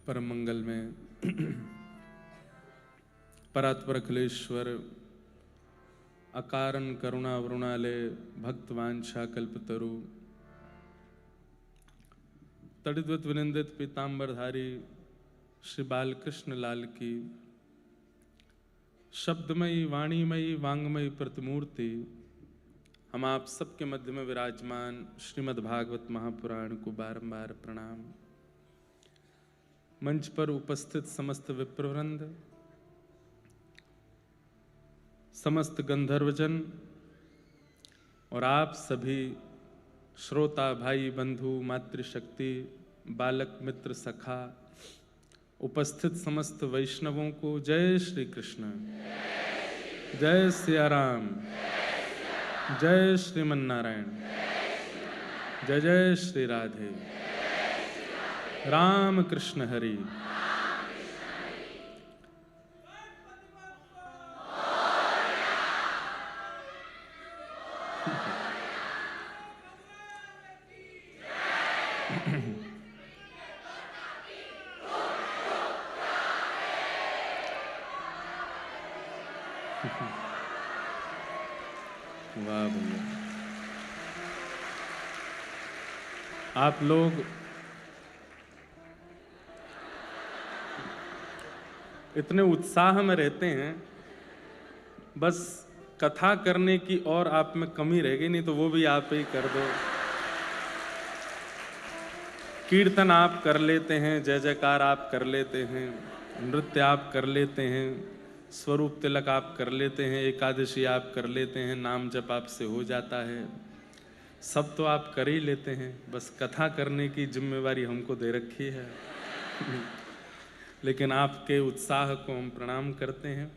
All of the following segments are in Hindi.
परम मंगल में परात्पर अखिलेश्वर अकारण करुणा वरुणालय भक्तवांछा कल्पतरु तड़िद्वत विनिंदित पीतांबरधारी श्री बालकृष्ण लाल की शब्दमयी वाणीमयी वांगमयी प्रतिमूर्ति हम आप सबके मध्य में विराजमान श्रीमद् भागवत महापुराण को बारंबार प्रणाम। मंच पर उपस्थित समस्त विप्रवृंद, समस्त गंधर्वजन और आप सभी श्रोता भाई बंधु मातृशक्ति बालक मित्र सखा उपस्थित समस्त वैष्णवों को जय श्री कृष्ण, जय सिया राम, जय श्रीमन्नारायण, जय जय श्री राधे, राम कृष्ण हरि। वाह भैया, आप लोग इतने उत्साह में रहते हैं, बस कथा करने की और आप में कमी रह गई, नहीं तो वो भी आप ही कर दो। कीर्तन आप कर लेते हैं, जय जयकार आप कर लेते हैं, नृत्य आप कर लेते हैं, स्वरूप तिलक आप कर लेते हैं, एकादशी आप कर लेते हैं, नाम जप आपसे हो जाता है, सब तो आप कर ही लेते हैं, बस कथा करने की जिम्मेवारी हमको दे रखी है। लेकिन आपके उत्साह को हम प्रणाम करते हैं,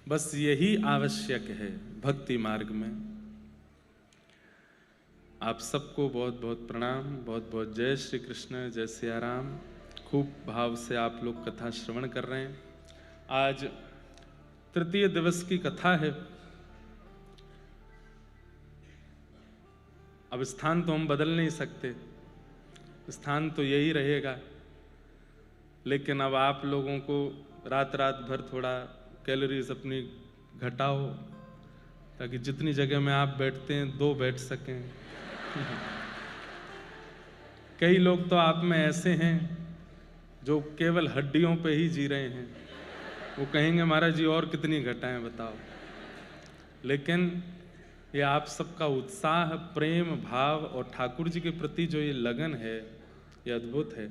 बस यही आवश्यक है भक्ति मार्ग में। आप सबको बहुत बहुत प्रणाम, बहुत बहुत जय श्री कृष्ण, जय सिया राम। खूब भाव से आप लोग कथा श्रवण कर रहे हैं। आज तृतीय दिवस की कथा है। अब स्थान तो हम बदल नहीं सकते, स्थान तो यही रहेगा, लेकिन अब आप लोगों को रात रात भर थोड़ा कैलोरीज अपनी घटाओ, ताकि जितनी जगह में आप बैठते हैं दो बैठ सकें। कई लोग तो आप में ऐसे हैं जो केवल हड्डियों पे ही जी रहे हैं, वो कहेंगे महाराज जी और कितनी घटाएं बताओ। लेकिन ये आप सबका उत्साह, प्रेम भाव और ठाकुर जी के प्रति जो ये लगन है, ये अद्भुत है।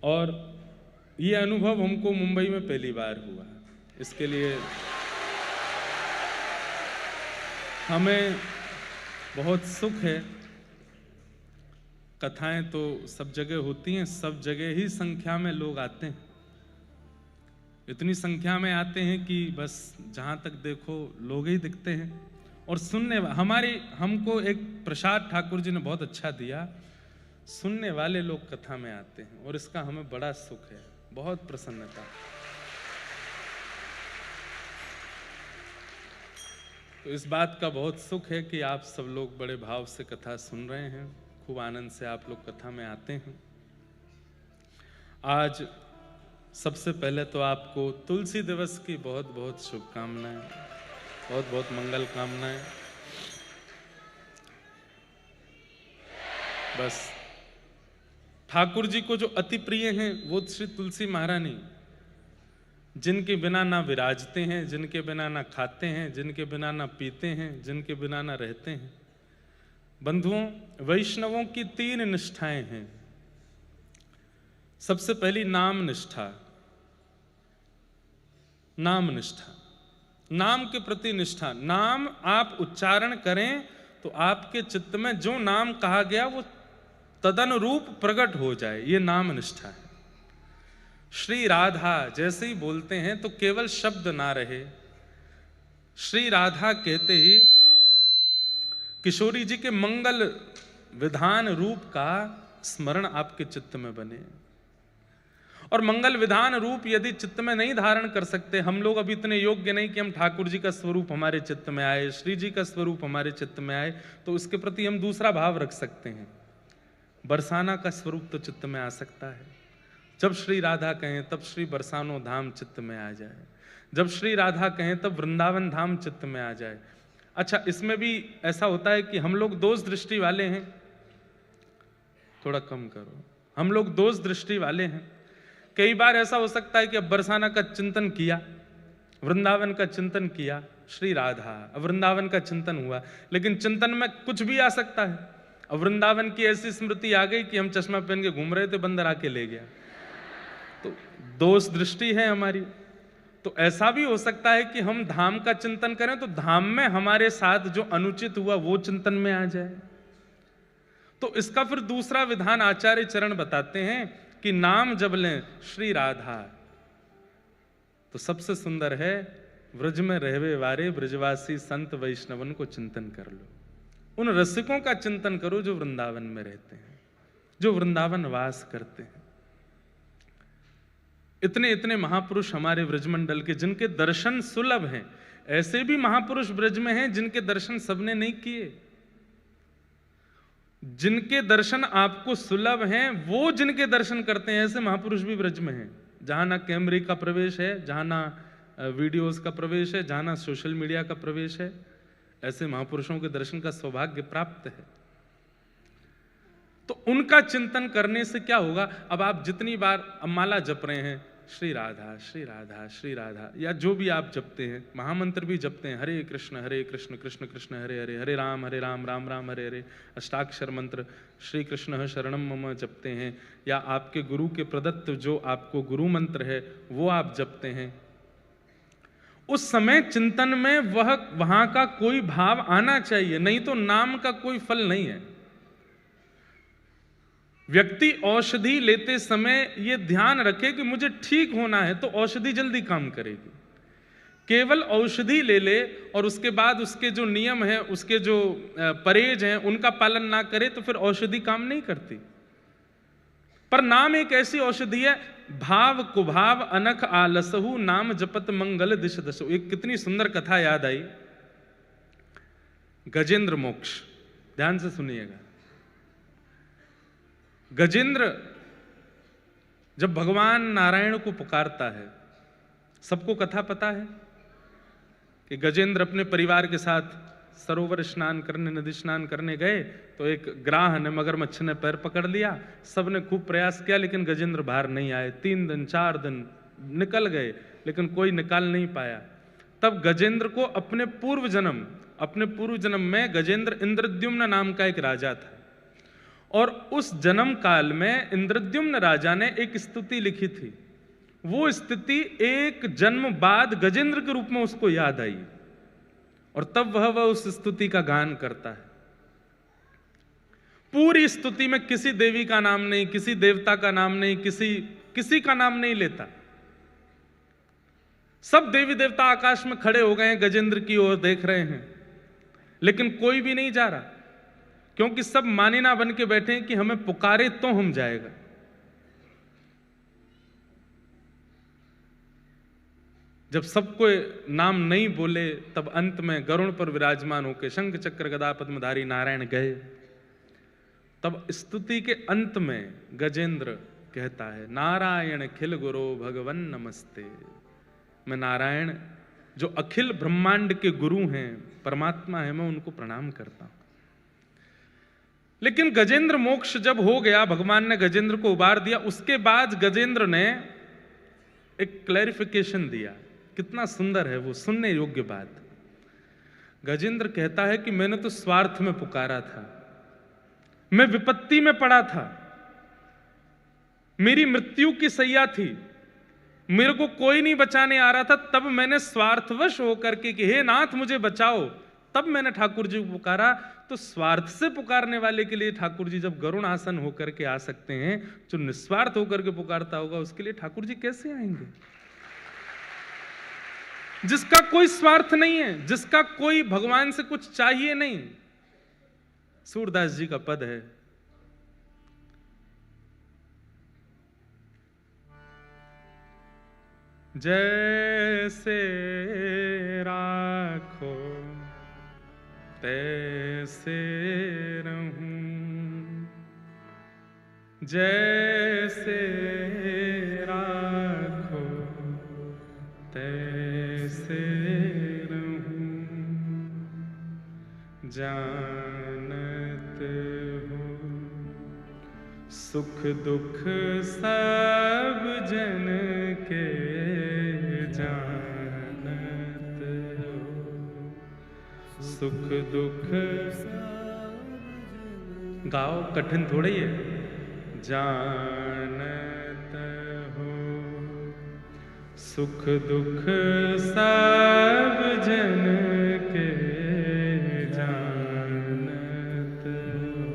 और ये अनुभव हमको मुंबई में पहली बार हुआ, इसके लिए हमें बहुत सुख है। कथाएं तो सब जगह होती हैं, सब जगह ही संख्या में लोग आते हैं, इतनी संख्या में आते हैं कि बस जहां तक देखो लोग ही दिखते हैं। और सुनने हमको एक प्रसाद ठाकुर जी ने बहुत अच्छा दिया, सुनने वाले लोग कथा में आते हैं, और इसका हमें बड़ा सुख है, बहुत प्रसन्नता। तो इस बात का बहुत सुख है कि आप सब लोग बड़े भाव से कथा सुन रहे हैं, खूब आनंद से आप लोग कथा में आते हैं। आज सबसे पहले तो आपको तुलसी दिवस की बहुत बहुत शुभकामनाएं, बहुत बहुत मंगल कामनाएं। बस ठाकुर जी को जो अति प्रिय हैं वो श्री तुलसी महारानी, जिनके बिना ना विराजते हैं, जिनके बिना ना खाते हैं, जिनके बिना ना पीते हैं, जिनके बिना ना रहते हैं। बंधुओं, वैष्णवों की 3 निष्ठाएं हैं। सबसे पहली नाम निष्ठा, नाम निष्ठा, नाम के प्रति निष्ठा। नाम आप उच्चारण करें तो आपके चित्त में जो नाम कहा गया वो तदनुरूप प्रकट हो जाए, ये नाम निष्ठा है। श्री राधा जैसे ही बोलते हैं तो केवल शब्द ना रहे, श्री राधा कहते ही किशोरी जी के मंगल विधान रूप का स्मरण आपके चित्त में बने। और मंगल विधान रूप यदि चित्त में नहीं धारण कर सकते, हम लोग अभी इतने योग्य नहीं कि हम ठाकुर जी का स्वरूप हमारे चित्त में आए, श्री जी का स्वरूप हमारे चित्त में आए, तो उसके प्रति हम दूसरा भाव रख सकते हैं। बरसाना का स्वरूप तो चित्त में आ सकता है, जब श्री राधा कहें तब श्री बरसानो धाम चित्त में आ जाए, जब श्री राधा कहें तब वृंदावन धाम चित्त में आ जाए। अच्छा, इसमें भी ऐसा होता है कि हम लोग दोष दृष्टि वाले हैं, थोड़ा कम करो, हम लोग दोष दृष्टि वाले हैं। कई बार ऐसा हो सकता है कि अब बरसाना का चिंतन किया, वृंदावन का चिंतन किया, श्री राधा, अब वृंदावन का चिंतन हुआ, लेकिन चिंतन में कुछ भी आ सकता है। अब वृंदावन की ऐसी स्मृति आ गई कि हम चश्मा पहन के घूम रहे थे, बंदर आके ले गया, तो दोष दृष्टि है हमारी। तो ऐसा भी हो सकता है कि हम धाम का चिंतन करें तो धाम में हमारे साथ जो अनुचित हुआ वो चिंतन में आ जाए। तो इसका फिर दूसरा विधान आचार्य चरण बताते हैं कि नाम जब लें श्री राधा, तो सबसे सुंदर है ब्रज में रहवे वारे ब्रजवासी संत वैष्णवन को चिंतन कर लो। उन रसिकों का चिंतन करो जो वृंदावन में रहते हैं, जो वृंदावन वास करते हैं। इतने इतने महापुरुष हमारे ब्रजमंडल के जिनके दर्शन सुलभ हैं, ऐसे भी महापुरुष ब्रज में हैं जिनके दर्शन सबने नहीं किए। जिनके दर्शन आपको सुलभ हैं वो जिनके दर्शन करते हैं, ऐसे महापुरुष भी ब्रज में हैं। जहां ना कैमरे का प्रवेश है, जहां ना वीडियोस का प्रवेश है, जहां ना सोशल मीडिया का प्रवेश है, ऐसे महापुरुषों के दर्शन का सौभाग्य प्राप्त है। तो उनका चिंतन करने से क्या होगा? अब आप जितनी बार माला जप रहे हैं, श्री राधा श्री राधा श्री राधा, या जो भी आप जपते हैं, महामंत्र भी जपते हैं, हरे कृष्ण कृष्ण कृष्ण हरे हरे, हरे राम राम राम हरे हरे, अष्टाक्षर मंत्र श्री कृष्ण शरणम मम जपते हैं, या आपके गुरु के प्रदत्त जो आपको गुरु मंत्र है वो आप जपते हैं, उस समय चिंतन में वहां का कोई भाव आना चाहिए, नहीं तो नाम का कोई फल नहीं है। व्यक्ति औषधि लेते समय यह ध्यान रखे कि मुझे ठीक होना है, तो औषधि जल्दी काम करेगी। केवल औषधि ले ले और उसके बाद उसके जो नियम है, उसके जो परहेज हैं, उनका पालन ना करे तो फिर औषधि काम नहीं करती। पर नाम एक ऐसी औषधि है, भाव कुभाव अनख आलसहु नाम जपत मंगल दिश दशु। एक कितनी सुंदर कथा याद आई, गजेंद्र मोक्ष, ध्यान से सुनिएगा। गजेंद्र जब भगवान नारायण को पुकारता है, सबको कथा पता है कि गजेंद्र अपने परिवार के साथ सरोवर स्नान करने, नदी स्नान करने गए, तो एक ग्राह ने, मगरमच्छ ने पैर पकड़ लिया। सबने खूब प्रयास किया लेकिन गजेंद्र बाहर नहीं आए। 3 दिन 4 दिन निकल गए लेकिन कोई निकाल नहीं पाया। तब गजेंद्र को अपने पूर्व जन्म में गजेंद्र इंद्रद्युम्न नाम का एक राजा था, और उस जन्म काल में इंद्रद्युम्न राजा ने एक स्तुति लिखी थी। वो स्तुति एक जन्म बाद गजेंद्र के रूप में उसको याद आई, और तब वह उस स्तुति का गान करता है। पूरी स्तुति में किसी देवी का नाम नहीं, किसी देवता का नाम नहीं, किसी का नाम नहीं लेता। सब देवी देवता आकाश में खड़े हो गए हैं, गजेंद्र की ओर देख रहे हैं, लेकिन कोई भी नहीं जा रहा, क्योंकि सब मानिना बन के बैठे हैं कि हमें पुकारे तो हम जाएगा। जब सबको नाम नहीं बोले, तब अंत में गरुण पर विराजमान होकर शंख चक्र गदा पद्मधारी नारायण गए। तब स्तुति के अंत में गजेंद्र कहता है, नारायण खिल गुरो भगवन नमस्ते। मैं नारायण जो अखिल ब्रह्मांड के गुरु हैं, परमात्मा है, मैं उनको प्रणाम करता हूं। लेकिन गजेंद्र मोक्ष जब हो गया, भगवान ने गजेंद्र को उबार दिया, उसके बाद गजेंद्र ने एक क्लैरिफिकेशन दिया। कितना सुंदर है वो, सुनने योग्य बात। गजेंद्र कहता है कि मैंने तो स्वार्थ में पुकारा था, मैं विपत्ति में पड़ा था, मेरी मृत्यु की सैया थी, मेरे को कोई नहीं बचाने आ रहा था, तब मैंने स्वार्थवश होकर के कि हे नाथ मुझे बचाओ, तब मैंने ठाकुर जी को पुकारा। तो स्वार्थ से पुकारने वाले के लिए ठाकुर जी जब गरुण आसन होकर के आ सकते हैं, जो निस्वार्थ होकर के पुकारता होगा उसके लिए ठाकुर जी कैसे आएंगे? जिसका कोई स्वार्थ नहीं है, जिसका कोई भगवान से कुछ चाहिए नहीं। सूरदास जी का पद है, जैसे राखो तैसे रहूं, जैसे सुख दुख सब जन के जानत हो, सुख दुख गाओ, कठिन थोड़ी है। जानत हो सुख दुख सब जन के जानत हो,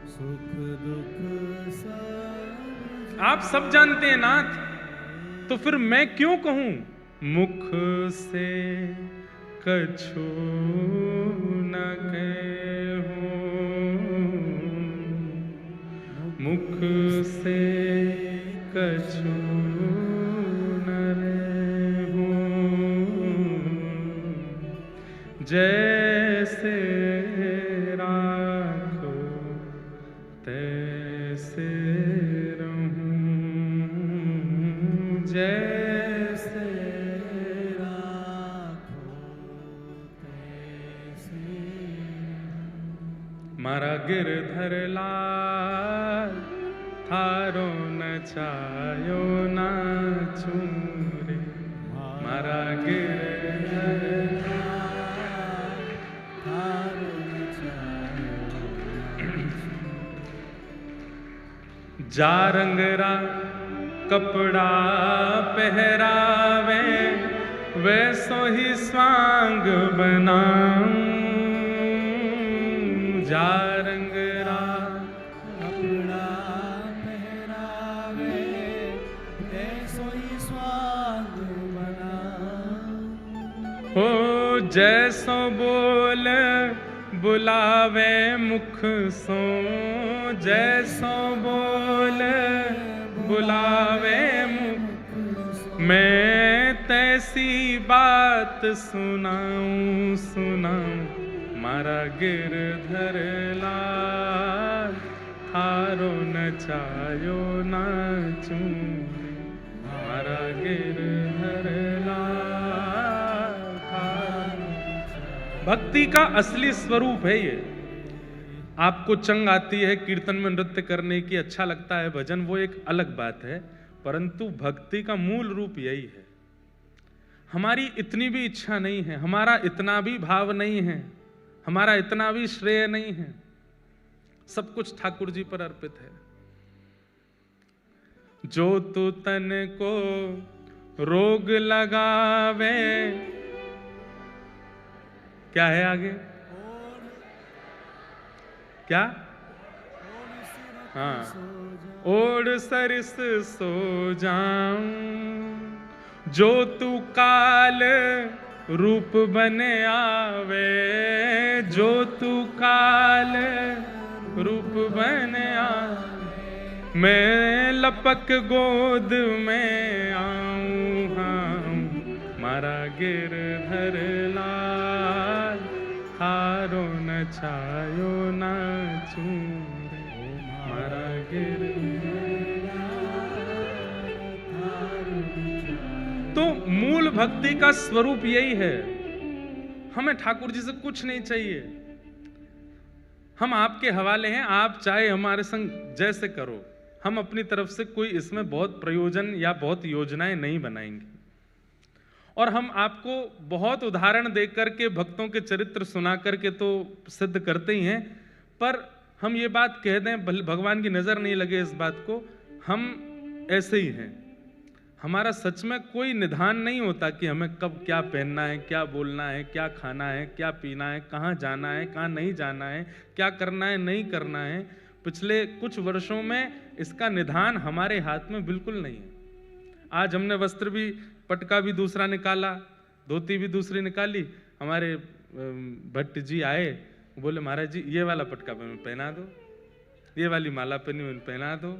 सुख दुख सब। आप सब जानते हैं नाथ, तो फिर मैं क्यों कहूं? मुख से कछु न कहूं, मुख से कछु न रहूं, जैसे राखो तैसे रहूं, जैसे राखो तैसे। मारा गिरधर लाल थारो न छायो ना चूरे, मारा गिरधर लाल थारो न छायो। जा रंगरा कपड़ा पहरावे, वैसो ही स्वांग बनाऊं, जा रंगरा कपड़ा पहरावे, वैसो ही स्वांग बनाऊं। हो जैसो बोल बुलावे मुख सो, जैसो बोल बुलावे मुख, मैं तैसी बात सुनाऊं सुनाऊं। मारा गिरधर लाल थारो न छायो ना चूरे, मारा गिरधर लाल थारो। भक्ति का असली स्वरूप है ये। आपको चंग आती है कीर्तन में नृत्य करने की, अच्छा लगता है भजन, वो एक अलग बात है, परंतु भक्ति का मूल रूप यही है। हमारी इतनी भी इच्छा नहीं है, हमारा इतना भी भाव नहीं है, हमारा इतना भी श्रेय नहीं है, सब कुछ ठाकुर जी पर अर्पित है। जो तू तन को रोग लगावे, क्या है आगे, क्या? हाँ, ओढ़ सरिस सो जाऊं, जो तू काल रूप बने आवे, जो तू काल रूप बने आवे, मैं लपक गोद में आऊं, हाँ मारा गिरधर लाल थारो न छायो ना चूरे, मारा गिरधर थारो न छायो। तो मूल भक्ति का स्वरूप यही है। हमें ठाकुर जी से कुछ नहीं चाहिए, हम आपके हवाले हैं, आप चाहे हमारे संग जैसे करो, हम अपनी तरफ से कोई इसमें बहुत प्रयोजन या बहुत योजनाएं नहीं बनाएंगे। और हम आपको बहुत उदाहरण दे करके, भक्तों के चरित्र सुना करके तो सिद्ध करते ही हैं, पर हम ये बात कह दें, भगवान की नजर नहीं लगे इस बात को, हम ऐसे ही हैं। हमारा सच में कोई निधान नहीं होता कि हमें कब क्या पहनना है, क्या बोलना है, क्या खाना है, क्या पीना है, कहाँ जाना है, कहाँ नहीं जाना है, क्या करना है, नहीं करना है। पिछले कुछ वर्षों में इसका निधान हमारे हाथ में बिल्कुल नहीं है। आज हमने वस्त्र भी, पटका भी दूसरा निकाला, धोती भी दूसरी निकाली। हमारे भट्ट जी आए, बोले महाराज जी ये वाला पटका पहना दो, ये वाली माला पहना दो,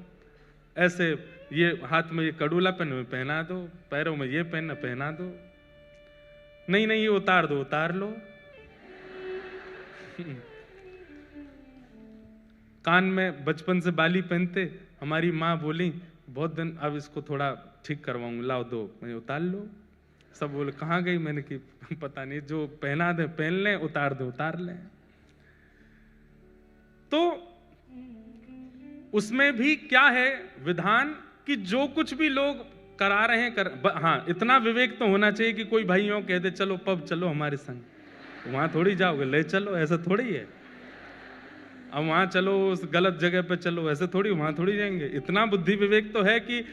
ऐसे ये हाथ में ये कड़ूला पहना दो, पैरों में ये पहना दो। नहीं नहीं ये उतार दो, उतार लो। कान में बचपन से बाली पहनते, हमारी माँ बोली बहुत दिन अब इसको थोड़ा ठीक करवाऊंगा, लाओ दो, मैं उतार लो। सब बोले कहाँ गई, मैंने कि पता नहीं, जो पहना दे पहन लें, उतार दे उतार लें। तो उसमें भी क्या है विधान कि जो कुछ भी लोग करा रहे हैं हाँ, इतना विवेक तो होना चाहिए कि कोई भाई यूं कह दे चलो पब चलो हमारे संग, वहां थोड़ी जाओगे, ले चलो, ऐसा थोड़ी है। अब वहां चलो उस गलत जगह पे चलो, ऐसे थोड़ी, वहां थोड़ी जाएंगे। इतना बुद्धि विवेक तो है कि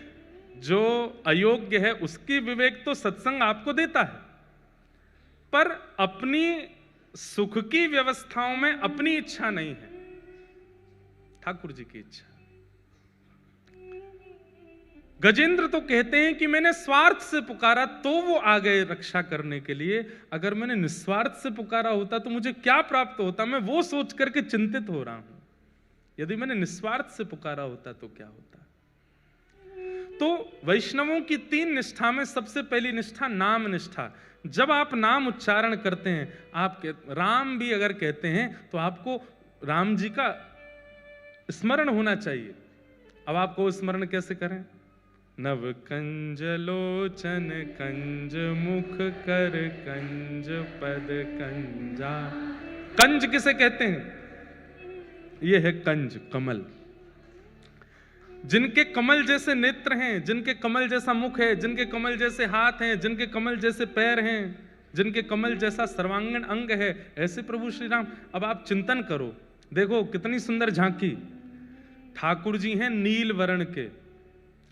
जो अयोग्य है उसकी विवेक तो सत्संग आपको देता है, पर अपनी सुख की व्यवस्थाओं में अपनी इच्छा नहीं है, ठाकुर जी की इच्छा। गजेंद्र तो कहते हैं कि मैंने स्वार्थ से पुकारा तो वो आ गए रक्षा करने के लिए, अगर मैंने निस्वार्थ से पुकारा होता तो मुझे क्या प्राप्त होता, मैं वो सोच करके चिंतित हो रहा हूं। यदि मैंने निस्वार्थ से पुकारा होता तो क्या होता। तो वैष्णवों की 3 निष्ठा में सबसे पहली निष्ठा नाम निष्ठा। जब आप नाम उच्चारण करते हैं, आप राम भी अगर कहते हैं तो आपको राम जी का स्मरण होना चाहिए। अब आपको स्मरण कैसे करें? नव कंज लोचन कंज मुख कर कंज पद कंजा। कंज किसे कहते हैं? यह है कंज, कमल। जिनके कमल जैसे नेत्र हैं, जिनके कमल जैसा मुख है, जिनके कमल जैसे हाथ हैं, जिनके कमल जैसे पैर हैं, जिनके कमल जैसा सर्वांगीण अंग है, ऐसे प्रभु श्री राम। अब आप चिंतन करो, देखो कितनी सुंदर झांकी। ठाकुर जी हैं नील वर्ण के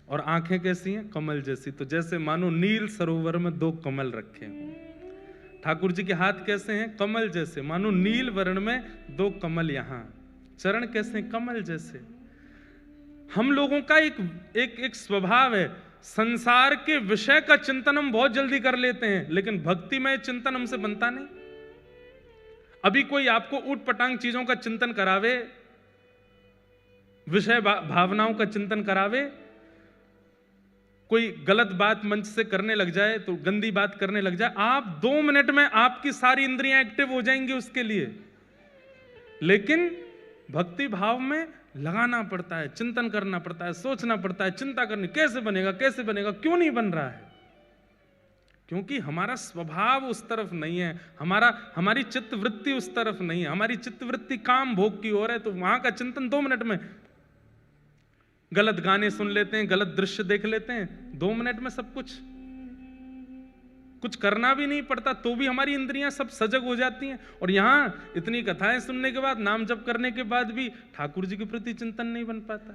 और आंखें कैसी हैं? कमल जैसी। तो जैसे मानो नील सरोवर में 2 कमल रखे हों। ठाकुर जी के हाथ कैसे हैं? कमल जैसे, मानो नील वर्ण में 2 कमल यहां। चरण कैसे? कमल जैसे। हम लोगों का एक स्वभाव है, संसार के विषय का चिंतन हम बहुत जल्दी कर लेते हैं, लेकिन भक्तिमय चिंतन हमसे बनता नहीं। अभी कोई आपको ऊट पटांग चीजों का चिंतन करावे, विषय भावनाओं का चिंतन करावे, कोई गलत बात मंच से करने लग जाए, तो गंदी बात करने लग जाए, आप 2 मिनट में आपकी सारी इंद्रियां एक्टिव हो जाएंगी उसके लिए। लेकिन भक्ति भाव में लगाना पड़ता है, चिंतन करना पड़ता है, सोचना पड़ता है, चिंता करनी, कैसे बनेगा, कैसे बनेगा, क्यों नहीं बन रहा है? क्योंकि हमारा स्वभाव उस तरफ नहीं है, हमारी चित्त वृत्ति उस तरफ नहीं है। हमारी चित्त वृत्ति काम भोग की ओर है, तो वहां का चिंतन 2 मिनट में, गलत गाने सुन लेते हैं, गलत दृश्य देख लेते हैं, 2 मिनट में सब कुछ करना भी नहीं पड़ता, तो भी हमारी इंद्रियां सब सजग हो जाती हैं। और यहां इतनी कथाएं सुनने के बाद, नाम जप करने के बाद भी ठाकुर जी के प्रति चिंतन नहीं बन पाता।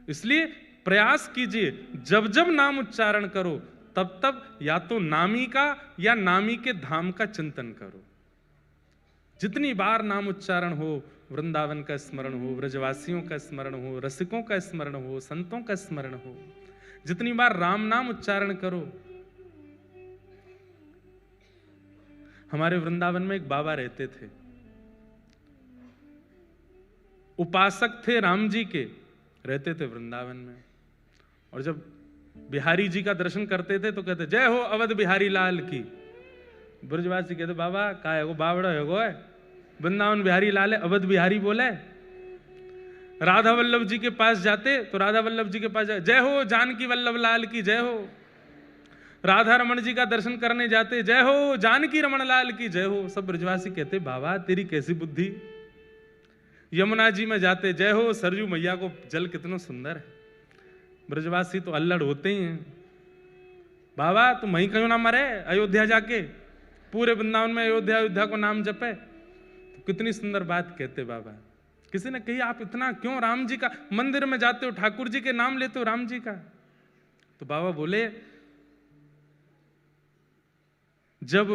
इसलिए प्रयास कीजिए, जब जब नाम उच्चारण करो तब तब या तो नामी का या नामी के धाम का चिंतन करो। जितनी बार नाम उच्चारण हो, वृंदावन का स्मरण हो, ब्रजवासियों का स्मरण हो, रसिकों का स्मरण हो, संतों का स्मरण हो, जितनी बार राम नाम उच्चारण करो। हमारे वृंदावन में एक बाबा रहते थे, उपासक थे राम जी के, रहते थे वृंदावन में। और जब बिहारी जी का दर्शन करते थे तो कहते जय हो अवध बिहारी लाल की। ब्रजवासी कहते बाबा का है वो, बावड़ा है वो है, वृंदावन बिहारी लाल है, अवध बिहारी बोले। राधा वल्लभ जी के पास जाते तो राधा वल्लभ जी के पास जय हो जानकी वल्लभ लाल की जय हो। राधा रमन जी का दर्शन करने जाते जय हो जानकी रमन लाल की जय हो। सब ब्रजवासी कहते बाबा तेरी कैसी बुद्धि। यमुना जी में जाते जय हो सरजू मैया को जल कितना सुंदर है। ब्रजवासी तो अल्लड़ होते ही हैं, बाबा तुम वहीं क्यों ना मरे, अयोध्या जाके पूरे वृंदावन में अयोध्या को नाम जपे। तो कितनी सुंदर बात कहते बाबा। किसी ने कही आप इतना क्यों राम जी का मंदिर में जाते हो, ठाकुर जी के नाम लेते हो राम जी का। तो बाबा बोले जब,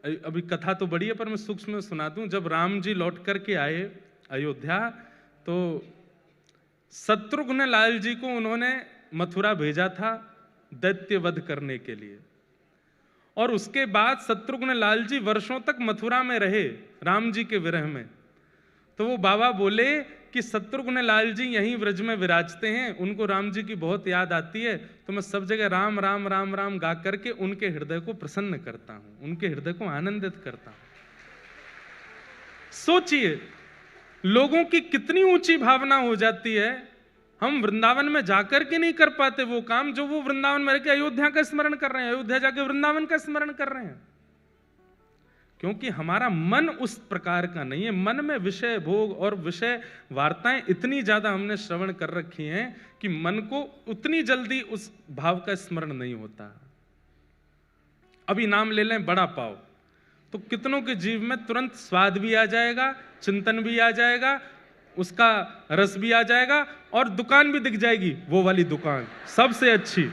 अभी कथा तो बड़ी है पर मैं सूक्ष्म में सुना दूं, जब राम जी लौट करके आए अयोध्या तो शत्रुघ्न लाल जी को उन्होंने मथुरा भेजा था दैत्य वध करने के लिए। और उसके बाद शत्रुघ्न लाल जी वर्षों तक मथुरा में रहे राम जी के विरह में। तो वो बाबा बोले कि शत्रुघ्न लाल जी यहीं व्रज में विराजते हैं, उनको राम जी की बहुत याद आती है, तो मैं सब जगह राम राम राम राम गा करके उनके हृदय को प्रसन्न करता हूं, उनके हृदय को आनंदित करता हूं। सोचिए लोगों की कितनी ऊंची भावना हो जाती है। हम वृंदावन में जाकर के नहीं कर पाते वो काम जो वो वृंदावन में रहकर अयोध्या का स्मरण कर रहे हैं, अयोध्या जाके वृंदावन का स्मरण कर रहे हैं। क्योंकि हमारा मन उस प्रकार का नहीं है। मन में विषय भोग और विषय वार्ताएं इतनी ज्यादा हमने श्रवण कर रखी हैं कि मन को उतनी जल्दी उस भाव का स्मरण नहीं होता। अभी नाम ले लें बड़ा पाव, तो कितनों के जीव में तुरंत स्वाद भी आ जाएगा, चिंतन भी आ जाएगा, उसका रस भी आ जाएगा, और दुकान भी दिख जाएगी, वो वाली दुकान सबसे अच्छी,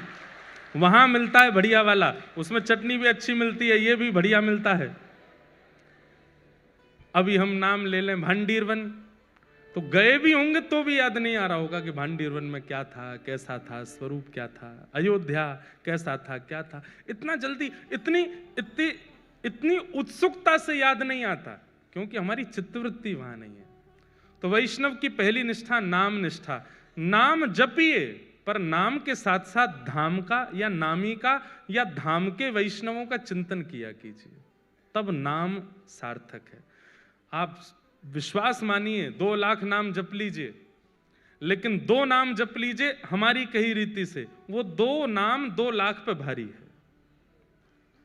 वहां मिलता है बढ़िया वाला, उसमें चटनी भी अच्छी मिलती है, ये भी बढ़िया मिलता है। अभी हम नाम ले लें भांडीरवन, तो गए भी होंगे तो भी याद नहीं आ रहा होगा कि भांडीरवन में क्या था, कैसा था, स्वरूप क्या था, अयोध्या कैसा था, क्या था। इतना जल्दी, इतनी इतनी इतनी उत्सुकता से याद नहीं आता, क्योंकि हमारी चित्तवृत्ति वहां नहीं है। तो वैष्णव की पहली निष्ठा नाम निष्ठा। नाम जपिए, पर नाम के साथ साथ धाम का या नामी का या धाम के वैष्णवों का चिंतन किया कीजिए, तब नाम सार्थक है। आप विश्वास मानिए 2 लाख नाम जप लीजिए, लेकिन 2 नाम जप लीजिए हमारी कही रीति से, वो 2 नाम 2 लाख पे भारी है।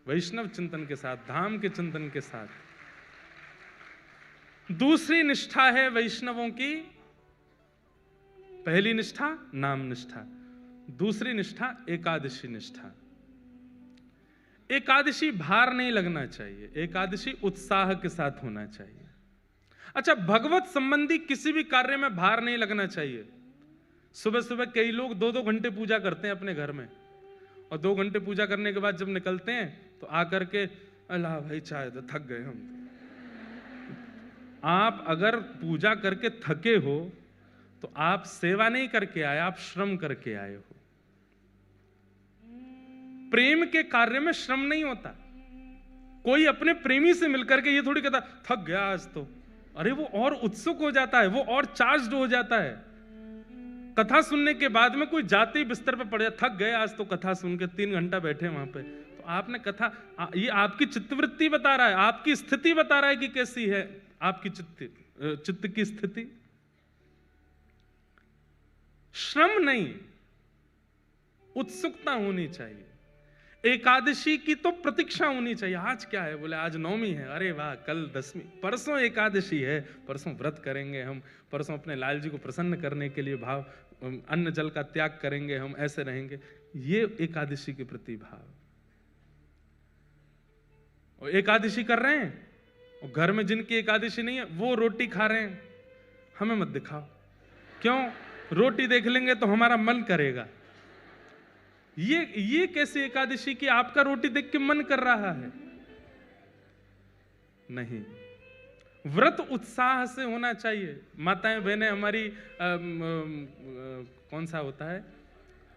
वैष्णव चिंतन के साथ, धाम के चिंतन के साथ। दूसरी निष्ठा है वैष्णवों की, पहली निष्ठा नाम निष्ठा, दूसरी निष्ठा एकादशी निष्ठा। एकादशी भार नहीं लगना चाहिए, एकादशी उत्साह के साथ होना चाहिए। अच्छा, भगवत संबंधी किसी भी कार्य में भार नहीं लगना चाहिए। सुबह सुबह कई लोग 2-2 घंटे पूजा करते हैं अपने घर में, और 2 घंटे पूजा करने के बाद जब निकलते हैं तो आकर के अल्लाह भाई चाय दो, थक गए हम। आप अगर पूजा करके थके हो तो आप सेवा नहीं करके आए, आप श्रम करके आए हो। प्रेम के कार्य में श्रम नहीं होता। कोई अपने प्रेमी से मिलकर के ये थोड़ी कहता थक गया आज तो, अरे वो और उत्सुक हो जाता है, वो और चार्ज्ड हो जाता है। कथा सुनने के बाद में कोई जाते ही बिस्तर पे पड़ जाता, थक गए आज तो कथा सुन के, 3 घंटा बैठे वहां पे। तो आपने कथा, ये आपकी चित्तवृत्ति बता रहा है, आपकी स्थिति बता रहा है कि कैसी है आपकी चित्त की स्थिति। श्रम नहीं, उत्सुकता होनी चाहिए। एकादशी की तो प्रतीक्षा होनी चाहिए। आज क्या है, बोले आज नवमी है, अरे वाह कल दसवीं, परसों एकादशी है, परसों व्रत करेंगे हम, परसों अपने लाल जी को प्रसन्न करने के लिए भाव, अन्न जल का त्याग करेंगे हम, ऐसे रहेंगे। ये एकादशी के प्रति भाव। और एकादशी कर रहे हैं और घर में जिनकी एकादशी नहीं है वो रोटी खा रहे हैं, हमें मत दिखाओ। क्यों? रोटी देख लेंगे तो हमारा मन करेगा। ये कैसी एकादशी की आपका रोटी देख के मन कर रहा है? नहीं, व्रत उत्साह से होना चाहिए। माताएं बहनें हमारी कौन सा होता है,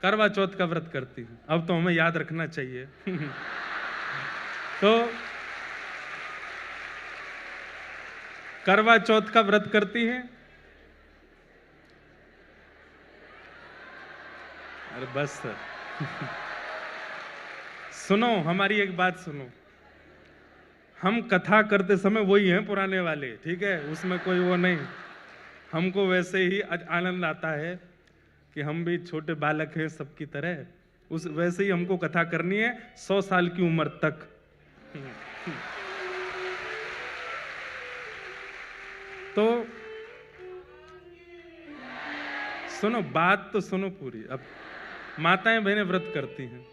करवा चौथ का व्रत करती हैं, अब तो हमें याद रखना चाहिए। तो करवा चौथ का व्रत करती हैं। अरे बस सुनो, हमारी एक बात सुनो। हम कथा करते समय वही हैं पुराने वाले, ठीक है, उसमें कोई वो नहीं। हमको वैसे ही आनंद आता है कि हम भी छोटे बालक हैं सबकी तरह, उस वैसे ही हमको कथा करनी है 100 साल की उम्र तक। तो सुनो, बात तो सुनो पूरी। अब माताएं बहनें व्रत करती हैं,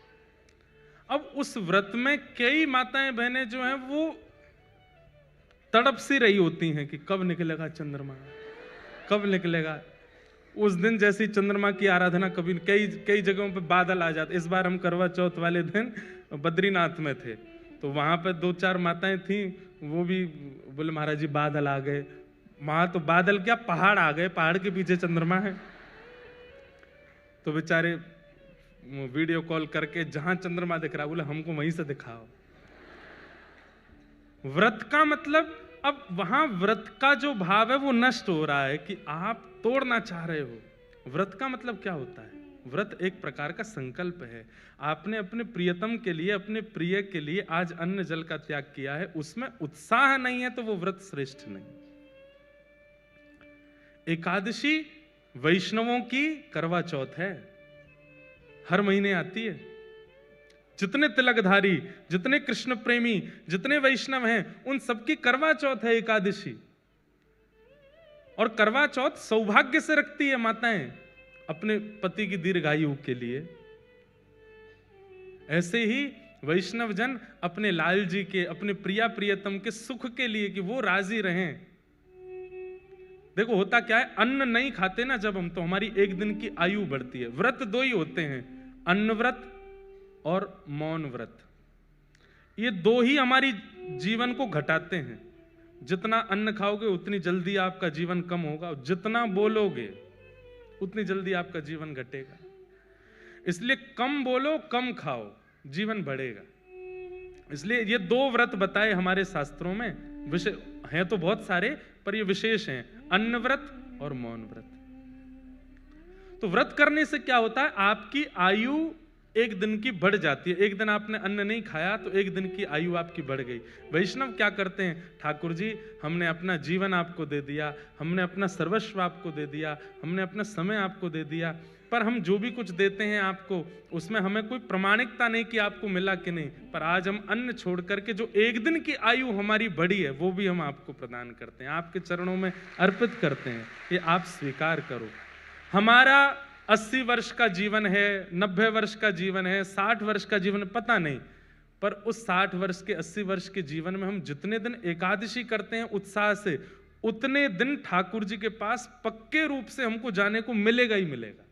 अब उस व्रत में कई माताएं बहनें जो हैं वो तड़प सी रही होती हैं कि कब निकलेगा चंद्रमा, कब निकलेगा। उस दिन जैसी चंद्रमा की आराधना, कभी कई जगहों पे बादल आ जाते। इस बार हम करवा चौथ वाले दिन बद्रीनाथ में थे, तो वहां पे 2-4 माताएं थी, वो भी बोले महाराज जी बादल आ गए। वहां तो बादल क्या, पहाड़ आ गए, पहाड़ के पीछे चंद्रमा है। तो बेचारे वीडियो कॉल करके जहां चंद्रमा दिख रहा, बोले हमको वहीं से दिखाओ। व्रत का मतलब, अब वहां व्रत का जो भाव है वो नष्ट हो रहा है कि आप तोड़ना चाह रहे हो। व्रत का मतलब क्या होता है? व्रत एक प्रकार का संकल्प है। आपने अपने प्रियतम के लिए, अपने प्रिय के लिए आज अन्न जल का त्याग किया है, उसमें उत्साह नहीं है तो वो व्रत श्रेष्ठ नहीं। एकादशी वैष्णवों की करवा चौथ है, हर महीने आती है। जितने तिलकधारी, जितने कृष्ण प्रेमी, जितने वैष्णव हैं, उन सबकी करवा चौथ है एकादशी। और करवा चौथ सौभाग्य से रखती है माताएं अपने पति की दीर्घायु के लिए। ऐसे ही वैष्णव जन अपने लाल जी के, अपने प्रिया प्रियतम के सुख के लिए, कि वो राजी रहें। देखो होता क्या है, अन्न नहीं खाते ना जब हम, तो हमारी एक दिन की आयु बढ़ती है। व्रत दो ही होते हैं, अन्न व्रत और मौन व्रत। ये दो ही हमारी जीवन को घटाते हैं। जितना अन्न खाओगे उतनी जल्दी आपका जीवन कम होगा, जितना बोलोगे उतनी जल्दी आपका जीवन घटेगा। इसलिए कम बोलो, कम खाओ, जीवन बढ़ेगा। इसलिए ये दो व्रत बताए हमारे शास्त्रों में। विषय हैं तो बहुत सारे, पर ये विशेष हैं, अन्न व्रत और मौन व्रत। तो व्रत करने से क्या होता है, आपकी आयु एक दिन की बढ़ जाती है। एक दिन आपने अन्न नहीं खाया तो एक दिन की आयु आपकी बढ़ गई। वैष्णव क्या करते हैं, ठाकुर जी हमने अपना जीवन आपको दे दिया, हमने अपना सर्वस्व आपको दे दिया, हमने अपना समय आपको दे दिया, पर हम जो भी कुछ देते हैं आपको, उसमें हमें कोई प्रमाणिकता नहीं कि आपको मिला कि नहीं। पर आज हम अन्न छोड़ करके जो एक दिन की आयु हमारी बढ़ी है, वो भी हम आपको प्रदान करते हैं, आपके चरणों में अर्पित करते हैं। ये आप स्वीकार करो। हमारा 80 वर्ष का जीवन है, 90 वर्ष का जीवन है, 60 वर्ष का जीवन, पता नहीं, पर उस 60 वर्ष के 80 वर्ष के जीवन में हम जितने दिन एकादशी करते हैं उत्साह से, उतने दिन ठाकुर जी के पास पक्के रूप से हमको जाने को मिलेगा ही मिलेगा।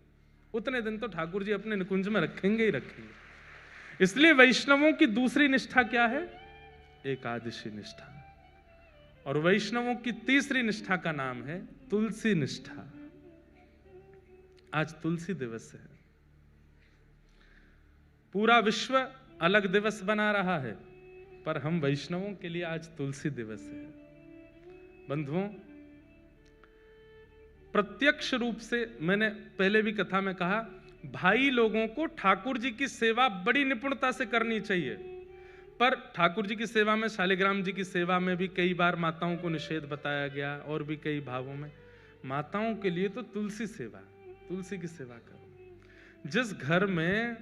उतने दिन तो ठाकुर जी अपने निकुंज में रखेंगे ही रखेंगे। इसलिए वैष्णवों की दूसरी निष्ठा क्या है, एकादशी निष्ठा। और वैष्णवों की तीसरी निष्ठा का नाम है तुलसी निष्ठा। आज तुलसी दिवस है। पूरा विश्व अलग दिवस बना रहा है, पर हम वैष्णवों के लिए आज तुलसी दिवस है। बंधुओं, प्रत्यक्ष रूप से मैंने पहले भी कथा में कहा, भाई लोगों को ठाकुर जी की सेवा बड़ी निपुणता से करनी चाहिए। पर ठाकुर जी की सेवा में, शालिग्राम जी की सेवा में भी कई बार माताओं को निषेध बताया गया, और भी कई भावों में। माताओं के लिए तो तुलसी सेवा, तुलसी की सेवा करो। जिस घर में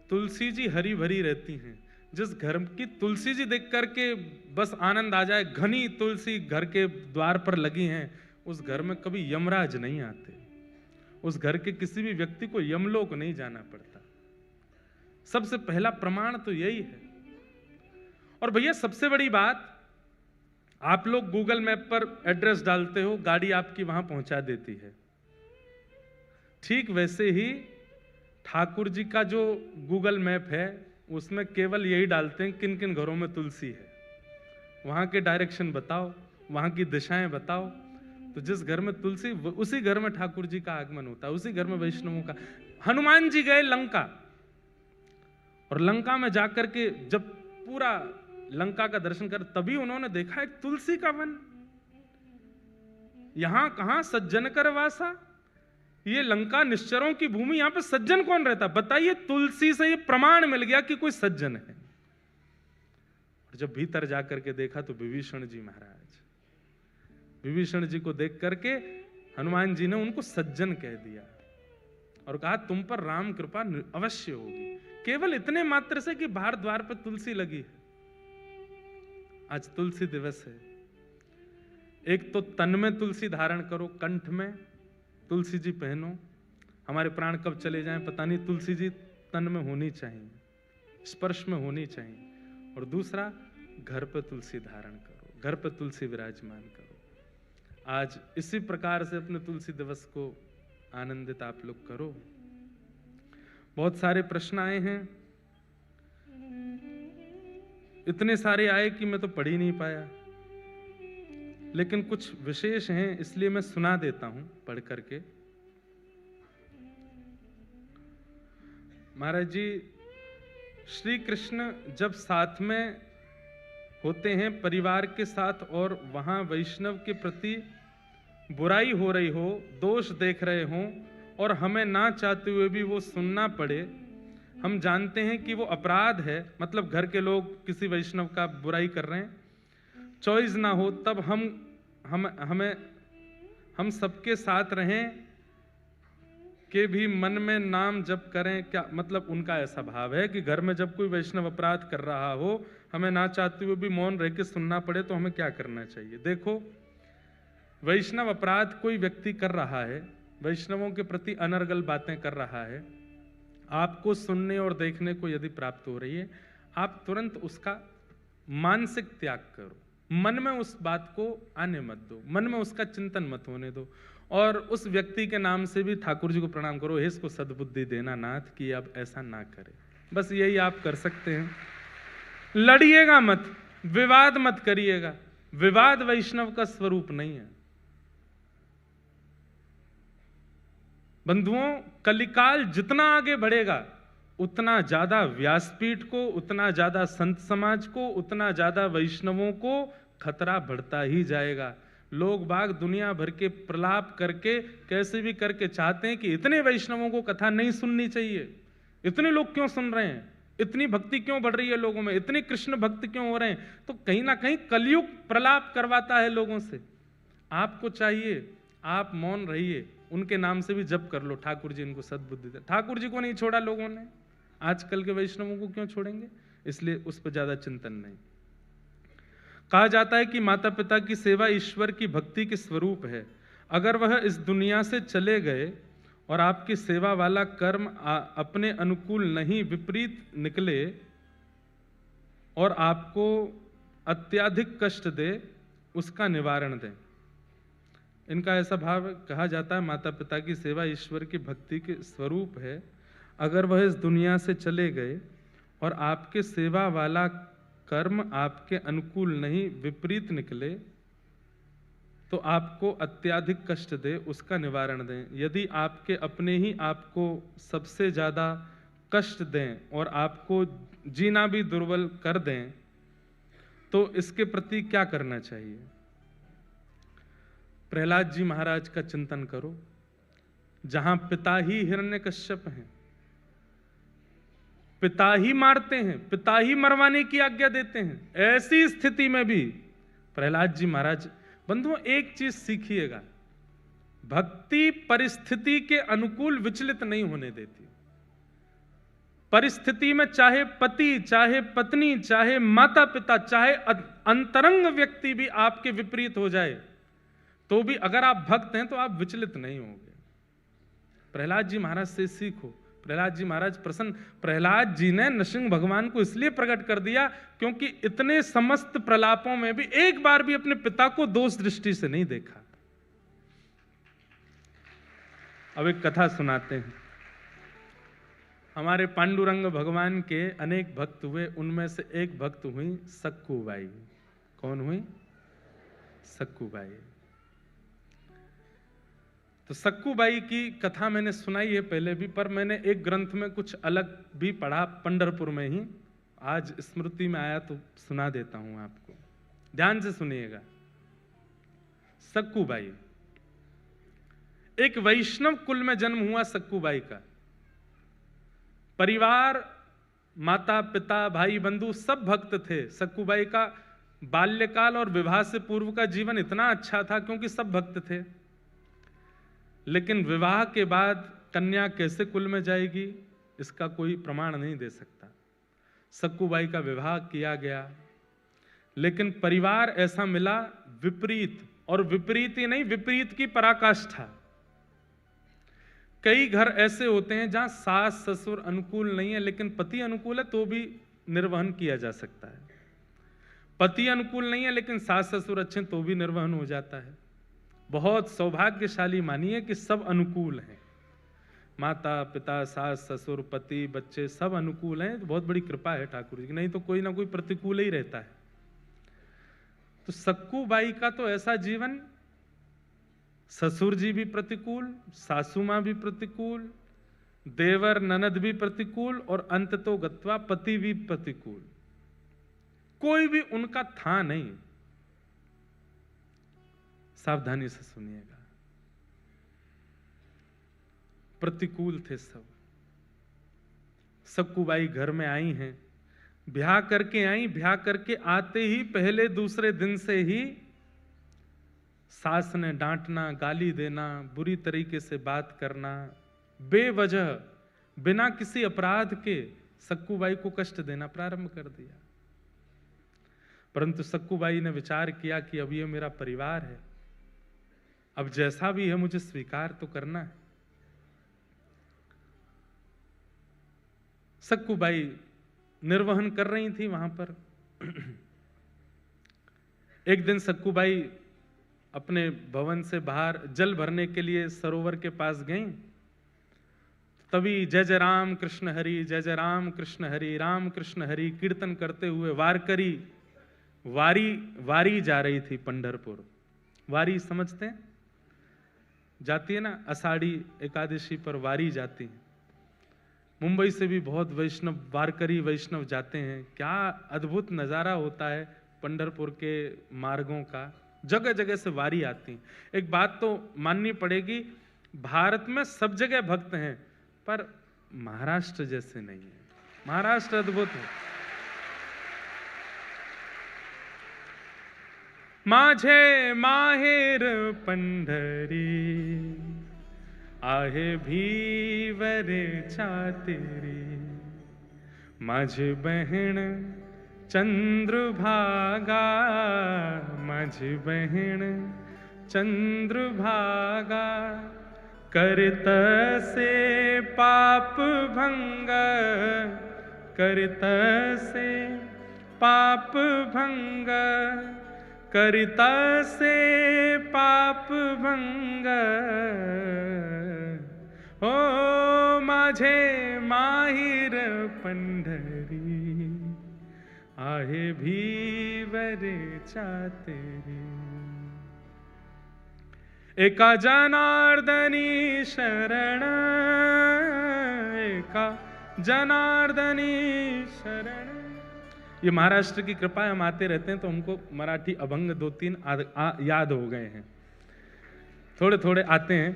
तुलसी जी हरी भरी रहती हैं, जिस घर की तुलसी जी देख करके बस आनंद आ जाए, घनी तुलसी घर के द्वार पर लगी हैं, उस घर में कभी यमराज नहीं आते। उस घर के किसी भी व्यक्ति को यमलोक नहीं जाना पड़ता। सबसे पहला प्रमाण तो यही है। और भैया सबसे बड़ी बात, आप लोग गूगल मैप पर एड्रेस डालते हो, गाड़ी आपकी वहां पहुंचा देती है। ठीक वैसे ही ठाकुर जी का जो गूगल मैप है, उसमें केवल यही डालते हैं किन किन घरों में तुलसी है, वहां के डायरेक्शन बताओ, वहां की दिशाएं बताओ। तो जिस घर में तुलसी, उसी घर में ठाकुर जी का आगमन होता है, उसी घर में वैष्णवों का। हनुमान जी गए लंका, और लंका में जाकर के जब पूरा लंका का दर्शन कर, तभी उन्होंने देखा एक तुलसी का वन। यहां कहां सज्जन कर वासा, ये लंका निश्चरों की भूमि, यहां पे सज्जन कौन रहता, बताइए। तुलसी से ये प्रमाण मिल गया कि कोई सज्जन है। और जब भीतर जाकर के देखा तो विभीषण जी महाराज, विभीषण जी को देख करके हनुमान जी ने उनको सज्जन कह दिया और कहा तुम पर राम कृपा अवश्य होगी। केवल इतने मात्र से कि बाहर द्वार पर तुलसी लगी है। आज तुलसी दिवस है। एक तो तन में तुलसी धारण करो, कंठ में तुलसी जी पहनो। हमारे प्राण कब चले जाएं पता नहीं, तुलसी जी तन में होनी चाहिए, स्पर्श में होनी चाहिए। और दूसरा, घर पर तुलसी धारण करो, घर पर तुलसी विराजमान करो। आज इसी प्रकार से अपने तुलसी दिवस को आनंदित आप लोग करो। बहुत सारे प्रश्न आए हैं, इतने सारे आए कि मैं तो पढ़ ही नहीं पाया, लेकिन कुछ विशेष हैं इसलिए मैं सुना देता हूं पढ़ करके। महाराज जी, श्री कृष्ण जब साथ में होते हैं परिवार के साथ, और वहां वैष्णव के प्रति बुराई हो रही हो, दोष देख रहे हों, और हमें ना चाहते हुए भी वो सुनना पड़े, हम जानते हैं कि वो अपराध है। मतलब घर के लोग किसी वैष्णव का बुराई कर रहे हैं, चॉइस ना हो, तब हम सबके साथ रहें, के भी मन में नाम जप करें। क्या मतलब? उनका ऐसा भाव है कि घर में जब कोई वैष्णव अपराध कर रहा हो, हमें ना चाहते हुए भी मौन रह के सुनना पड़े, तो हमें क्या करना चाहिए? देखो, वैष्णव अपराध कोई व्यक्ति कर रहा है, वैष्णवों के प्रति अनर्गल बातें कर रहा है, आपको सुनने और देखने को यदि प्राप्त हो रही है, आप तुरंत उसका मानसिक त्याग करो, मन में उस बात को आने मत दो, मन में उसका चिंतन मत होने दो, और उस व्यक्ति के नाम से भी ठाकुर जी को प्रणाम करो, हे इसको सद्बुद्धि देना नाथ कि अब ऐसा ना करे। बस यही आप कर सकते हैं। लड़िएगा मत, विवाद मत करिएगा, विवाद वैष्णव का स्वरूप नहीं है। बंधुओं, कलिकाल जितना आगे बढ़ेगा उतना ज्यादा व्यासपीठ को, उतना ज्यादा संत समाज को, उतना ज्यादा वैष्णवों को खतरा बढ़ता ही जाएगा। लोग बाग दुनिया भर के प्रलाप करके कैसे भी करके चाहते हैं कि इतने वैष्णवों को कथा नहीं सुननी चाहिए, इतने लोग क्यों सुन रहे हैं, इतनी भक्ति क्यों बढ़ रही है लोगों में, इतने कृष्ण भक्त क्यों हो रहे हैं। तो कहीं ना कहीं कलयुग प्रलाप करवाता है लोगों से। आपको चाहिए आप मौन रहिए, उनके नाम से भी जप कर लो, ठाकुर जी इनको सद्बुद्धि दे। ठाकुर जी को नहीं छोड़ा लोगों ने, आजकल के वैष्णवों को क्यों छोड़ेंगे? इसलिए उस पर ज्यादा चिंतन नहीं। कहा जाता है कि माता पिता की सेवा ईश्वर की भक्ति के स्वरूप है। अगर वह इस दुनिया से चले गए और आपकी सेवा वाला कर्म अपने अनुकूल नहीं, विपरीत निकले और आपको अत्यधिक कष्ट दे, उसका निवारण दें। इनका ऐसा भाव कहा जाता है, माता पिता की सेवा ईश्वर की भक्ति के स्वरूप है। अगर वह इस दुनिया से चले गए और आपके सेवा वाला कर्म आपके अनुकूल नहीं, विपरीत निकले, तो आपको अत्यधिक कष्ट दे, उसका निवारण दें। यदि आपके अपने ही आपको सबसे ज्यादा कष्ट दें और आपको जीना भी दुर्बल कर दें, तो इसके प्रति क्या करना चाहिए? प्रहलाद जी महाराज का चिंतन करो, जहां पिता ही हिरण्यकश्यप हैं, पिता ही मारते हैं, पिता ही मरवाने की आज्ञा देते हैं, ऐसी स्थिति में भी प्रहलाद जी महाराज। बंधुओं, एक चीज सीखिएगा, भक्ति परिस्थिति के अनुकूल विचलित नहीं होने देती। परिस्थिति में चाहे पति, चाहे पत्नी, चाहे माता पिता, चाहे अंतरंग व्यक्ति भी आपके विपरीत हो जाए, तो भी अगर आप भक्त हैं तो आप विचलित नहीं होंगे। प्रहलाद जी महाराज से सीखो। प्रहलाद जी महाराज प्रसन्न, प्रहलाद जी ने नृसिंह भगवान को इसलिए प्रकट कर दिया क्योंकि इतने समस्त प्रलापों में भी एक बार भी अपने पिता को दोष दृष्टि से नहीं देखा। अब एक कथा सुनाते हैं। हमारे पांडुरंग भगवान के अनेक भक्त हुए, उनमें से एक भक्त हुई सक्कूबाई। कौन हुई? सक्कूबाई। तो सक्कूबाई की कथा मैंने सुनाई है पहले भी, पर मैंने एक ग्रंथ में कुछ अलग भी पढ़ा, पंढरपुर में ही। आज स्मृति में आया तो सुना देता हूं आपको, ध्यान से सुनिएगा। सक्कूबाई, एक वैष्णव कुल में जन्म हुआ सक्कूबाई का। परिवार, माता पिता, भाई बंधु सब भक्त थे। सक्कूबाई का बाल्यकाल और विवाह से पूर्व का जीवन इतना अच्छा था क्योंकि सब भक्त थे। लेकिन विवाह के बाद कन्या कैसे कुल में जाएगी, इसका कोई प्रमाण नहीं दे सकता। सक्कूबाई का विवाह किया गया, लेकिन परिवार ऐसा मिला विपरीत, और विपरीत ही नहीं, विपरीत की पराकाष्ठा। कई घर ऐसे होते हैं जहां सास ससुर अनुकूल नहीं है, लेकिन पति अनुकूल है तो भी निर्वहन किया जा सकता है। पति अनुकूल नहीं है लेकिन सास ससुर अच्छे तो भी निर्वहन हो जाता है। बहुत सौभाग्यशाली मानिए कि सब अनुकूल हैं, माता पिता, सास ससुर, पति, बच्चे सब अनुकूल हैं। तो बहुत बड़ी कृपा है ठाकुर जी की, नहीं तो कोई ना कोई प्रतिकूल ही रहता है। तो सक्कूबाई का तो ऐसा जीवन, ससुर जी भी प्रतिकूल, सासू मां भी प्रतिकूल, देवर ननद भी प्रतिकूल, और अंत तो गत्वा पति भी प्रतिकूल। कोई भी उनका था नहीं। सावधानी से सुनिएगा, प्रतिकूल थे सब। सक्कूबाई घर में आई हैं, ब्याह करके आई, ब्याह करके आते ही पहले दूसरे दिन से ही सास ने डांटना, गाली देना, बुरी तरीके से बात करना, बेवजह बिना किसी अपराध के सक्कूबाई को कष्ट देना प्रारंभ कर दिया। परंतु सक्कूबाई ने विचार किया कि अब ये मेरा परिवार है, अब जैसा भी है मुझे स्वीकार तो करना है। सक्कूबाई निर्वहन कर रही थी वहां पर। एक दिन सक्कूबाई अपने भवन से बाहर जल भरने के लिए सरोवर के पास गई। तभी जय जय राम कृष्ण हरि, जय जय राम कृष्ण हरि, राम कृष्ण हरि कीर्तन करते हुए वारकरी वारी जा रही थी पंढरपुर। वारी समझते हैं? जाती है ना, आषाढ़ी एकादशी पर वारी जाती है। मुंबई से भी बहुत वैष्णव, वारकरी वैष्णव जाते हैं। क्या अद्भुत नजारा होता है पंढरपुर के मार्गों का, जगह जगह से वारी आती है। एक बात तो माननी पड़ेगी, भारत में सब जगह भक्त हैं, पर महाराष्ट्र जैसे नहीं है। महाराष्ट्र अद्भुत है। माझे माहेर पंढरी, आहे भीवरे छातेरी, माझी बहीण चंद्रभागा, माझी बहीण चंद्रभागा, करित से पाप भंग, करित से पाप भंग, करित से पाप भंग, ओ माझे माहिर पंढरी, आहे भीवरे छातेरी, एका जनार्दनी शरण, एका जनार्दनी शरण। ये महाराष्ट्र की कृपा है, हम आते रहते हैं तो हमको मराठी अभंग 2-3 याद हो गए हैं, थोड़े थोड़े आते हैं।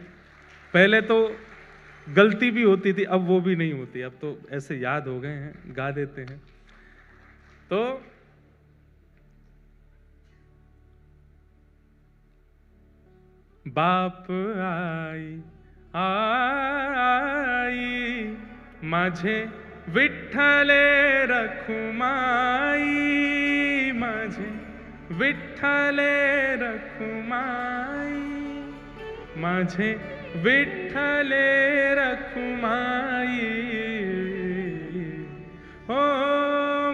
पहले तो गलती भी होती थी, अब वो भी नहीं होती, अब तो ऐसे याद हो गए हैं, गा देते हैं। तो बाप आई आई, माझे विठ्ठले रखुमाई, माझे विठ्ठले रखुमाई, माझे विठ्ठले रखुमाई, हो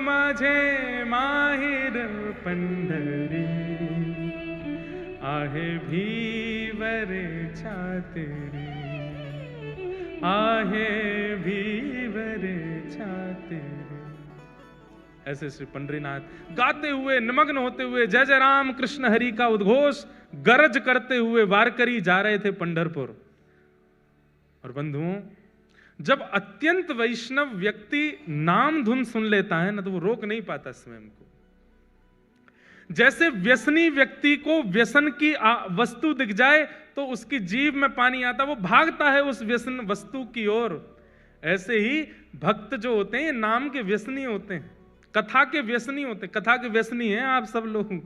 माझे माहिर पंढरी, आहे भीवरे छातेरी, आहे भीवरे छातेरी। ऐसे श्री पंढरीनाथ गाते हुए, निमग्न होते हुए, जय जय राम कृष्ण हरि का उद्घोष गरज करते हुए वारकरी जा रहे थे पंढरपुर। और बंधुओं, जब अत्यंत वैष्णव व्यक्ति नाम धुन सुन लेता है ना, तो वो रोक नहीं पाता स्वयं को। जैसे व्यसनी व्यक्ति को व्यसन की वस्तु दिख जाए तो उसकी जीभ में पानी आता, वो भागता है उस व्यसन वस्तु की ओर। ऐसे ही भक्त जो होते हैं नाम के व्यसनी होते हैं, कथा के व्यसनी होते हैं। कथा के व्यसनी हैं आप सब लोग।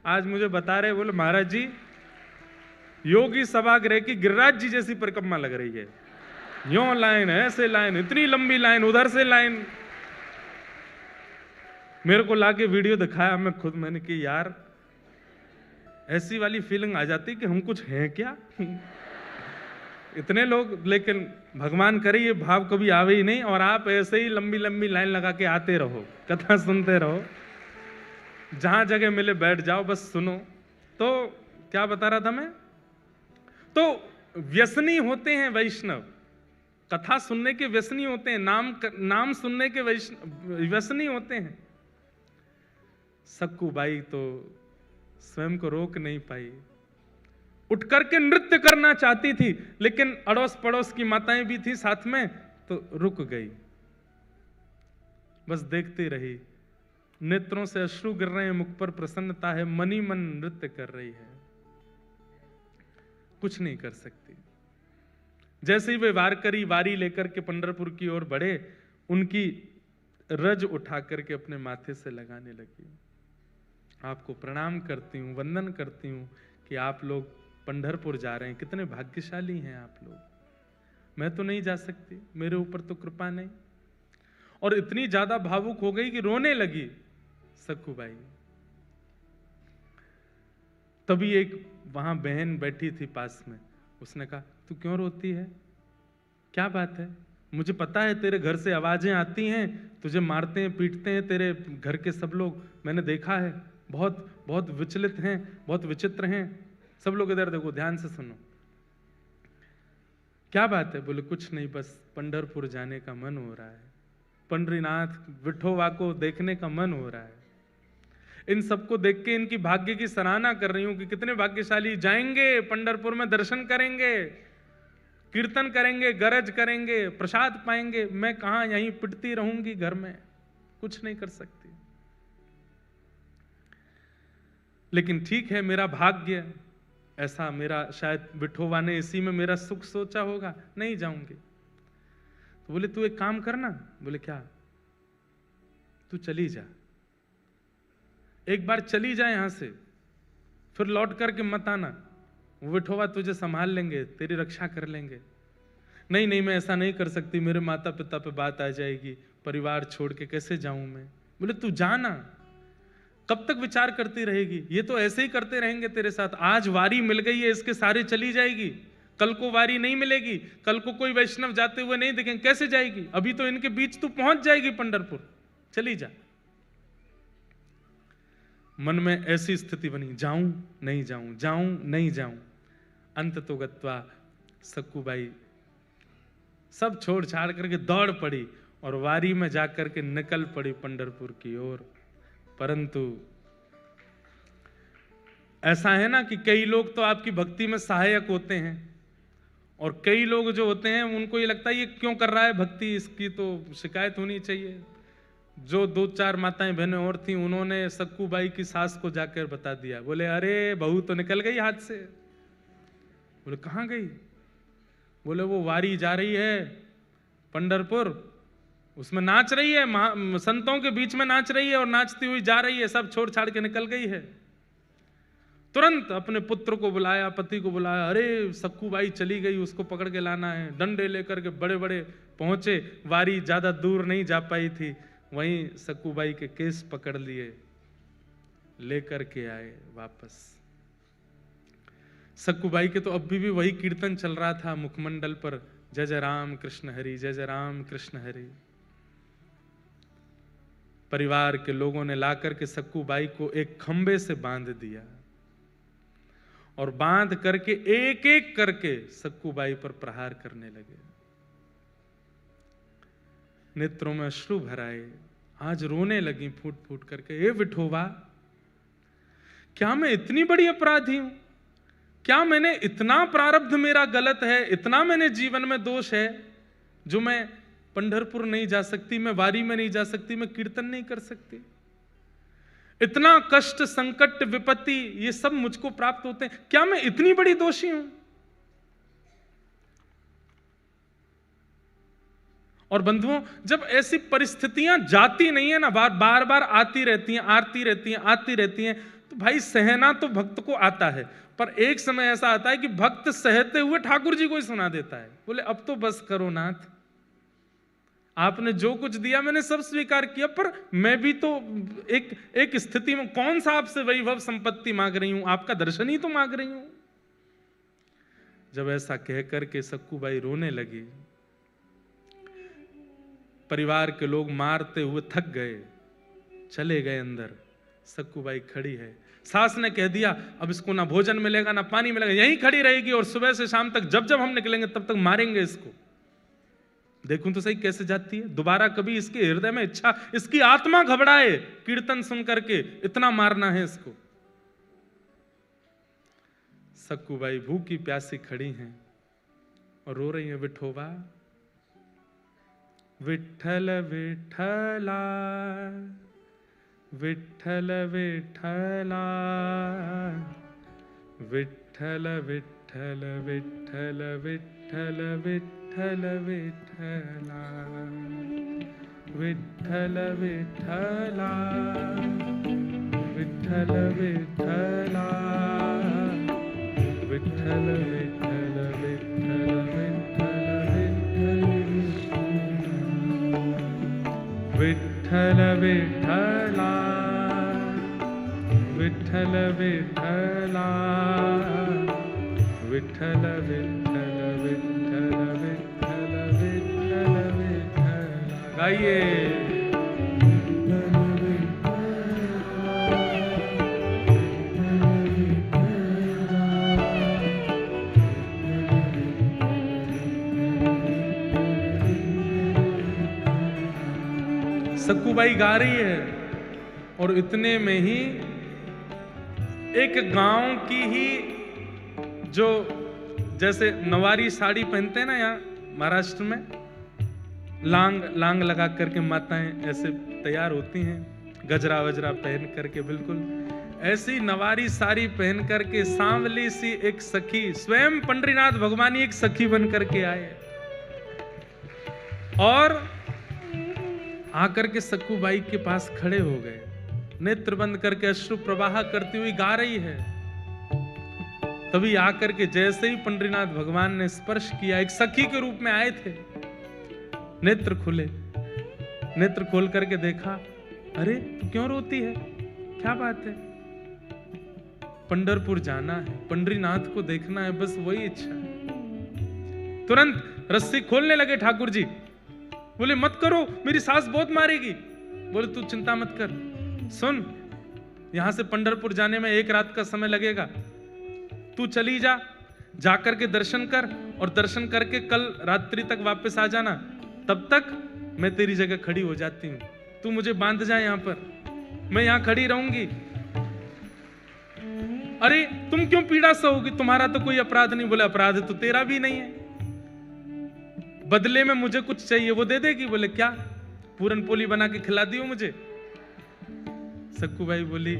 आज मुझे बता रहे, बोले महाराज जी योगी सभागृह की गिरिराज जी जैसी परिक्रमा लग रही है, यूं लाइन, ऐसे लाइन, इतनी लंबी लाइन, उधर से लाइन। मेरे को लाके वीडियो दिखाया, मैं खुद, मैंने कि यार ऐसी वाली फीलिंग आ जाती कि हम कुछ हैं क्या। इतने लोग, लेकिन भगवान करे ये भाव कभी आवे ही नहीं, और आप ऐसे ही लंबी लंबी लाइन लगा के आते रहो, कथा सुनते रहो, जहां जगह मिले बैठ जाओ, बस सुनो। तो क्या बता रहा था मैं? तो व्यसनी होते हैं वैष्णव, कथा सुनने के व्यसनी होते हैं, नाम सुनने के व्यसनी होते हैं। सक्कूबाई तो स्वयं को रोक नहीं पाई, उठ करके नृत्य करना चाहती थी, लेकिन अड़ोस पड़ोस की माताएं भी थी साथ में, तो रुक गई, बस देखती रही। नेत्रों से अश्रु गिर रहे हैं, मुख पर प्रसन्नता है, मनी मन नृत्य कर रही है, कुछ नहीं कर सकती। जैसे ही वे वारकरी वारी लेकर के पंढरपुर की ओर बढ़े, उनकी रज उठा करके अपने माथे से लगाने लगी। आपको प्रणाम करती हूँ, वंदन करती हूँ कि आप लोग पंढरपुर जा रहे हैं, कितने भाग्यशाली हैं आप लोग। मैं तो नहीं जा सकती, मेरे ऊपर तो कृपा नहीं। और इतनी ज्यादा भावुक हो गई कि रोने लगी सक्कूबाई। तभी एक वहां बहन बैठी थी पास में, उसने कहा तू क्यों रोती है, क्या बात है? मुझे पता है तेरे घर से आवाजें आती हैं, तुझे मारते हैं पीटते हैं तेरे घर के सब लोग, मैंने देखा है, बहुत बहुत विचलित हैं, बहुत विचित्र हैं। सब लोग इधर देखो, ध्यान से सुनो। क्या बात है? बोले कुछ नहीं, बस पंढरपुर जाने का मन हो रहा है, पंडरीनाथ विठोबा को देखने का मन हो रहा है। इन सबको देख के इनकी भाग्य की सराहना कर रही हूं कि कितने भाग्यशाली, जाएंगे पंढरपुर में, दर्शन करेंगे, कीर्तन करेंगे, गरज करेंगे, प्रसाद पाएंगे। मैं कहां, यहीं पिटती रहूंगी घर में, कुछ नहीं कर सकती। लेकिन ठीक है, मेरा भाग्य ऐसा, मेरा शायद विठोबा ने इसी में मेरा सुख सोचा होगा, नहीं जाऊंगी। तो बोले तू एक काम करना। बोले क्या? तू चली जा, एक बार चली जा यहां से, फिर लौट करके मत आना, विठोबा तुझे संभाल लेंगे, तेरी रक्षा कर लेंगे। नहीं नहीं, मैं ऐसा नहीं कर सकती, मेरे माता पिता पे बात आ जाएगी, परिवार छोड़ के कैसे जाऊं मैं। बोले तू जाना, कब तक विचार करती रहेगी, ये तो ऐसे ही करते रहेंगे तेरे साथ। आज वारी मिल गई है, इसके सारे चली जाएगी, कल को वारी नहीं मिलेगी, कल को कोई वैष्णव जाते हुए नहीं दिखेंगे, कैसे जाएगी? अभी तो इनके बीच तू पहुंच जाएगी पंढरपुर, चली जा। मन में ऐसी स्थिति बनी, जाऊं नहीं जाऊं, जाऊं नहीं जाऊं। अंत तो गत्वा सक्कूबाई सब छोड़ छाड़ करके दौड़ पड़ी और वारी में जाकर के निकल पड़ी पंढरपुर की ओर। परंतु ऐसा है ना कि कई लोग तो आपकी भक्ति में सहायक होते हैं, और कई लोग जो होते हैं उनको ये लगता है ये क्यों कर रहा है भक्ति, इसकी तो शिकायत होनी चाहिए। जो 2-4 माताएं बहनें और थी, उन्होंने सक्कूबाई की सास को जाकर बता दिया। बोले अरे बहू तो निकल गई हाथ से। बोले कहां गई? बोले वो वारी जा रही है पंढरपुर, उसमें नाच रही है, संतों के बीच में नाच रही है और नाचती हुई जा रही है, सब छोड़ छाड़ के निकल गई है। तुरंत अपने पुत्र को बुलाया, पति को बुलाया, अरे सक्कूबाई चली गई, उसको पकड़ के लाना है। डंडे लेकर के बड़े बड़े पहुंचे, वारी ज्यादा दूर नहीं जा पाई थी, वहीं सक्कूबाई के केस पकड़ लिए, लेकर के आए वापस। सक्कूबाई के तो अभी भी वही कीर्तन चल रहा था मुखमंडल पर, जय जय राम कृष्ण हरि, जय जय राम कृष्ण हरि। परिवार के लोगों ने लाकर के सक्कूबाई को एक खंबे से बांध दिया और बांध करके एक एक करके सक्कूबाई पर प्रहार करने लगे। नेत्रों में अश्रु भराए, आज रोने लगी फूट फूट करके, ए विठोबा, क्या मैं इतनी बड़ी अपराधी हूं? क्या मैंने इतना प्रारब्ध मेरा गलत है, इतना मैंने जीवन में दोष है जो मैं पंढरपुर नहीं जा सकती, मैं वारी में नहीं जा सकती, मैं कीर्तन नहीं कर सकती? इतना कष्ट, संकट, विपत्ति, ये सब मुझको प्राप्त होते हैं, क्या मैं इतनी बड़ी दोषी हूं? और बंधुओं, जब ऐसी परिस्थितियां जाती नहीं है ना, बार बार आती रहती हैं, आती रहती हैं, आती रहती हैं, तो भाई सहना तो भक्त को आता है, पर एक समय ऐसा आता है कि भक्त सहते हुए ठाकुर जी को ही सुना देता है। बोले अब तो बस करो नाथ, आपने जो कुछ दिया मैंने सब स्वीकार किया, पर मैं भी तो एक स्थिति में, कौन सा आपसे वैभव संपत्ति मांग रही हूं, आपका दर्शन ही तो मांग रही हूं। जब ऐसा कह करके सक्कूबाई रोने लगी, परिवार के लोग मारते हुए थक गए, चले गए अंदर। सक्कूबाई खड़ी है, सास ने कह दिया अब इसको ना भोजन मिलेगा ना पानी मिलेगा, यहीं खड़ी रहेगी और सुबह से शाम तक जब जब हम निकलेंगे तब तक मारेंगे इसको। देखूं तो सही कैसे जाती है, दोबारा कभी इसके हृदय में इच्छा, इसकी आत्मा घबराए कीर्तन सुन करके, इतना मारना है इसको। सक्कूबाई भूखी प्यासी खड़ी हैं और रो रही है, विठोबा, विठ्ठल विठ्ठला, विठ्ठल विठ्ठला, विठ्ठल विठ्ठल विठ्ठल विठ्ठल विठ्ठल विठ्ठला, विठ्ठल विठ्ठला, विठ्ठल विठ्ठला, विठ्ठल विठ्ठल विठ्ठल विठ्ठल विठ्ठल विठ्ठल विठ्ठला विठ्ठल विठ्ठला विठ्ठल विठ्ठल विठ्ठल विठ्ठल विठ्ठल विठ्ठला। गाइए। सक्कूबाई गा रही है और इतने में ही एक गांव की ही जो जैसे नवारी साड़ी पहनते हैं ना यहाँ महाराष्ट्र में, लांग लगा करके माताएं ऐसे तैयार होती हैं, गजरा वजरा पहन करके, बिल्कुल ऐसी नवारी साड़ी पहन करके सांवली सी एक सखी, स्वयं पंडरीनाथ भगवान एक सखी बन करके आए और आकर के सक्कूबाई के पास खड़े हो गए, नेत्र बंद करके अश्रु प्रवाह करती हुई गा रही है। तभी आकर के जैसे ही पंडरीनाथ भगवान ने स्पर्श किया, एक सखी के रूप में आए थे, नेत्र खुले, नेत्र खोल करके देखा, अरे तू क्यों रोती है, क्या बात है? पंढरपुर जाना है, पंडरीनाथ को देखना है, बस वही इच्छा है। तुरंत रस्सी खोलने लगे ठाकुर जी, बोले मत करो, मेरी सास बहुत मारेगी। बोले तू चिंता मत कर, सुन यहां से पंढरपुर जाने में 1 रात का समय लगेगा, तू चली जा, जाकर के दर्शन कर और दर्शन करके कल रात्रि तक वापस आ जाना, तब तक मैं तेरी जगह खड़ी हो जाती हूं, तू मुझे बांध जा यहां पर, मैं यहां खड़ी रहूंगी। अरे तुम क्यों पीड़ा सहोगी, तुम्हारा तो कोई अपराध नहीं। बोले अपराध तो तेरा भी नहीं है, बदले में मुझे कुछ चाहिए, वो दे देगी। बोले क्या, पूरन पोली बना के खिला दियो मुझे। सक्कूबाई बोली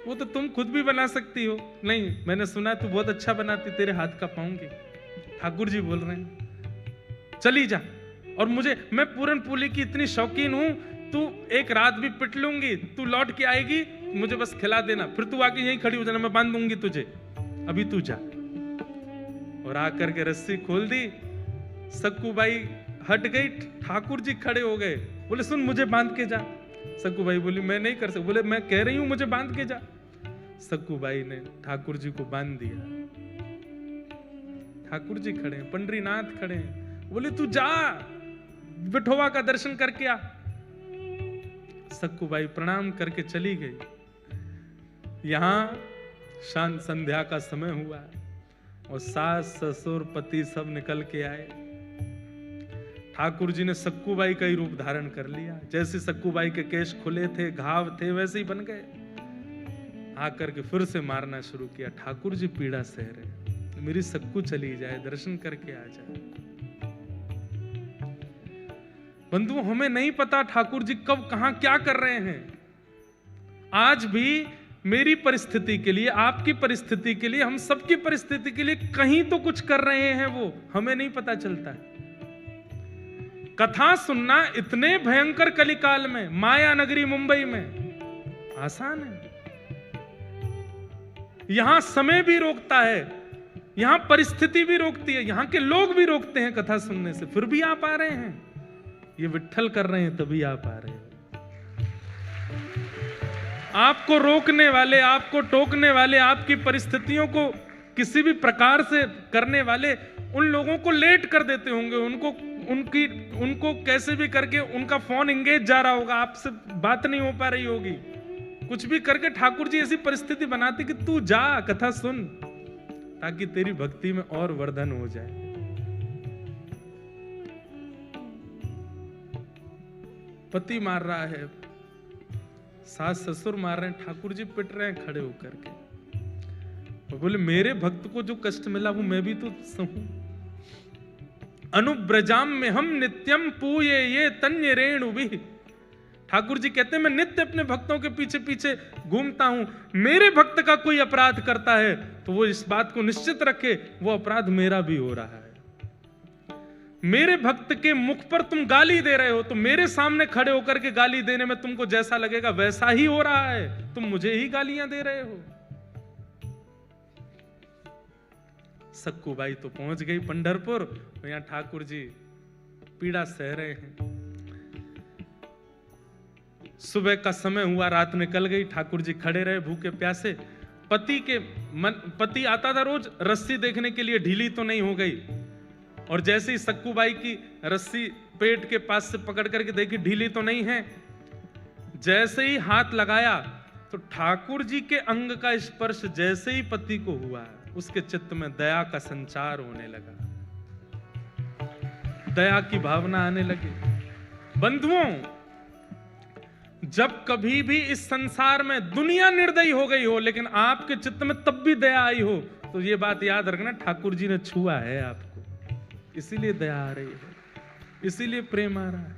वो तो तुम खुद भी बना सकती हो। नहीं, मैंने सुना तू बहुत अच्छा बनाती, तेरे हाथ का पाऊंगी। ठाकुर जी बोल रहे हैं चली जा, और मैं पूरन पोली की इतनी शौकीन हूं, तू 1 रात भी पिट लूंगी, तू लौट के आएगी, मुझे बस खिला देना, फिर तू आके यहीं खड़ी हो जाना, मैं बांध दूंगी तुझे, अभी तू जा। और आकर के रस्सी खोल दी, सक्कूबाई हट गई, ठाकुर जी खड़े हो गए, बोले सुन मुझे बांध के जा। सक्कूबाई बोली मैं नहीं कर सकती। बोले मैं कह रही हूं मुझे बांध के जा। सक्कूबाई ने ठाकुर जी को बांध दिया। ठाकुर जी खड़े हैं, पंडरीनाथ खड़े हैं, बोले तू जा, विठोबा का दर्शन करके आ। सक्कूबाई प्रणाम करके चली गई। यहां शांत संध्या का समय हुआ और सास ससुर पति सब निकल के आए। ठाकुर जी ने सक्कूबाई का ही रूप धारण कर लिया, जैसे सक्कूबाई के केश खुले थे, घाव थे, वैसे ही बन गए। आकर के फिर से मारना शुरू किया, ठाकुर जी पीड़ा सह रहे, मेरी सक्कू चली जाए, दर्शन करके आ जाए। बंधुओं हमें नहीं पता ठाकुर जी कब कहां क्या कर रहे हैं। आज भी मेरी परिस्थिति के लिए, आपकी परिस्थिति के लिए, हम सबकी परिस्थिति के लिए कहीं तो कुछ कर रहे हैं, वो हमें नहीं पता चलता है। कथा सुनना इतने भयंकर कलिकाल में, माया नगरी मुंबई में आसान है। यहां समय भी रोकता है, यहां परिस्थिति भी रोकती है, यहां के लोग भी रोकते हैं कथा सुनने से, फिर भी आप आ रहे हैं। ये विट्ठल कर रहे हैं तभी आप आ रहे हैं। आपको रोकने वाले, आपको टोकने वाले, आपकी परिस्थितियों को किसी भी प्रकार से करने वाले उन लोगों को लेट कर देते होंगे, उनको कैसे भी करके उनका फोन इंगेज जा रहा होगा, आपसे बात नहीं हो पा रही होगी, कुछ भी करके ठाकुर जी ऐसी परिस्थिति बनाते कि तू जा कथा सुन, ताकि तेरी भक्ति में और वर्धन हो जाए। पति मार रहा है, सास ससुर मार रहे हैं, ठाकुर जी पिट रहे हैं खड़े होकर के। बोले मेरे भक्त को जो कष्ट मिला वो मैं भी तो सहूं। अनुब्रजाम में हम नित्यम पूये ये तन्य रेणु भी। ठाकुर जी कहते हैं मैं नित्य अपने भक्तों के पीछे पीछे घूमता हूं। मेरे भक्त का कोई अपराध करता है तो वो इस बात को निश्चित रखे वो अपराध मेरा भी हो रहा है। मेरे भक्त के मुख पर तुम गाली दे रहे हो तो मेरे सामने खड़े होकर के गाली देने में तुमको जैसा लगेगा वैसा ही हो रहा है, तुम मुझे ही गालियां दे रहे हो। सक्कूबाई तो पहुंच गई पंढरपुर, यहां ठाकुर जी पीड़ा सह रहे हैं। सुबह का समय हुआ, रात निकल गई, ठाकुर जी खड़े रहे भूखे प्यासे। पति आता था रोज रस्सी देखने के लिए, ढीली तो नहीं हो गई। और जैसे ही सक्कूबाई की रस्सी पेट के पास से पकड़ करके देखी, ढीली तो नहीं है। जैसे ही हाथ लगाया तो ठाकुर जी के अंग का स्पर्श जैसे ही पति को हुआ, उसके चित्त में दया का संचार होने लगा, दया की भावना आने लगी। बंधुओं, जब कभी भी इस संसार में दुनिया निर्दयी हो गई हो, लेकिन आपके चित्त में तब भी दया आई हो, तो ये बात याद रखना, ठाकुर जी ने छुआ है आपको, इसीलिए दया आ रही है, इसीलिए प्रेम आ रहा है।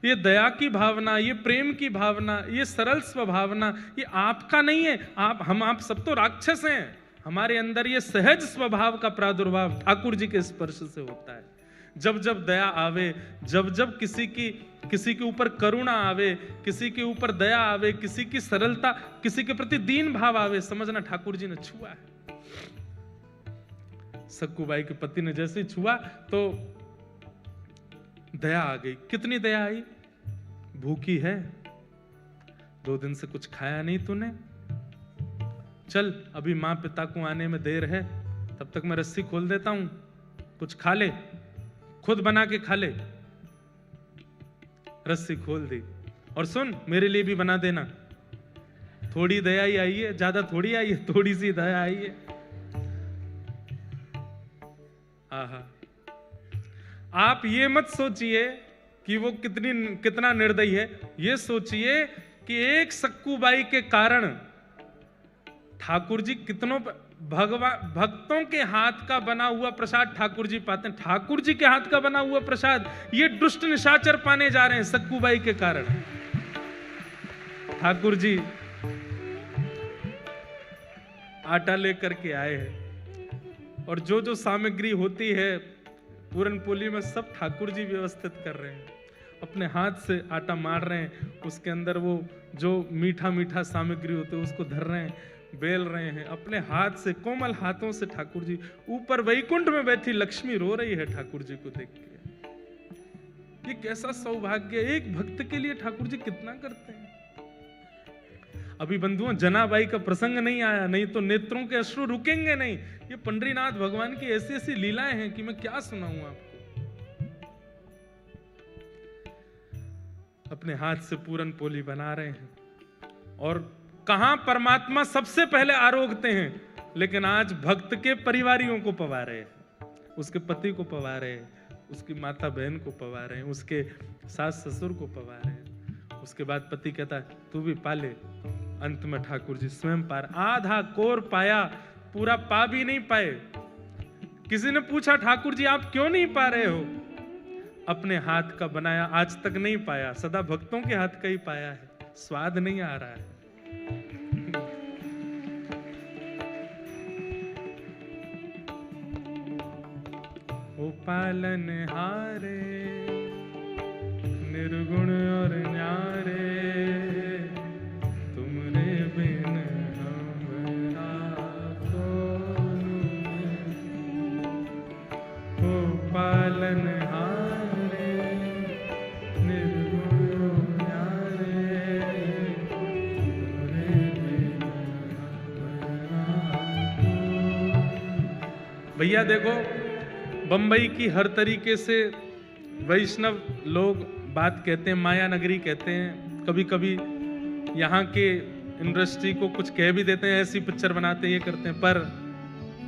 ये दया की भावना, ये प्रेम की भावना, ये सरल स्वभावना, ये आपका नहीं है। आप सब तो राक्षस हैं। हमारे अंदर ये सहज स्वभाव का प्रादुर्भाव ठाकुर जी के स्पर्श से होता है। जब जब दया आवे, जब जब किसी के ऊपर करुणा आवे, किसी के ऊपर दया आवे, किसी की सरलता, किसी के प्रति दीन भाव आवे, समझना ठाकुर जी ने छुआ है। सक्कूबाई के पति ने जैसे ही छुआ तो दया आ गई। कितनी दया आई? भूखी है, 2 दिन से कुछ खाया नहीं तूने, चल अभी मां पिता को आने में देर है, तब तक मैं रस्सी खोल देता हूं, कुछ खा ले, खुद बना के खा ले। रस्सी खोल दी, और सुन मेरे लिए भी बना देना। थोड़ी दया ही आई है, ज्यादा थोड़ी आई है, थोड़ी सी दया आई है। आहा, आप ये मत सोचिए कि वो कितना निर्दयी है, ये सोचिए कि एक सक्कूबाई के कारण ठाकुर जी कितनों भक्तों के हाथ का बना हुआ प्रसाद ठाकुर जी पाते हैं। ठाकुर जी के हाथ का बना हुआ प्रसाद ये दुष्ट निशाचर पाने जा रहे हैं सक्कूबाई के कारण। ठाकुर जी आटा लेकर के आए हैं, और जो जो सामग्री होती है पूरन पोली में सब ठाकुर जी व्यवस्थित कर रहे हैं। अपने हाथ से आटा मार रहे हैं, उसके अंदर वो जो मीठा मीठा सामग्री होते है उसको धर रहे हैं, बेल रहे हैं अपने हाथ से, कोमल हाथों से। ठाकुर जी ऊपर वैकुंठ में बैठी लक्ष्मी रो रही है ठाकुर जी को देख के। ये कैसा सौभाग्य, एक भक्त के लिए ठाकुर जी कितना करते हैं। अभी बंधुओं जनाबाई का प्रसंग नहीं आया, नहीं तो नेत्रों के अश्रु रुकेंगे नहीं। ये पंडरीनाथ भगवान की ऐसी ऐसी लीलाएं हैं कि मैं क्या सुनाऊं आपको। अपने हाथ से पूरन पोली बना रहे हैं, और कहां परमात्मा सबसे पहले आरोगते हैं, लेकिन आज भक्त के परिवारियों को पवा रहे हैं, उसके पति को पवा रहे हैं, उसकी माता बहन को पवा रहे हैं, उसके सास ससुर को पवा रहे हैं। उसके बाद पति कहता है तू भी पाले। अंत में ठाकुर जी स्वयं पार, आधा कोर पाया, पूरा पा भी नहीं पाए। किसी ने पूछा ठाकुर जी आप क्यों नहीं पा रहे हो? अपने हाथ का बनाया आज तक नहीं पाया, सदा भक्तों के हाथ का ही पाया है, स्वाद नहीं आ रहा है। ओ पालनहारे निर्गुण और न्यारे, तुमरे बिन हमरा कौन। ओ पालनहारे निर्गुण और न्यारे, तुमरे बिन हमरा कौन। भैया देखो, बंबई की हर तरीके से वैष्णव लोग बात कहते हैं, माया नगरी कहते हैं, कभी कभी यहाँ के इंडस्ट्री को कुछ कह भी देते हैं, ऐसी पिक्चर बनाते हैं, ये करते हैं। पर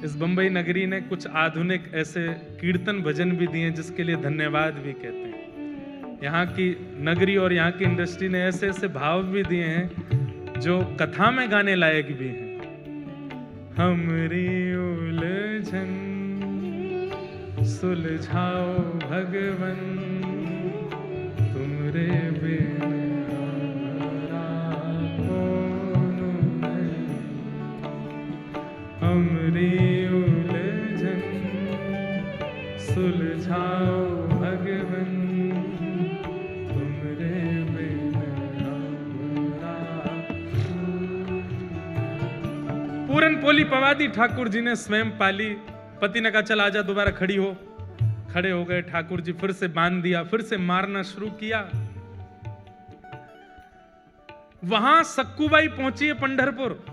इस बंबई नगरी ने कुछ आधुनिक ऐसे कीर्तन भजन भी दिए जिसके लिए धन्यवाद भी कहते हैं। यहाँ की नगरी और यहाँ की इंडस्ट्री ने ऐसे ऐसे भाव भी दिए हैं जो कथा में गाने लायक भी हैं। हमरी उलझन सुलझाओ भगवन, तुमरे बिन हमरा कौन नहीं। हमरी उलझन सुलझाओ भगवन, तुमरे बिन हमरा। पूरन पोली पवादी ठाकुर जी ने स्वयं पाली। पति ने कहा चल आजा, दोबारा खड़ी हो। खड़े हो गए ठाकुर जी, फिर से बांध दिया, फिर से मारना शुरू किया। वहां सक्कूबाई पहुंची है पंढरपुर,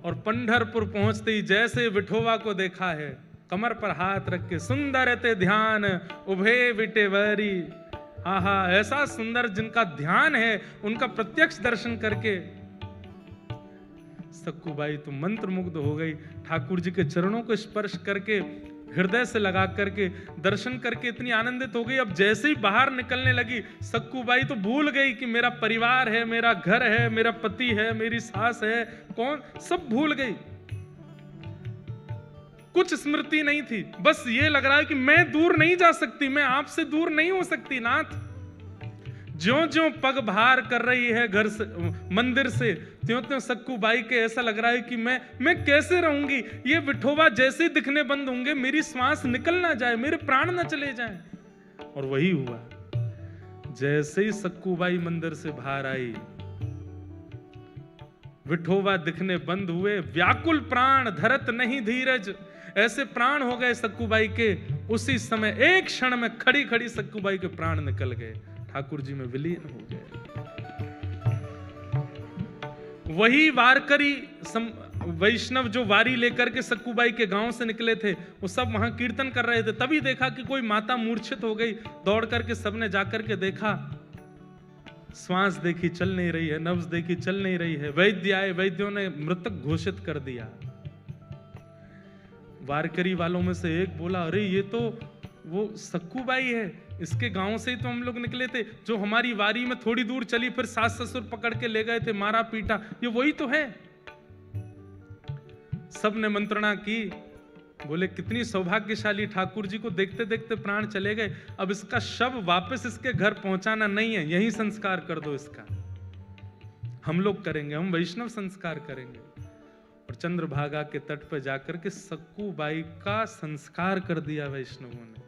और पंढरपुर पहुंचते ही जैसे विठोबा को देखा है, कमर पर हाथ रख के सुंदर ते ध्यान उभे विटेवरी, हा ऐसा सुंदर जिनका ध्यान है, उनका प्रत्यक्ष दर्शन करके सक्कूबाई तो मंत्रमुग्ध हो गई। ठाकुर जी के चरणों को स्पर्श करके हृदय से लगा करके दर्शन करके इतनी आनंदित हो गई। अब जैसे ही बाहर निकलने लगी, सक्कूबाई तो भूल गई कि मेरा परिवार है, मेरा घर है, मेरा पति है, मेरी सास है, कौन, सब भूल गई। कुछ स्मृति नहीं थी, बस ये लग रहा है कि मैं दूर नहीं जा सकती, मैं आपसे दूर नहीं हो सकती नाथ। ज्यों-ज्यों पग बाहर कर रही है घर से, मंदिर से, त्यों-त्यों सक्कूबाई के ऐसा लग रहा है कि मैं कैसे रहूंगी, ये विठोबा जैसे दिखने बंद होंगे, मेरी श्वास निकल ना जाए, मेरे प्राण ना चले जाएं। और वही हुआ। जैसे ही सक्कूबाई मंदिर से बाहर आई, विठोबा दिखने बंद हुए। व्याकुल प्राण धरत नहीं धीरज, ऐसे प्राण हो गए सक्कूबाई के। उसी समय एक क्षण में खड़ी खड़ी सक्कूबाई के प्राण निकल गए, ठाकुर जी में विलीन हो गए। वही वारकरी वैष्णव जो वारी लेकर के सक्कूबाई के गांव से निकले थे, वो सब वहां कीर्तन कर रहे थे। तभी देखा कि कोई माता मूर्छित हो गई। दौड़ करके सबने जाकर के देखा, श्वास देखी चल नहीं रही है, नब्ज देखी चल नहीं रही है। वैद्य आए, वैद्यों ने मृतक घोषित कर दिया। वारकरी वालों में से एक बोला, अरे ये तो वो सक्कूबाई है, इसके गांव से ही तो हम लोग निकले थे, जो हमारी वारी में थोड़ी दूर चली, फिर सास ससुर पकड़ के ले गए थे, मारा पीटा, ये वही तो है। सब ने मंत्रणा की, बोले कितनी सौभाग्यशाली, ठाकुर जी को देखते देखते प्राण चले गए। अब इसका शव वापस इसके घर पहुंचाना नहीं है, यही संस्कार कर दो इसका, हम लोग करेंगे, हम वैष्णव संस्कार करेंगे। और चंद्रभागा के तट पर जाकर के सक्कूबाई का संस्कार कर दिया वैष्णवों ने।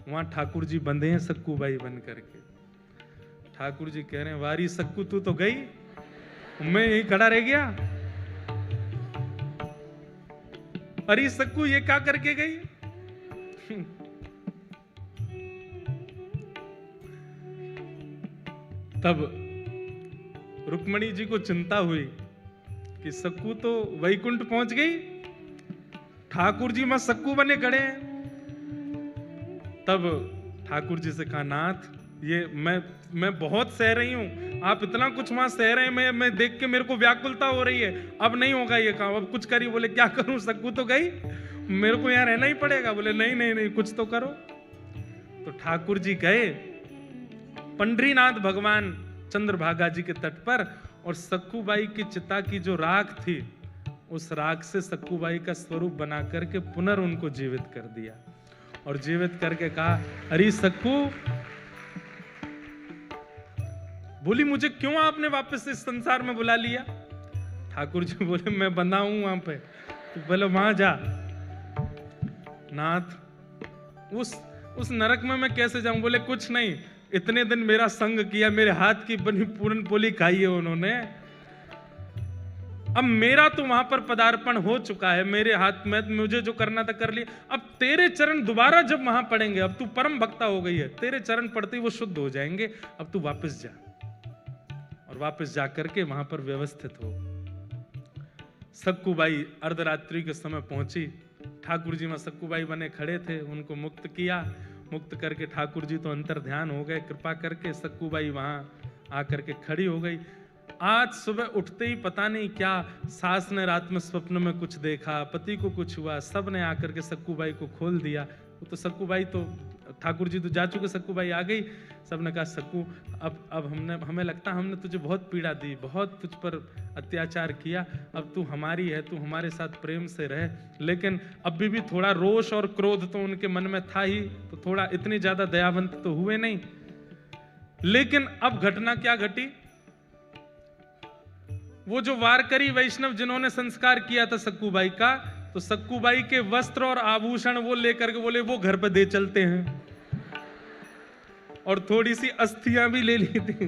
वहां ठाकुर जी बंधे हैं सक्कूबाई बन करके। ठाकुर जी कह रहे हैं, वारी सक्कू तू तो गई, मैं यही खड़ा रह गया। अरे सक्कू ये क्या करके गई? तब रुक्मणी जी को चिंता हुई कि सक्कू तो वैकुंठ पहुंच गई, ठाकुर जी वहां सक्कू बने खड़े हैं। तब ठाकुर जी से कहा, नाथ ये मैं बहुत सह रही हूं, आप इतना कुछ वहां सह रहे हैं, मैं देख के मेरे को व्याकुलता हो रही है, अब नहीं होगा ये काम, अब कुछ करिए। बोले क्या करूं, सक्कू तो गई, मेरे को यहाँ रहना ही पड़ेगा। बोले नहीं नहीं नहीं, कुछ तो करो। तो ठाकुर जी गए पंढरीनाथ भगवान चंद्रभागा जी के तट पर, और सक्कूबाई की चिता की जो राख थी, उस राख से सक्कूबाई का स्वरूप बना करके पुनः उनको जीवित कर दिया। और जीवित करके कहा, अरे सक्कू, बोली मुझे क्यों आपने वापस इस संसार में बुला लिया? ठाकुर जी बोले, मैं बंधा हूं वहां पे, तो बोले वहां जा। नाथ, उस नरक में मैं कैसे जाऊं? बोले कुछ नहीं, इतने दिन मेरा संग किया, मेरे हाथ की बनी पूरन पोली खाई है उन्होंने, अब मेरा तो वहां पर पदार्पण हो चुका है, मेरे हाथ में मुझे जो करना था कर लिया। अब तेरे चरण दोबारा जब वहां पड़ेंगे, अब तू परम भक्ता हो गई है, तेरे चरण पड़ते ही वो शुद्ध हो जाएंगे, अब तू वापस जा। और वापस जाकर के वहां पर व्यवस्थित हो। सक्कूबाई अर्धरात्रि के समय पहुंची, ठाकुर जी वहां सक्कूबाई बने खड़े थे, उनको मुक्त किया। मुक्त करके ठाकुर जी तो अंतर ध्यान हो गए, कृपा करके सक्कूबाई वहां आकर के खड़ी हो गई। आज सुबह उठते ही पता नहीं क्या, सास ने रात में स्वप्न में कुछ देखा, पति को कुछ हुआ, सब ने आकर के सक्कूबाई को खोल दिया। वो तो सक्कूबाई तो, ठाकुर जी तो जा चुके, सक्कूबाई आ गई। सब ने कहा, सक्कू अब हमें लगता हमने तुझे बहुत पीड़ा दी, बहुत तुझ पर अत्याचार किया, अब तू हमारी है, तू हमारे साथ प्रेम से रह। लेकिन अभी भी थोड़ा रोष और क्रोध तो उनके मन में था ही, तो थोड़ा इतनी ज्यादा दयावंत तो हुए नहीं। लेकिन अब घटना क्या घटी, वो जो वारकरी वैष्णव जिन्होंने संस्कार किया था सक्कूबाई का, तो सक्कूबाई के वस्त्र और आभूषण वो लेकर के बोले वो घर पे दे चलते हैं, और थोड़ी सी अस्थियां भी ले ली थी।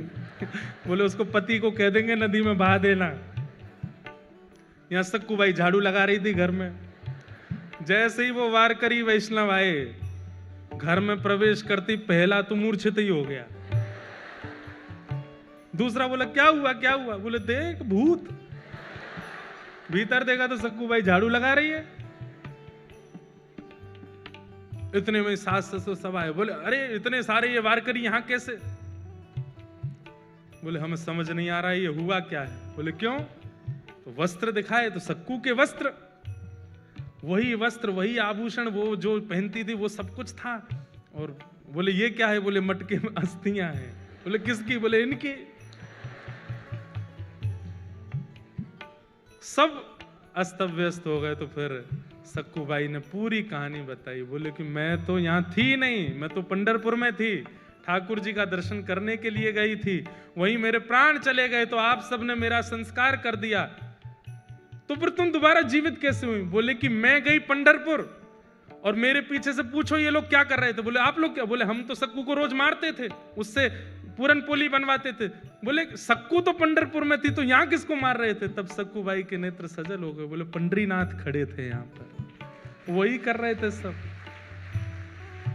बोले उसको पति को कह देंगे नदी में बहा देना। यहां सक्कूबाई झाड़ू लगा रही थी घर में। जैसे ही वो वारकरी वैष्णव आए, घर में प्रवेश करती पहला तो मूर्छित ही हो गया। दूसरा बोला क्या हुआ क्या हुआ? बोले देख भूत। भीतर देखा तो सक्कू बाई झाड़ू लगा रही है। इतने में सास ससुर सब आए। बोले अरे इतने सारे ये वारकरी यहाँ कैसे? बोले हमें समझ नहीं आ रहा है ये हुआ क्या है। बोले क्यों? तो वस्त्र दिखाए तो सक्कू के वस्त्र, वही वस्त्र वही आभूषण वो जो पहनती थी वो सब कुछ था। और बोले ये क्या है? बोले मटके में अस्थियां हैं। बोले किसकी? बोले इनकी। सब अस्त व्यस्त हो गए। तो फिर सक्कू बाई ने पूरी कहानी बताई। बोले कि मैं तो यहाँ थी नहीं, मैं तो पंढरपुर में थी, ठाकुर जी का दर्शन करने के लिए गई थी, वहीं मेरे प्राण चले गए तो आप सबने मेरा संस्कार कर दिया, तो फिर तुम दोबारा जीवित कैसे हुई? बोले कि मैं गई पंढरपुर और मेरे पीछे से पूछो ये लोग क्या कर रहे थे। बोले आप लोग क्या? बोले हम तो सक्कू को रोज मारते थे, उससे पूरन पोली बनवाते थे। बोले सक्कू तो पंढरपुर में थी तो यहाँ किसको मार रहे थे? तब सक्कू बाई के नेत्र सजल हो गए। बोले पंडरीनाथ खड़े थे यहाँ पर, वही कर रहे थे सब।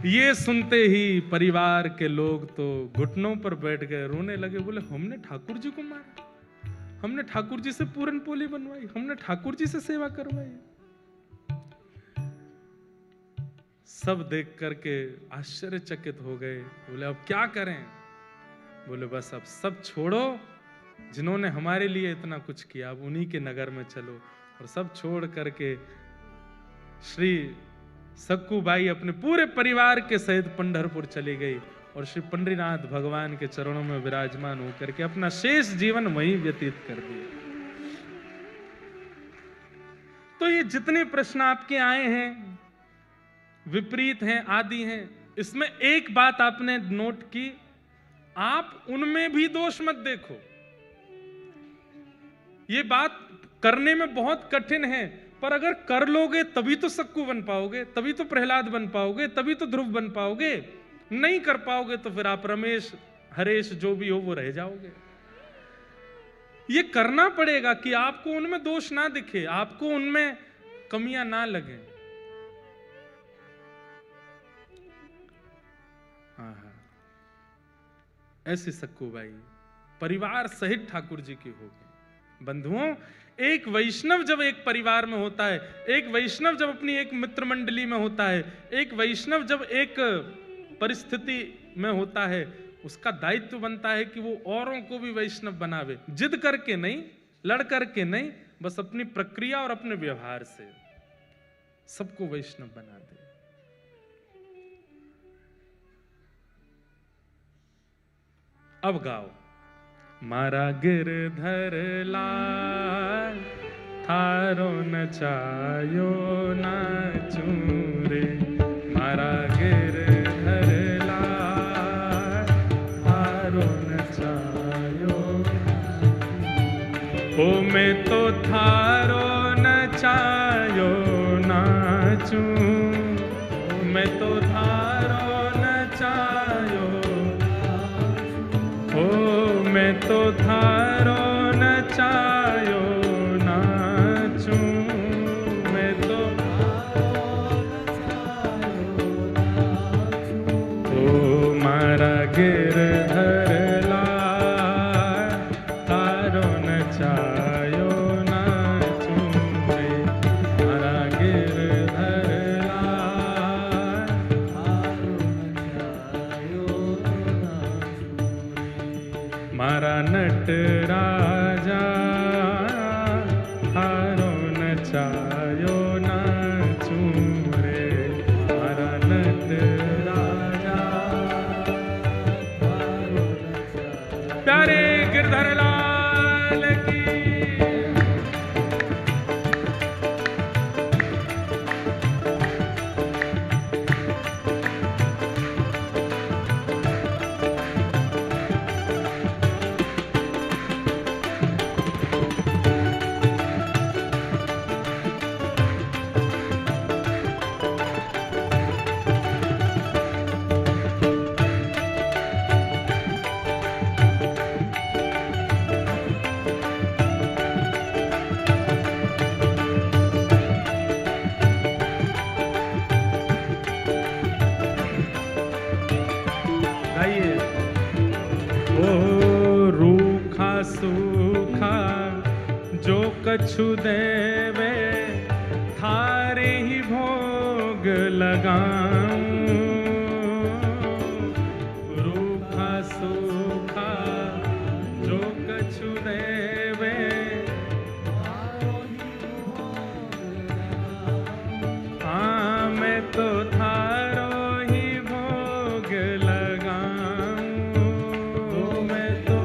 ये सुनते ही परिवार के लोग तो घुटनों पर बैठ गए, रोने लगे। बोले हमने ठाकुर जी को मारा, हमने ठाकुर जी से पूरन पोली बनवाई, हमने ठाकुर जी से सेवा करवाई। सब देख करके आश्चर्यचकित हो गए। बोले अब क्या करें? बोले बस अब सब छोड़ो, जिन्होंने हमारे लिए इतना कुछ किया अब उन्हीं के नगर में चलो। और सब छोड़ करके श्री सक्कू बाई अपने पूरे परिवार के सहित पंढरपुर चली गई और श्री पंडरीनाथ भगवान के चरणों में विराजमान होकर के अपना शेष जीवन वहीं व्यतीत कर दिया। तो ये जितने प्रश्न आपके आए हैं, विपरीत हैं, आदि हैं, इसमें एक बात आपने नोट की, आप उनमें भी दोष मत देखो। ये बात करने में बहुत कठिन है, पर अगर कर लोगे तभी तो सक्कू बन पाओगे, तभी तो प्रहलाद बन पाओगे, तभी तो ध्रुव बन पाओगे। नहीं कर पाओगे तो फिर आप रमेश हरेश जो भी हो वो रह जाओगे। ये करना पड़ेगा कि आपको उनमें दोष ना दिखे, आपको उनमें कमियां ना लगे। हाँ हाँ, ऐसी सक्कू बाई परिवार सहित ठाकुर जी की होगी। बंधुओं, एक वैष्णव जब एक परिवार में होता है, एक वैष्णव जब अपनी एक मित्र मंडली में होता है, एक वैष्णव जब एक परिस्थिति में होता है, उसका दायित्व बनता है कि वो औरों को भी वैष्णव बनावे। जिद करके नहीं, लड़ करके नहीं, बस अपनी प्रक्रिया और अपने व्यवहार से सबको वैष्णव बना दे। अब गाओ। मारा गिरधर लाल थारो नचायो नाचूं रे, मारा गिरधर लाल थारो नचायो। ओ मैं तो थारो नचायो नाचूं, मैं तो थारो नचायो, ओ मैं तो थारो नचायो नाचूं, मैं तो ओ मारा गिरधर लाल थारो नचायो नाचूं रे, मारा गिरधर लाल थारो नचायो नाचूं। मारा नट राजा थारो नचायो नाचूं रे, मारा नट राजा थारो नचायो। प्यारे गिरधर लाल की। गाइए। ओ रूप सूखा जो कछु देवे थारे ही भोग लगाऊं। रूखा सूखा जो कछु देवे हाँ मैं तो थारो ही भोग लगाऊं। मैं तो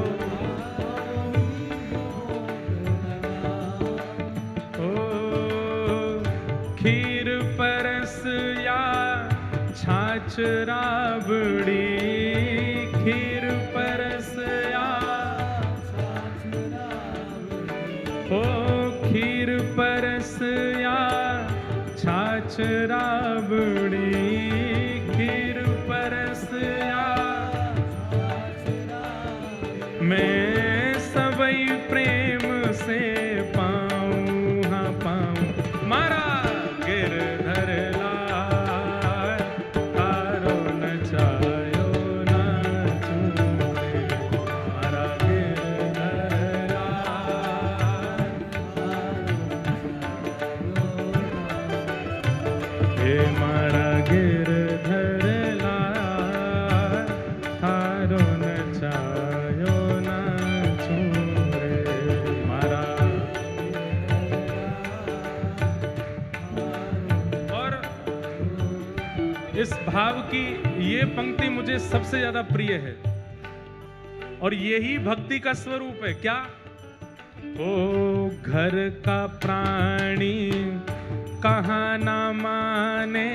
खीर परस या छाछ राबड़ी, खीर परस या खीर परस या छाछ राबड़ी, खीर परस या मैं सबई प्रेम से पाऊं हाँ पाऊं। मारा गिरधर लाल तारो नचायो नाचूं रे। मारा गिरधर लाल हे मारा गिरधर लाल तारो नचायो नाचूं रे। मारा और इस भाव की ये पंक्ति मुझे सबसे ज्यादा प्रिय है और यही भक्ति का स्वरूप है। क्या? ओ घर का प्राणी कहाँ ना माने,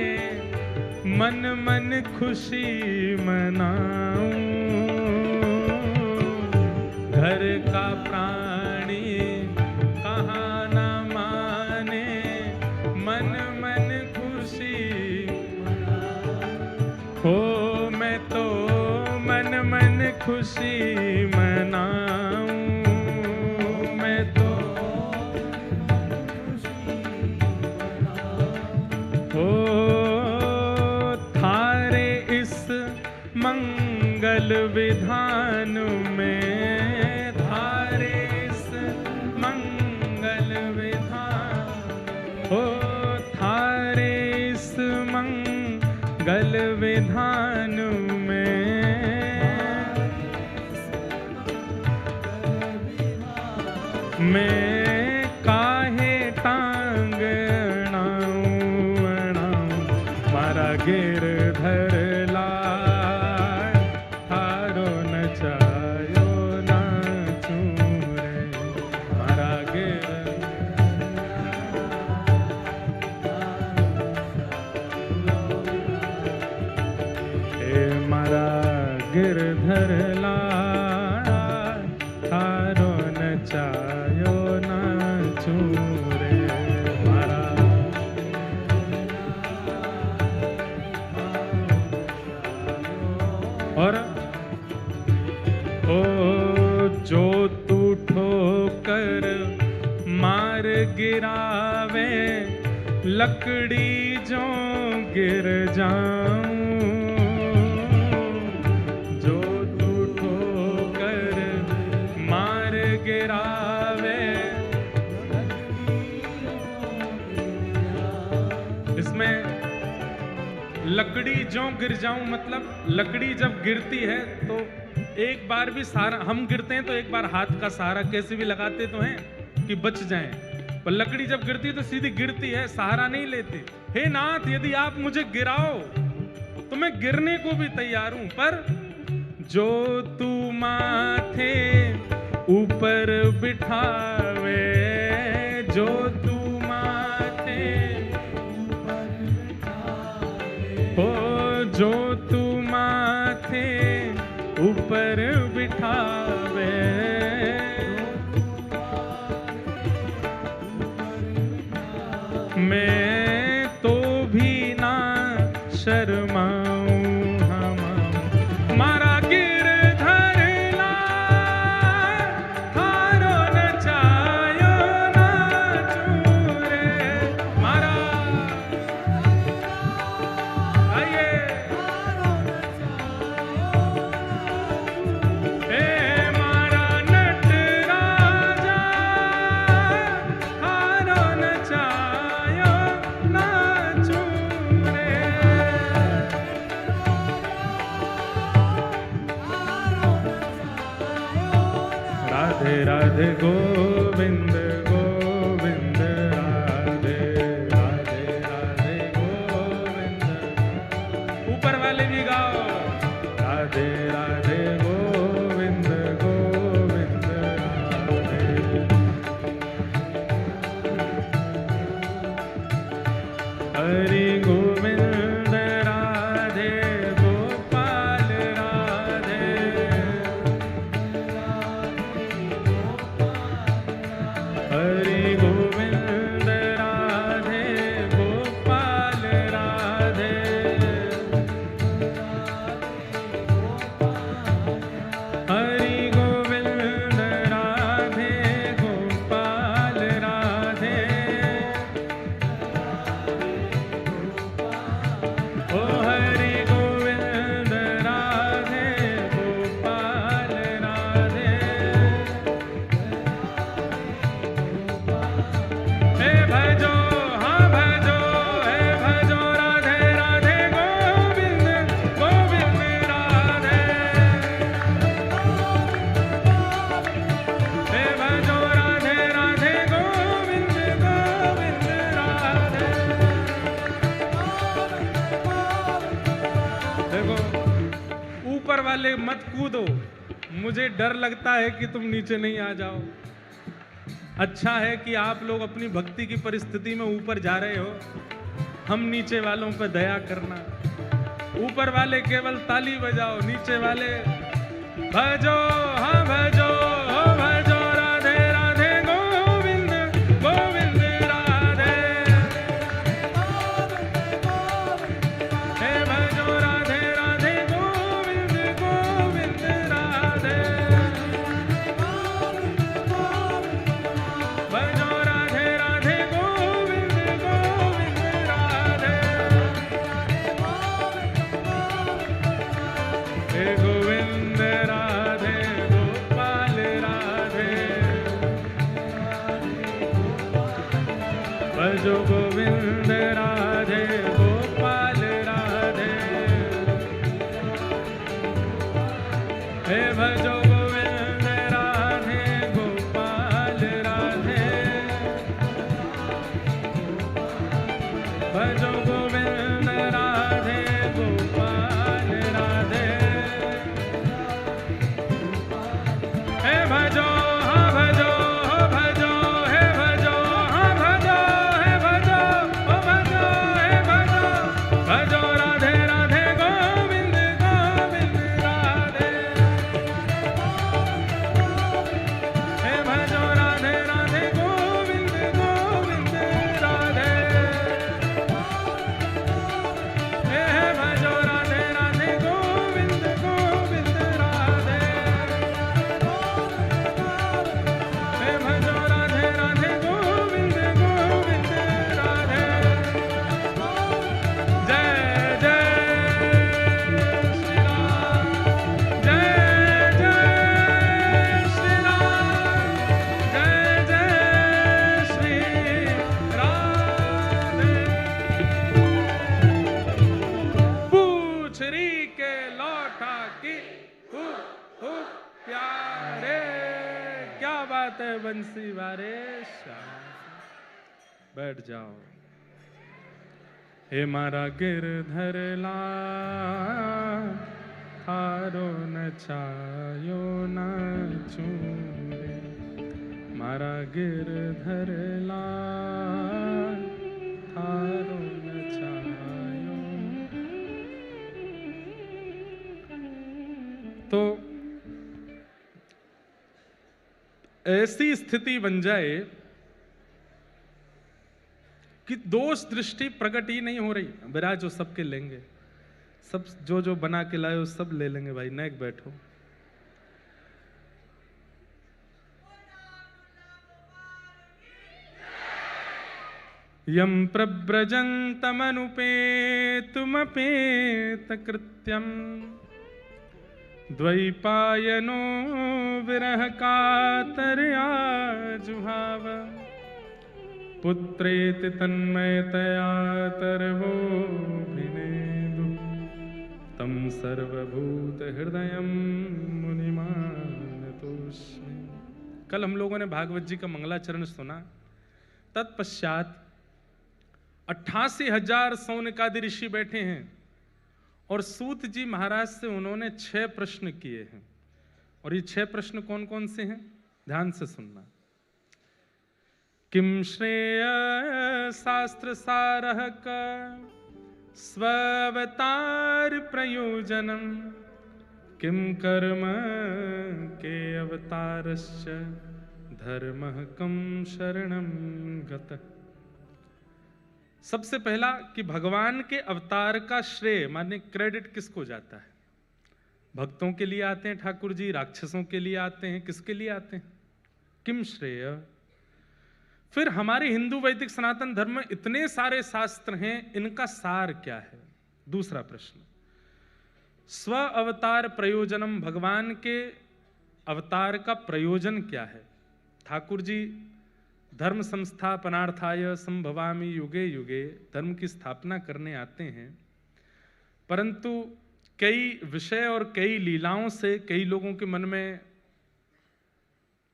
मन मन खुशी मनाऊं। घर का प्राणी कहाँ ना माने, मन मन खुशी हो मैं तो मन मन खुशी मनाऊं। मैं तो हो थारे इस मंगल विधान में, थारे इस मंगल विधान हो थारे इस मंगल विधान में मैं काहे टांग अड़ाऊं अड़ाऊं। मारा गिरधर लाल थारो नचायो नाचूं रे। मारा मारा गिरधर लाल थारो नचायो नाचूं रे। मारा और ओ जो तू ठोकर मार गिरावे, लकड़ी जो गिर जाऊं। इसमें लकड़ी जो गिर जाऊं मतलब लकड़ी जब गिरती है तो एक बार भी सहारा, हम गिरते हैं तो एक बार हाथ का सहारा कैसे भी लगाते तो हैं कि बच जाएं, पर लकड़ी जब गिरती है तो सीधी गिरती है, सहारा नहीं लेते। हे नाथ यदि आप मुझे गिराओ तो मैं गिरने को भी तैयार हूं, पर जो तू माथे ऊपर बिठावे, जो तू माथे हो जो तू माथे ऊपर बिठावे, मैं तो भी ना शर्माऊं हम। मारा गिरधर लाल थारो नचायो नाचूं रे। मारा आइए राधे राधे गोविंद गोविंद राधे राधे राधे गोविंद। ऊपर वाले भी गाओ, राधे राधे गोविंद गोविंद राधे। हरि गोविंद राधे गोपाल राधे। हरि गोविंद राधे गोपाल राधे। हरि गोविंद राधे गोपाल राधे। ओ हरि गोविंद राधे गोपाल राधे। हे भजो हाँ भजो, हे भजो राधे राधे गोविंद गोविंद राधे। हे भजो राधे राधे गोविंद गोविंद राधे। देखो ऊपर वाले मत कूदो, मुझे डर लगता है कि तुम नीचे नहीं आ जाओ। अच्छा है कि आप लोग अपनी भक्ति की परिस्थिति में ऊपर जा रहे हो, हम नीचे वालों पे दया करना। ऊपर वाले केवल ताली बजाओ, नीचे वाले भजो हाँ भजो, हो भजो राधे राधे गोविंद गोविंद राधे। हे भजो राधे राधे गोविंद गोविंद राधे। भजो राधे राधे गोविंद गोविंद राधे। हे गोविंद राधे गोपाल राधे। भजो गोविंद राधे गोपाल राधे। हे भजो गोविंद राधे गोपाल राधे। भजो गोविंद राधे गोपाल राधे। हे भजो हाँ भजो, हो भजो, हे भजो हाँ भजो, हे भजो, हो भजो, हे भजो। भजो राधे राधे गोविंद गोविंद राधे। हे भजो राधे राधे गोविंद गोविंद राधे। हे भजो राधे राधे गोविंद गोविंद राधे। हे भजो राधे राधे गोविंद गोविंद राधे। जय जय श्री राम, जय जय श्री राम, जय जय श्री राधे। पूछरी के लौटा की हुक हुक प्यारे। क्या बात है बंसी वारे। बैठ जाओ। हे मारा गिरधर लाल, थारो न छायो न चूरे। मारा गिरधर लाल, थारो न छायो। तो ऐसी स्थिति बन जाए कि दोष दृष्टि प्रकट ही नहीं हो रही। विराज जो सबके लेंगे, सब जो जो बना के लाए हो सब ले लेंगे भाई। नेक बैठो। यम प्रव्रजन्तमनुपेतुमपेत कृत्यम, द्वैपायनो विरह कातरया जुहाव। पुत्रेति तन्मयतया तरवोऽभिनेदु, तं सर्वभूत हृदयं मुनिमानतोऽस्मि। कल हम लोगों ने भागवत जी का मंगलाचरण सुना। तत्पश्चात 88,000 सौनकादि ऋषि बैठे हैं और सूत जी महाराज से उन्होंने 6 प्रश्न किए हैं। और ये 6 प्रश्न कौन कौन से हैं, ध्यान से सुनना। किम श्रेय शास्त्र सारः का स्वावतार प्रयोजनम, किम कर्म के अवतारश्च धर्मः कम शरणम गतः। सबसे पहला कि भगवान के अवतार का श्रेय माने क्रेडिट किसको जाता है। भक्तों के लिए आते हैं ठाकुर जी, राक्षसों के लिए आते हैं, किसके लिए आते हैं, किम श्रेय। फिर हमारे हिंदू वैदिक सनातन धर्म में इतने सारे शास्त्र हैं, इनका सार क्या है। दूसरा प्रश्न, स्व अवतार प्रयोजनम, भगवान के अवतार का प्रयोजन क्या है। ठाकुर जी धर्म संस्थापनार्थाय संभवामि युगे युगे, धर्म की स्थापना करने आते हैं, परंतु कई विषय और कई लीलाओं से कई लोगों के मन में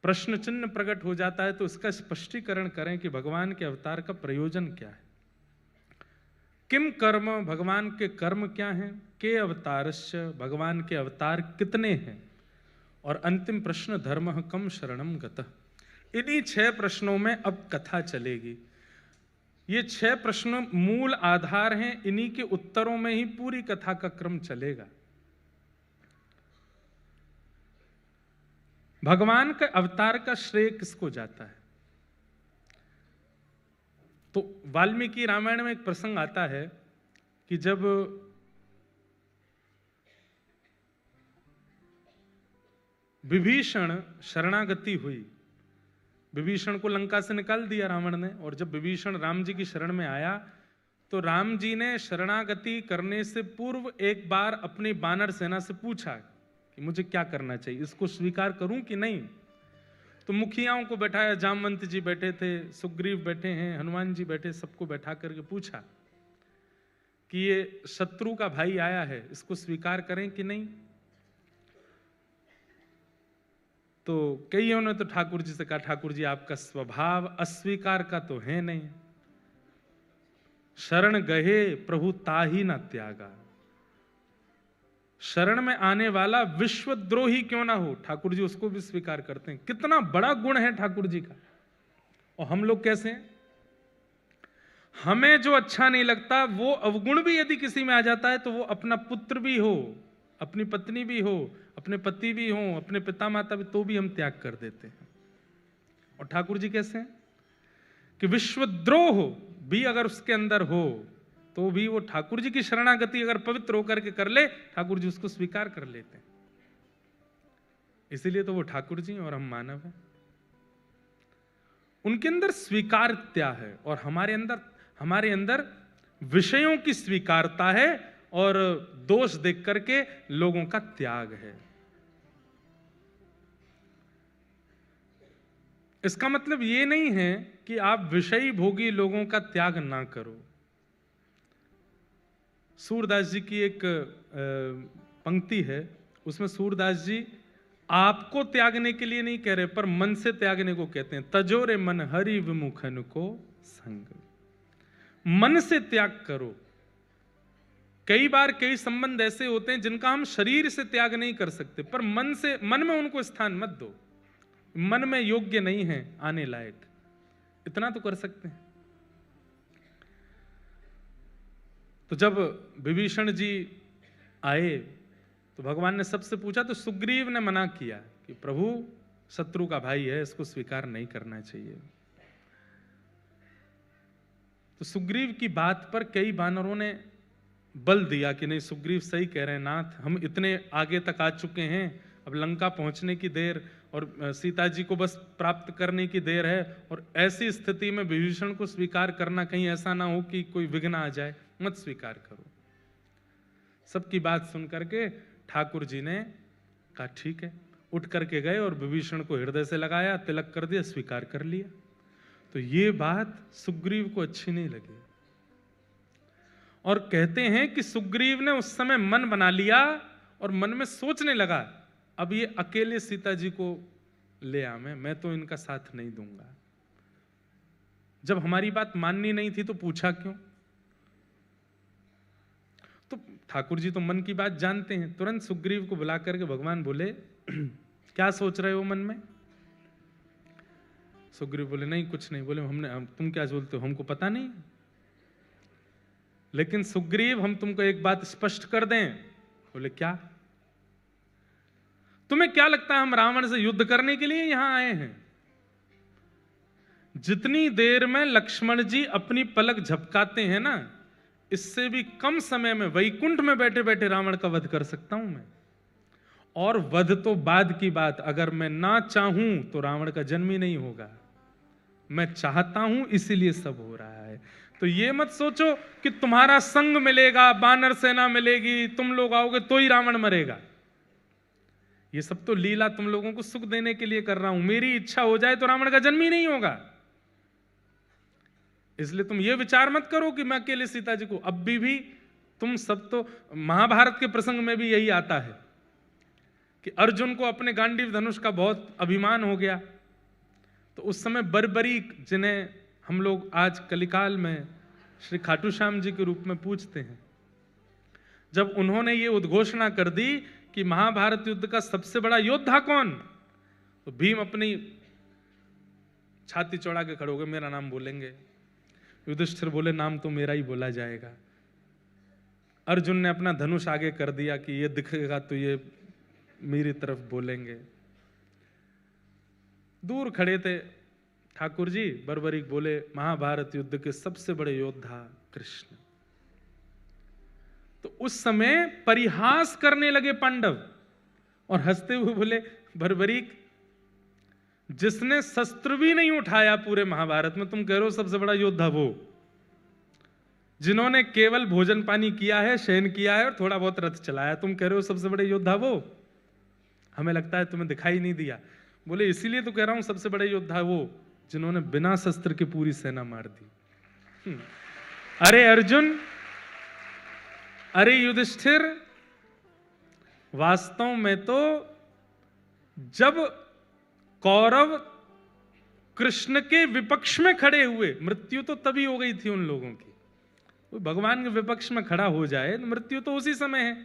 प्रश्न चिन्ह प्रकट हो जाता है। तो इसका स्पष्टीकरण करें कि भगवान के अवतार का प्रयोजन क्या है। किम कर्म, भगवान के कर्म क्या हैं, के अवतारश्च, भगवान के अवतार कितने हैं, और अंतिम प्रश्न धर्मः कम शरणम गतः। इन्हीं 6 प्रश्नों में अब कथा चलेगी। ये 6 प्रश्न मूल आधार हैं, इन्हीं के उत्तरों में ही पूरी कथा का क्रम चलेगा। भगवान के अवतार का श्रेय किसको जाता है। तो वाल्मीकि रामायण में एक प्रसंग आता है कि जब विभीषण शरणागति हुई, विभीषण को लंका से निकाल दिया रावण ने, और जब विभीषण राम जी की शरण में आया तो राम जी ने शरणागति करने से पूर्व एक बार अपनी वानर सेना से पूछा कि मुझे क्या करना चाहिए, इसको स्वीकार करूं कि नहीं। तो मुखियाओं को बैठाया, जामवंत जी बैठे थे, सुग्रीव बैठे हैं, हनुमान जी बैठे, सबको बैठा करके पूछा कि ये शत्रु का भाई आया है, इसको स्वीकार करें कि नहीं। तो कईयों ने तो ठाकुर जी से कहा, ठाकुर जी आपका स्वभाव अस्वीकार का तो है नहीं, शरण गहे प्रभु ताही न त्यागा। शरण में आने वाला विश्वद्रोही क्यों ना हो, ठाकुर जी उसको भी स्वीकार करते हैं। कितना बड़ा गुण है ठाकुर जी का। और हम लोग कैसे हैं, हमें जो अच्छा नहीं लगता वो अवगुण भी यदि किसी में आ जाता है तो वो अपना पुत्र भी हो, अपनी पत्नी भी हो, अपने पति भी हो, अपने पिता माता भी, तो भी हम त्याग कर देते हैं। और ठाकुर जी कैसे हैं कि विश्वद्रोह भी अगर उसके अंदर हो तो भी वो ठाकुर जी की शरणागति अगर पवित्र होकर के कर ले, ठाकुर जी उसको स्वीकार कर लेते हैं। इसीलिए तो वो ठाकुर जी और हम मानव हैं। उनके अंदर स्वीकारता है और हमारे अंदर विषयों की स्वीकारता है और दोष देख करके लोगों का त्याग है। इसका मतलब ये नहीं है कि आप विषयी भोगी लोगों का त्याग ना करो। सूरदास जी की एक पंक्ति है, उसमें सूरदास जी आपको त्यागने के लिए नहीं कह रहे, पर मन से त्यागने को कहते हैं। तजोरे मन हरि विमुखन को संग, मन से त्याग करो। कई बार कई संबंध ऐसे होते हैं जिनका हम शरीर से त्याग नहीं कर सकते, पर मन में उनको स्थान मत दो। मन में योग्य नहीं है आने लायक, इतना तो कर सकते हैं। तो जब विभीषण जी आए तो भगवान ने सबसे पूछा, तो सुग्रीव ने मना किया कि प्रभु शत्रु का भाई है, इसको स्वीकार नहीं करना चाहिए। तो सुग्रीव की बात पर कई वानरों ने बल दिया कि नहीं, सुग्रीव सही कह रहे हैं नाथ, हम इतने आगे तक आ चुके हैं, अब लंका पहुंचने की देर और सीता जी को बस प्राप्त करने की देर है, और ऐसी स्थिति में विभीषण को स्वीकार करना, कहीं ऐसा ना हो कि कोई विघ्न आ जाए, मत स्वीकार करो। सबकी बात सुन करके ठाकुर जी ने कहा ठीक है, उठ करके गए और विभीषण को हृदय से लगाया, तिलक कर दिया, स्वीकार कर लिया। तो ये बात सुग्रीव को अच्छी नहीं लगी और कहते हैं कि सुग्रीव ने उस समय मन बना लिया और मन में सोचने लगा, अब ये अकेले सीता जी को ले आवे, मैं तो इनका साथ नहीं दूंगा। जब हमारी बात माननी नहीं थी तो पूछा क्यों? तो ठाकुर जी तो मन की बात जानते हैं। तुरंत सुग्रीव को बुला करके भगवान बोले क्या सोच रहे हो मन में? सुग्रीव बोले नहीं कुछ नहीं। बोले तुम क्या बोलते हो, हमको पता नहीं। लेकिन सुग्रीव हम तुमको एक बात स्पष्ट कर दें। बोले क्या? तुम्हें क्या लगता है हम रावण से युद्ध करने के लिए यहां आए हैं? जितनी देर में लक्ष्मण जी अपनी पलक झपकाते हैं ना, इससे भी कम समय में वैकुंठ में बैठे बैठे रावण का वध कर सकता हूं मैं। और वध तो बाद की बात, अगर मैं ना चाहूं तो रावण का जन्म ही नहीं होगा। मैं चाहता हूं इसीलिए सब हो रहा है। तो ये मत सोचो कि तुम्हारा संग मिलेगा, बानर सेना मिलेगी, तुम लोग आओगे तो ही रावण मरेगा। ये सब तो लीला तुम लोगों को सुख देने के लिए कर रहा हूं। मेरी इच्छा हो जाए तो रावण का जन्म ही नहीं होगा। इसलिए तुम ये विचार मत करो कि मैं अकेले सीता जी को, अब भी तुम सब तो, महाभारत के प्रसंग में भी यही आता है कि अर्जुन को अपने गांडीव धनुष का बहुत अभिमान हो गया। तो उस समय बर्बरीक, जिन्हें हम लोग आज कलिकाल में श्री खाटू श्याम जी के रूप में पूजते हैं, जब उन्होंने ये उद्घोषणा कर दी कि महाभारत युद्ध का सबसे बड़ा योद्धा कौन, तो भीम अपनी छाती चौड़ा के खड़े हो गए, मेरा नाम बोलेंगे। युधिष्ठिर बोले नाम तो मेरा ही बोला जाएगा। अर्जुन ने अपना धनुष आगे कर दिया कि ये दिखेगा तो ये मेरी तरफ बोलेंगे। दूर खड़े थे ठाकुर जी, बर्बरीक बोले महाभारत युद्ध के सबसे बड़े योद्धा कृष्ण। तो उस समय परिहास करने लगे पांडव और हंसते हुए बोले बर्बरीक, जिसने शस्त्र भी नहीं उठाया पूरे महाभारत में, तुम कह रहे हो सबसे बड़ा योद्धा वो? जिन्होंने केवल भोजन पानी किया है, शयन किया है और थोड़ा बहुत रथ चलाया, तुम कह रहे हो सबसे बड़े योद्धा वो? हमें लगता है तुम्हें दिखाई नहीं दिया। बोले इसीलिए तो कह रहा हूं सबसे बड़े योद्धा वो जिन्होंने बिना शस्त्र के पूरी सेना मार दी। अरे अर्जुन, अरे युधिष्ठिर, वास्तव में तो जब कौरव कृष्ण के विपक्ष में खड़े हुए, मृत्यु तो तभी हो गई थी उन लोगों की। कोई भगवान के विपक्ष में खड़ा हो जाए तो मृत्यु तो उसी समय है,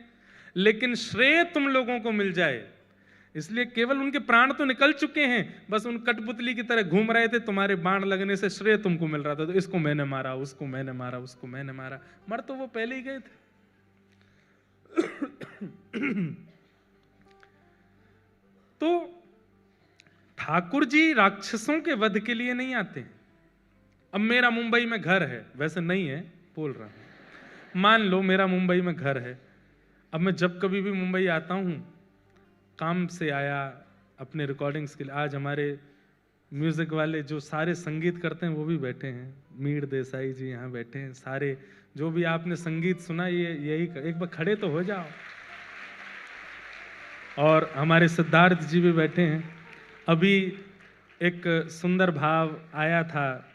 लेकिन श्रेय तुम लोगों को मिल जाए इसलिए केवल उनके प्राण तो निकल चुके हैं, बस उन कठपुतली की तरह घूम रहे थे, तुम्हारे बाण लगने से श्रेय तुमको मिल रहा था। तो इसको मैंने मारा, उसको मैंने मारा, उसको मैंने मारा, मर तो वो पहले ही गए थे। तो ठाकुर जी राक्षसों के वध के लिए नहीं आते। अब मेरा मुंबई में घर है, वैसे नहीं है, बोल रहा हूं, मान लो मेरा मुंबई में घर है। अब मैं जब कभी भी मुंबई आता हूं, काम से आया अपने रिकॉर्डिंग्स के लिए, आज हमारे म्यूजिक वाले जो सारे संगीत करते हैं वो भी बैठे हैं, मीर देसाई जी यहाँ बैठे हैं, सारे जो भी आपने संगीत सुना ये यही, एक बार खड़े तो हो जाओ। और हमारे सिद्धार्थ जी भी बैठे हैं। अभी एक सुंदर भाव आया था,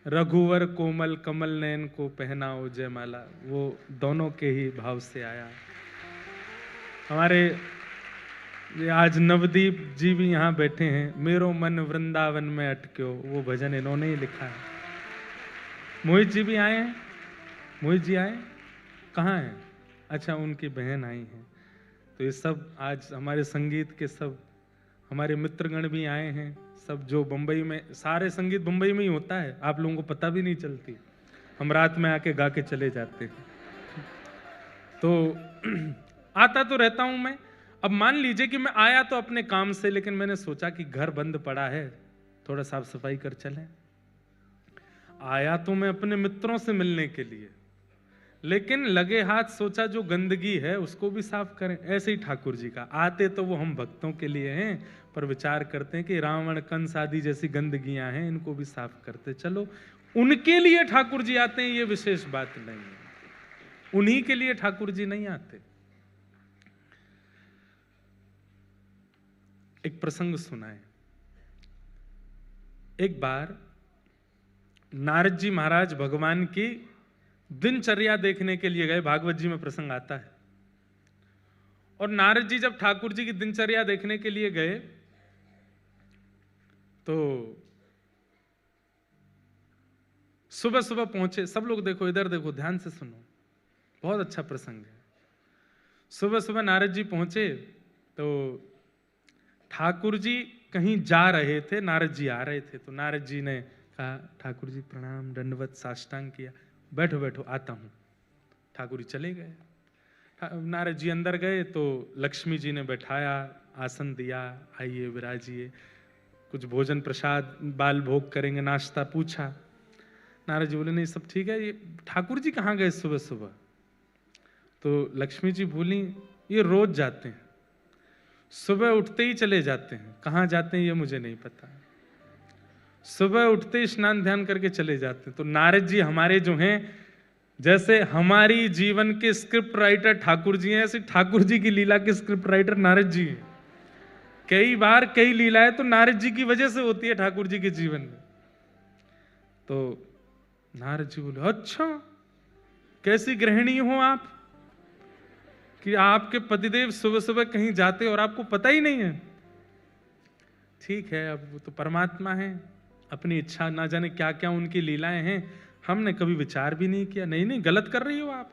रघुवर कोमल कमल नयन को पहनाओ जयमाला, वो दोनों के ही भाव से आया। हमारे आज नवदीप जी भी यहाँ बैठे हैं, मेरो मन वृंदावन में अटक्यो, वो भजन इन्होंने ही लिखा है। मोहित जी भी आए हैं, मोहित जी आए, कहाँ हैं? अच्छा, उनकी बहन आई हैं। तो ये सब आज हमारे संगीत के सब हमारे मित्रगण भी आए हैं, सब जो बंबई में, सारे संगीत बंबई में ही होता है, आप लोगों को पता भी नहीं चलती, हम रात में आके गा के चले जाते हैं। तो आता तो रहता हूं मैं। अब मान लीजिए कि मैं आया तो अपने काम से, लेकिन मैंने सोचा कि घर बंद पड़ा है, थोड़ा साफ सफाई कर चलें। आया तो मैं अपने मित्रों से मिलने के लिए, लेकिन लगे हाथ सोचा जो गंदगी है उसको भी साफ करें। ऐसे ही ठाकुर जी का, आते तो वो हम भक्तों के लिए हैं, पर विचार करते हैं कि रावण कंस आदि जैसी गंदगियां हैं, इनको भी साफ करते चलो। उनके लिए ठाकुर जी आते हैं, ये विशेष बात नहीं है, उन्हीं के लिए ठाकुर जी नहीं आते। एक प्रसंग सुनाए। एक बार नारद जी महाराज भगवान की दिनचर्या देखने के लिए गए, भागवत जी में प्रसंग आता है। और नारद जी जब ठाकुर जी की दिनचर्या देखने के लिए गए तो सुबह सुबह पहुंचे सब लोग, देखो इधर देखो, ध्यान से सुनो, बहुत अच्छा प्रसंग है। सुबह सुबह नारद जी पहुंचे तो ठाकुर जी कहीं जा रहे थे, नारद जी आ रहे थे। तो नारद जी ने कहा, ठाकुर जी प्रणाम, दंडवत साष्टांग किया, बैठो बैठो आता हूं। ठाकुर जी चले गए। नारद जी अंदर गए तो लक्ष्मी जी ने बैठाया, आसन दिया, आइए विराजिए, कुछ भोजन प्रसाद बाल भोग करेंगे, नाश्ता पूछा। नारद जी बोले नहीं सब ठीक है, ये ठाकुर जी कहाँ गए सुबह सुबह? तो लक्ष्मी जी बोली ये रोज जाते हैं, सुबह उठते ही चले जाते हैं, कहाँ जाते हैं ये मुझे नहीं पता, सुबह उठते ही स्नान ध्यान करके चले जाते हैं। तो नारद जी हमारे जो हैं, जैसे हमारी जीवन के स्क्रिप्ट राइटर ठाकुर जी हैं, ऐसे ठाकुर जी की लीला के स्क्रिप्ट राइटर नारद जी हैं। कई बार कई लीलाएं तो नारद जी की वजह से होती है ठाकुर जी के जीवन में। तो नारद जी बोले अच्छा कैसी गृहिणी हो आप कि आपके पतिदेव सुबह सुबह कहीं जाते और आपको पता ही नहीं है। ठीक है, अब वो तो परमात्मा है, अपनी इच्छा, ना जाने क्या क्या उनकी लीलाएं हैं, हमने कभी विचार भी नहीं किया। नहीं नहीं गलत कर रही हो आप,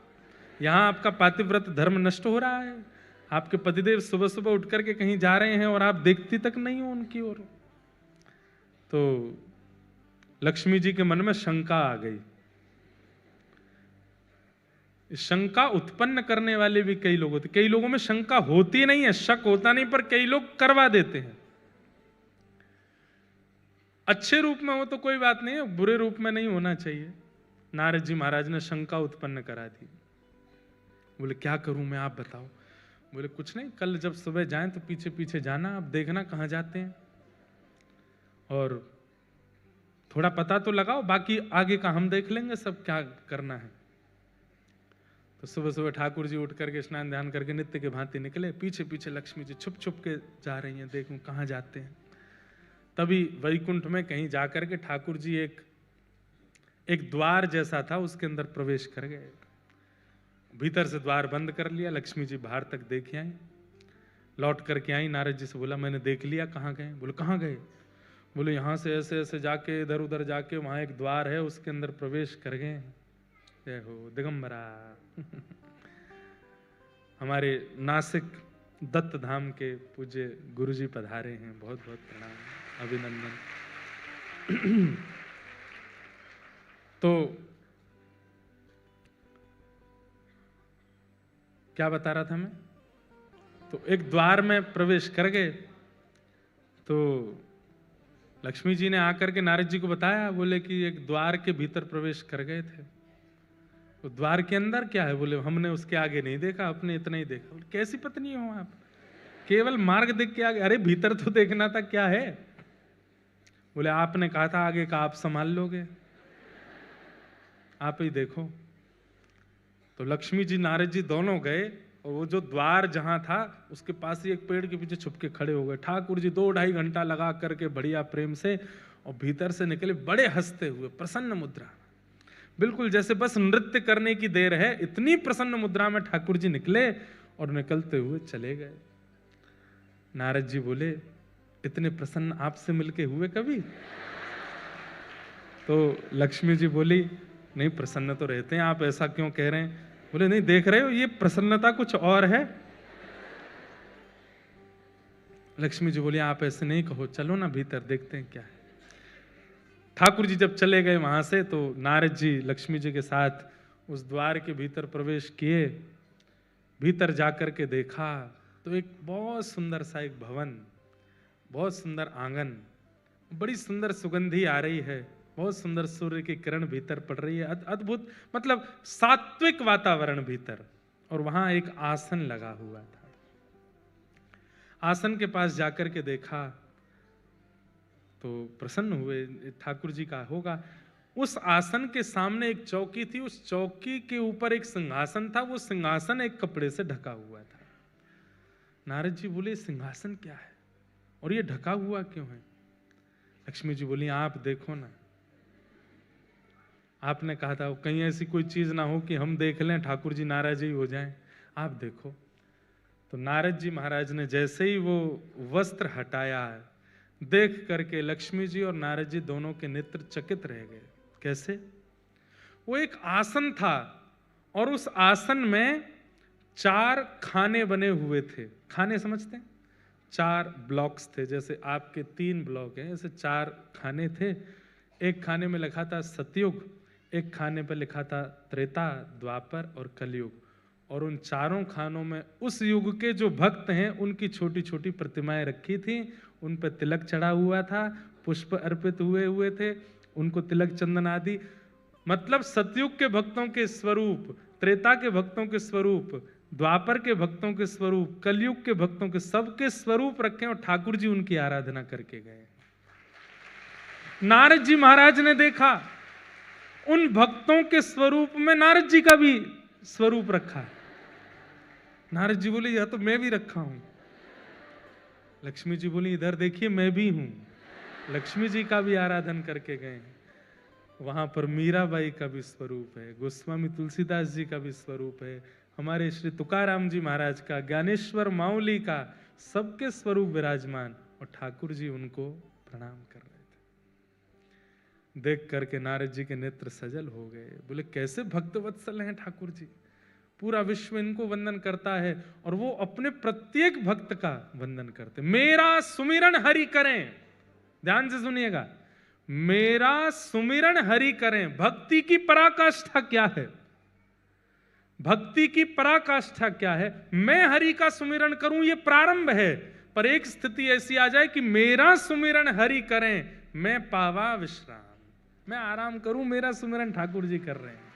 यहाँ आपका पातिव्रत धर्म नष्ट हो रहा है। आपके पतिदेव सुबह सुबह उठ करके कहीं जा रहे हैं और आप देखती तक नहीं हो उनकी ओर। तो लक्ष्मी जी के मन में शंका आ गई। शंका उत्पन्न करने वाले भी कई लोग होते, कई लोगों में शंका होती नहीं है, शक होता नहीं, पर कई लोग करवा देते हैं। अच्छे रूप में हो तो कोई बात नहीं है, बुरे रूप में नहीं होना चाहिए। नारद जी महाराज ने शंका उत्पन्न करा दी। बोले क्या करूं मैं, आप बताओ। बोले कुछ नहीं, कल जब सुबह जाएं तो पीछे पीछे जाना, आप देखना कहां जाते हैं और थोड़ा पता तो लगाओ, बाकी आगे का हम देख लेंगे सब क्या करना है। तो सुबह सुबह ठाकुर जी उठ करके स्नान ध्यान करके नित्य के भांति निकले, पीछे पीछे लक्ष्मी जी छुप छुप के जा रही हैं, देखूं कहां जाते हैं। तभी वैकुंठ में कहीं जाकर के ठाकुर जी एक द्वार जैसा था उसके अंदर प्रवेश कर गए। भीतर से द्वार बंद कर लिया, लक्ष्मी जी बाहर तक देख आई, लौट करके आई। नारद जी से बोला मैंने देख लिया, कहाँ गए? बोले कहाँ गए? बोले यहाँ से ऐसे ऐसे जाके इधर उधर जाके वहां एक द्वार है उसके अंदर प्रवेश कर गए। जय हो दिगंबरा। हमारे नासिक दत्त धाम के पूज्य गुरुजी पधारे हैं, बहुत बहुत प्रणाम, अभिनंदन। तो क्या बता रहा था मैं? तो एक द्वार में प्रवेश कर गए। तो लक्ष्मी जी ने आकर के नारद जी को बताया, बोले कि एक द्वार के भीतर प्रवेश कर गए थे। तो द्वार के अंदर क्या है? बोले हमने उसके आगे नहीं देखा, अपने इतना ही देखा। बोले कैसी पत्नी हो आप, केवल मार्ग देख के आगे? अरे भीतर तो देखना था क्या है। बोले आपने कहा था आगे का आप संभाल लोगे, आप ही देखो। तो लक्ष्मी जी नारद जी दोनों गए और वो जो द्वार जहां था उसके पास ही एक पेड़ के पीछे छुप के खड़े हो गए। ठाकुर जी 2-2.5 घंटा लगा करके बढ़िया प्रेम से, और भीतर से निकले बड़े हंसते हुए, प्रसन्न मुद्रा, बिल्कुल जैसे बस नृत्य करने की देर है, इतनी प्रसन्न मुद्रा में ठाकुर जी निकले और निकलते हुए चले गए। नारद जी बोले इतने प्रसन्न आपसे मिलके हुए कभी? तो लक्ष्मी जी बोली नहीं प्रसन्न तो रहते हैं, आप ऐसा क्यों कह रहे हैं? बोले नहीं देख रहे हो ये प्रसन्नता कुछ और है। लक्ष्मी जी बोली आप ऐसे नहीं कहो, चलो ना भीतर देखते हैं क्या है। ठाकुर जी जब चले गए वहां से तो नारद जी लक्ष्मी जी के साथ उस द्वार के भीतर प्रवेश किए। भीतर जाकर के देखा तो एक बहुत सुंदर सा एक भवन, बहुत सुंदर आंगन, बड़ी सुंदर सुगंधी आ रही है, बहुत सुंदर सूर्य की किरण भीतर पड़ रही है, अद्भुत, मतलब सात्विक वातावरण भीतर। और वहां एक आसन लगा हुआ था। आसन के पास जाकर के देखा तो प्रसन्न हुए, ठाकुर जी का होगा। उस आसन के सामने एक चौकी थी, उस चौकी के ऊपर एक सिंहासन था, वो सिंहासन एक कपड़े से ढका हुआ था। नारद जी बोले सिंहासन क्या है और ये ढका हुआ क्यों है? लक्ष्मी जी बोली आप देखो ना, आपने कहा था कहीं ऐसी कोई चीज ना हो कि हम देख लें ठाकुर जी नाराज ही हो जाएं, आप देखो। तो नारद जी महाराज ने जैसे ही वो वस्त्र हटाया, देख करके लक्ष्मी जी और नारद जी दोनों के नेत्र चकित रह गए। कैसे? वो एक आसन था और उस आसन में 4 खाने बने हुए थे। खाने समझते हैं? 4 ब्लॉक्स थे, जैसे आपके 3 ब्लॉक हैं, ऐसे 4 खाने थे। एक खाने में लिखा था सतयुग, एक खाने पर लिखा था त्रेता, द्वापर और कलयुग। और उन चारों खानों में उस युग के जो भक्त हैं उनकी छोटी छोटी प्रतिमाएं रखी थी, उन पर तिलक चढ़ा हुआ था, पुष्प अर्पित हुए थे, उनको तिलक चंदन आदि। मतलब सतयुग के भक्तों के स्वरूप, त्रेता के भक्तों के स्वरूप, द्वापर के भक्तों के स्वरूप, कलयुग के भक्तों के, सबके स्वरूप रखे और ठाकुर जी उनकी आराधना करके गए। नारद जी महाराज ने देखा उन भक्तों के स्वरूप में नारद जी का भी स्वरूप रखा है। नारद जी बोले यह तो मैं भी रखा हूं। लक्ष्मी जी बोली इधर देखिए मैं भी हूं। लक्ष्मी जी का भी आराधन करके गए। वहां पर मीराबाई का भी स्वरूप है, गोस्वामी तुलसीदास जी का भी स्वरूप है, हमारे श्री तुकाराम जी महाराज का, ज्ञानेश्वर माउली का, सबके स्वरूप विराजमान। और ठाकुर जी उनको प्रणाम कर रहे थे। देख करके नारद जी के नेत्र सजल हो गए। बोले कैसे भक्तवत्सल हैं ठाकुर जी, पूरा विश्व इनको वंदन करता है और वो अपने प्रत्येक भक्त का वंदन करते। मेरा सुमिरन हरि करें, ध्यान से सुनिएगा, मेरा सुमिरन हरि करें। भक्ति की पराकाष्ठा क्या है? भक्ति की पराकाष्ठा क्या है? मैं हरि का सुमिरन करूं, ये प्रारंभ है, पर एक स्थिति ऐसी आ जाए कि मेरा सुमिरन हरि करें, मैं पावा विश्राम, मैं आराम करूं, मेरा सुमिरन ठाकुर जी कर रहे हैं।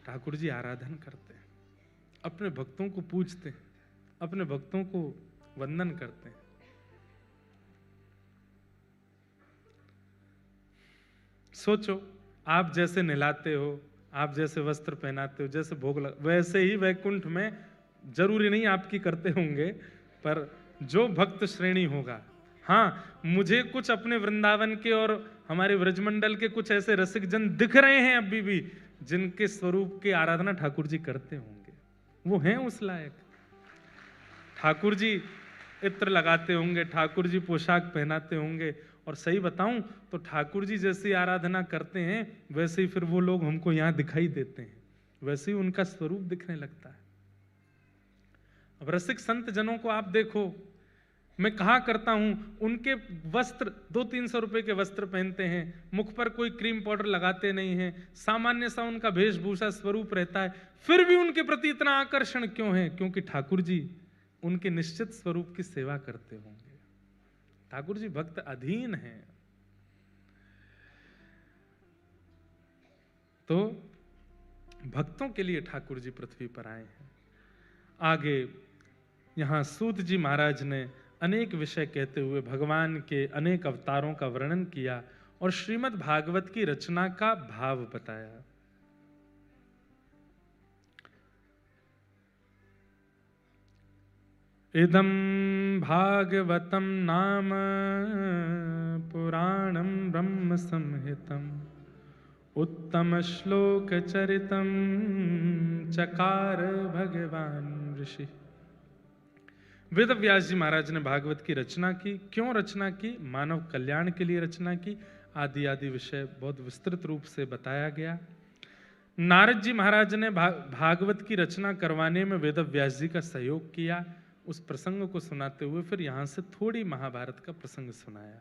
ठाकुर जी आराधन करते हैं, अपने भक्तों को पूजते हैं, अपने भक्तों को वंदन करते हैं। सोचो, आप जैसे नहलाते हो, आप जैसे वस्त्र पहनाते हो, जैसे भोग वैसे ही वैकुंठ में, जरूरी नहीं आपकी करते होंगे, पर जो भक्त श्रेणी होगा। हाँ, मुझे कुछ अपने वृंदावन के और हमारे व्रजमंडल के कुछ ऐसे रसिक जन दिख रहे हैं अभी भी, जिनके स्वरूप की आराधना ठाकुर जी करते होंगे, वो हैं उस लायक। ठाकुर जी इत्र लगाते होंगे, ठाकुर जी पोशाक पहनाते होंगे, और सही बताऊं तो ठाकुर जी जैसी आराधना करते हैं वैसे ही फिर वो लोग हमको यहां दिखाई देते हैं, वैसे ही उनका स्वरूप दिखने लगता है। अब रसिक संत जनों को आप देखो, मैं कहा करता हूं, उनके वस्त्र 200-300 रुपए के वस्त्र पहनते हैं, मुख पर कोई क्रीम पाउडर लगाते नहीं हैं, सामान्य सा उनका वेशभूषा स्वरूप रहता है, फिर भी उनके प्रति इतना आकर्षण क्यों है? क्योंकि ठाकुर जी उनके निश्चित स्वरूप की सेवा करते होंगे। ठाकुर जी भक्त अधीन हैं। तो भक्तों के लिए ठाकुर जी पृथ्वी पर आए हैं। आगे यहां सूत जी महाराज ने अनेक विषय कहते हुए भगवान के अनेक अवतारों का वर्णन किया और श्रीमद् भागवत की रचना का भाव बताया। इदं भागवतं नाम पुराणं ब्रह्म संहितं उत्तम श्लोक चरितं चकार भगवान ऋषि। वेद व्यास जी महाराज ने भागवत की रचना की। क्यों रचना की? मानव कल्याण के लिए रचना की। आदि आदि विषय बहुत विस्तृत रूप से बताया गया। नारद जी महाराज ने भागवत की रचना करवाने में वेद व्यास जी का सहयोग किया। उस प्रसंग को सुनाते हुए फिर यहां से थोड़ी महाभारत का प्रसंग सुनाया।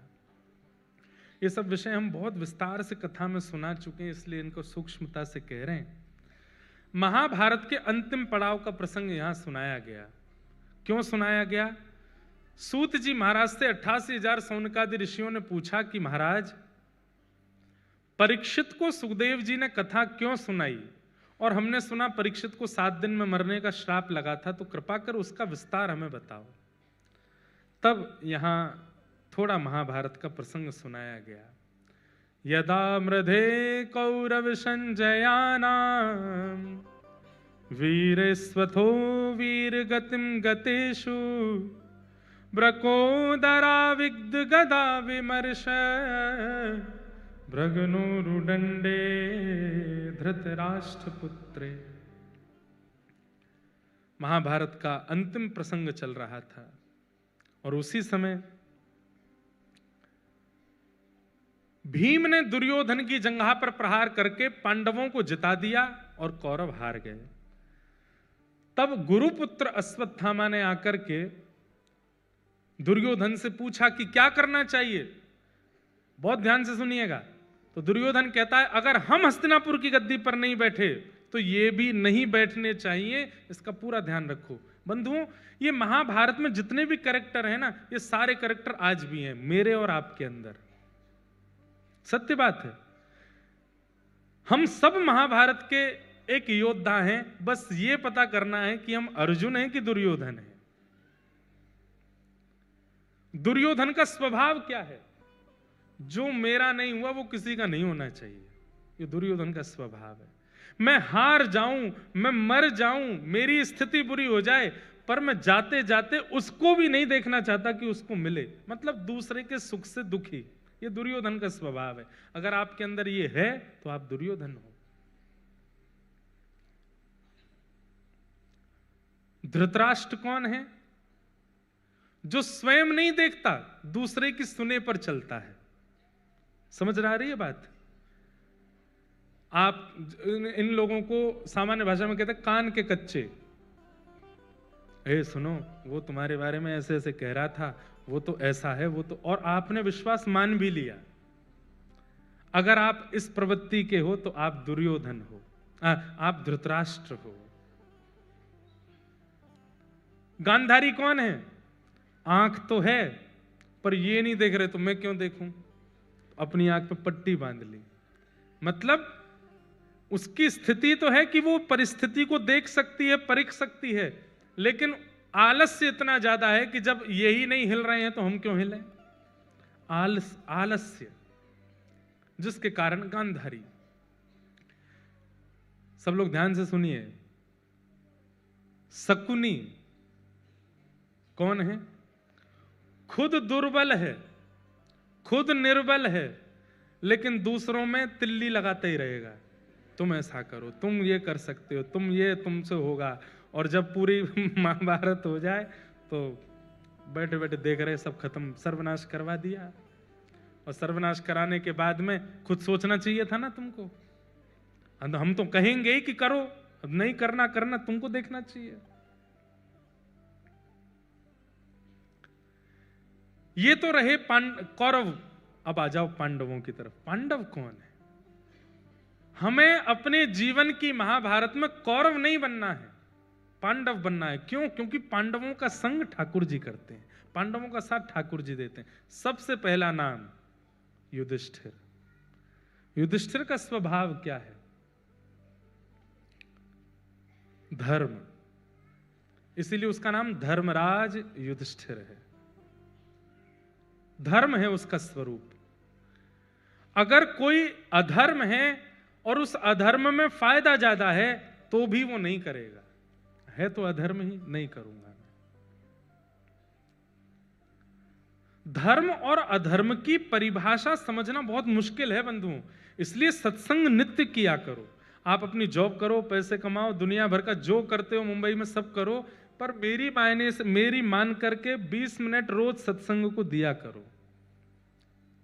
ये सब विषय हम बहुत विस्तार से कथा में सुना चुके हैं, इसलिए इनको सूक्ष्मता से कह रहे हैं। महाभारत के अंतिम पड़ाव का प्रसंग यहां सुनाया गया। क्यों सुनाया गया? सूत जी महाराज से 88,000 सौनकादि ऋषियों ने पूछा कि महाराज, परीक्षित को सुखदेव जी ने कथा क्यों सुनाई, और हमने सुना परीक्षित को 7 दिन में मरने का श्राप लगा था, तो कृपा कर उसका विस्तार हमें बताओ। तब यहां थोड़ा महाभारत का प्रसंग सुनाया गया। यदा मृधे कौरव संजयानाम वीरेस्वथो वीर गतिम गतेषु ब्रकोदरा विग्ध गदा विमर्श भृगनोरुदंडे धृतराष्ट्रपुत्रे। महाभारत का अंतिम प्रसंग चल रहा था। और उसी समय भीम ने दुर्योधन की जंघा पर प्रहार करके पांडवों को जिता दिया और कौरव हार गए। तब गुरुपुत्र अश्वत्थामा ने आकर के दुर्योधन से पूछा कि क्या करना चाहिए। बहुत ध्यान से सुनिएगा। तो दुर्योधन कहता है अगर हम हस्तिनापुर की गद्दी पर नहीं बैठे तो ये भी नहीं बैठने चाहिए, इसका पूरा ध्यान रखो। बंधुओं, ये महाभारत में जितने भी कैरेक्टर हैं ना, ये सारे कैरेक्टर आज भी हैं मेरे और आपके अंदर। सत्य बात है। हम सब महाभारत के एक योद्धा हैं, बस ये पता करना है कि हम अर्जुन हैं कि दुर्योधन हैं। दुर्योधन का स्वभाव क्या है? जो मेरा नहीं हुआ वो किसी का नहीं होना चाहिए, ये दुर्योधन का स्वभाव है। मैं हार जाऊं, मैं मर जाऊं, मेरी स्थिति बुरी हो जाए, पर मैं जाते जाते उसको भी नहीं देखना चाहता कि उसको मिले, मतलब दूसरे के सुख से दुखी। ये दुर्योधन का स्वभाव है। अगर आपके अंदर ये है तो आप दुर्योधन हो। धृतराष्ट्र कौन है? जो स्वयं नहीं देखता, दूसरे की सुने पर चलता है। समझ आ रही है बात? आप इन लोगों को सामान्य भाषा में कहते हैं कान के कच्चे। सुनो, वो तुम्हारे बारे में ऐसे ऐसे कह रहा था, वो तो ऐसा है, वो तो, और आपने विश्वास मान भी लिया। अगर आप इस प्रवृत्ति के हो तो आप दुर्योधन हो, आप धृतराष्ट्र हो। गांधारी कौन है? आंख तो है पर ये नहीं देख रहे तो मैं क्यों देखूं? अपनी आंख पे पट्टी बांध ली। मतलब उसकी स्थिति तो है कि वो परिस्थिति को देख सकती है, परख सकती है, लेकिन आलस्य इतना ज्यादा है कि जब यही नहीं हिल रहे हैं तो हम क्यों हिले? आलस्य, जिसके कारण गांधारी। सब लोग ध्यान से सुनिए। शकुनी कौन है? खुद दुर्बल है, खुद निर्बल है, लेकिन दूसरों में तिल्ली लगाते ही रहेगा। तुम ऐसा करो, तुम ये कर सकते हो, तुम ये तुमसे होगा। और जब पूरी महाभारत हो जाए तो बैठे बैठे देख रहे सब खत्म, सर्वनाश करवा दिया। और सर्वनाश कराने के बाद में खुद सोचना चाहिए था ना तुमको। हम तो कहेंगे ही कि करो, अब नहीं करना तुमको देखना चाहिए। ये तो रहे कौरव। अब आ जाओ पांडवों की तरफ। पांडव कौन है? हमें अपने जीवन की महाभारत में कौरव नहीं बनना है, पांडव बनना है। क्यों? क्योंकि पांडवों का संग ठाकुर जी करते हैं, पांडवों का साथ ठाकुर जी देते हैं। सबसे पहला नाम युधिष्ठिर। युधिष्ठिर का स्वभाव क्या है? धर्म, इसीलिए उसका नाम धर्मराज युधिष्ठिर है। धर्म है उसका स्वरूप। अगर कोई अधर्म है और उस अधर्म में फायदा ज्यादा है तो भी वो नहीं करेगा। है तो अधर्म ही, नहीं करूंगा। धर्म और अधर्म की परिभाषा समझना बहुत मुश्किल है बंधुओं, इसलिए सत्संग नित्य किया करो। आप अपनी जॉब करो, पैसे कमाओ, दुनिया भर का जो करते हो मुंबई में सब करो, पर मेरी मान करके 20 मिनट रोज सत्संग को दिया करो,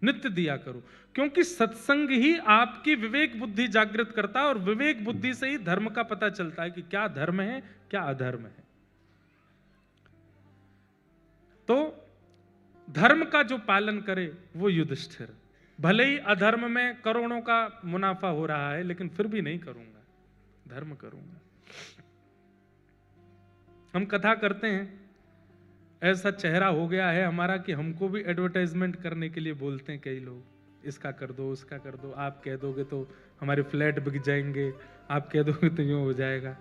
नित्य दिया करो। क्योंकि सत्संग ही आपकी विवेक बुद्धि जागृत करता है और विवेक बुद्धि से ही धर्म का पता चलता है कि क्या धर्म है, क्या अधर्म है। तो धर्म का जो पालन करे वो युधिष्ठिर। भले ही अधर्म में करोड़ों का मुनाफा हो रहा है, लेकिन फिर भी नहीं करूंगा, धर्म करूंगा। हम कथा करते हैं, ऐसा चेहरा हो गया है हमारा कि हमको भी एडवर्टाइजमेंट करने के लिए बोलते हैं कई लोग, इसका कर दो, उसका कर दो, आप कह दोगे तो हमारे फ्लैट बिक जाएंगे, आप कह दोगे तो यूं हो जाएगा।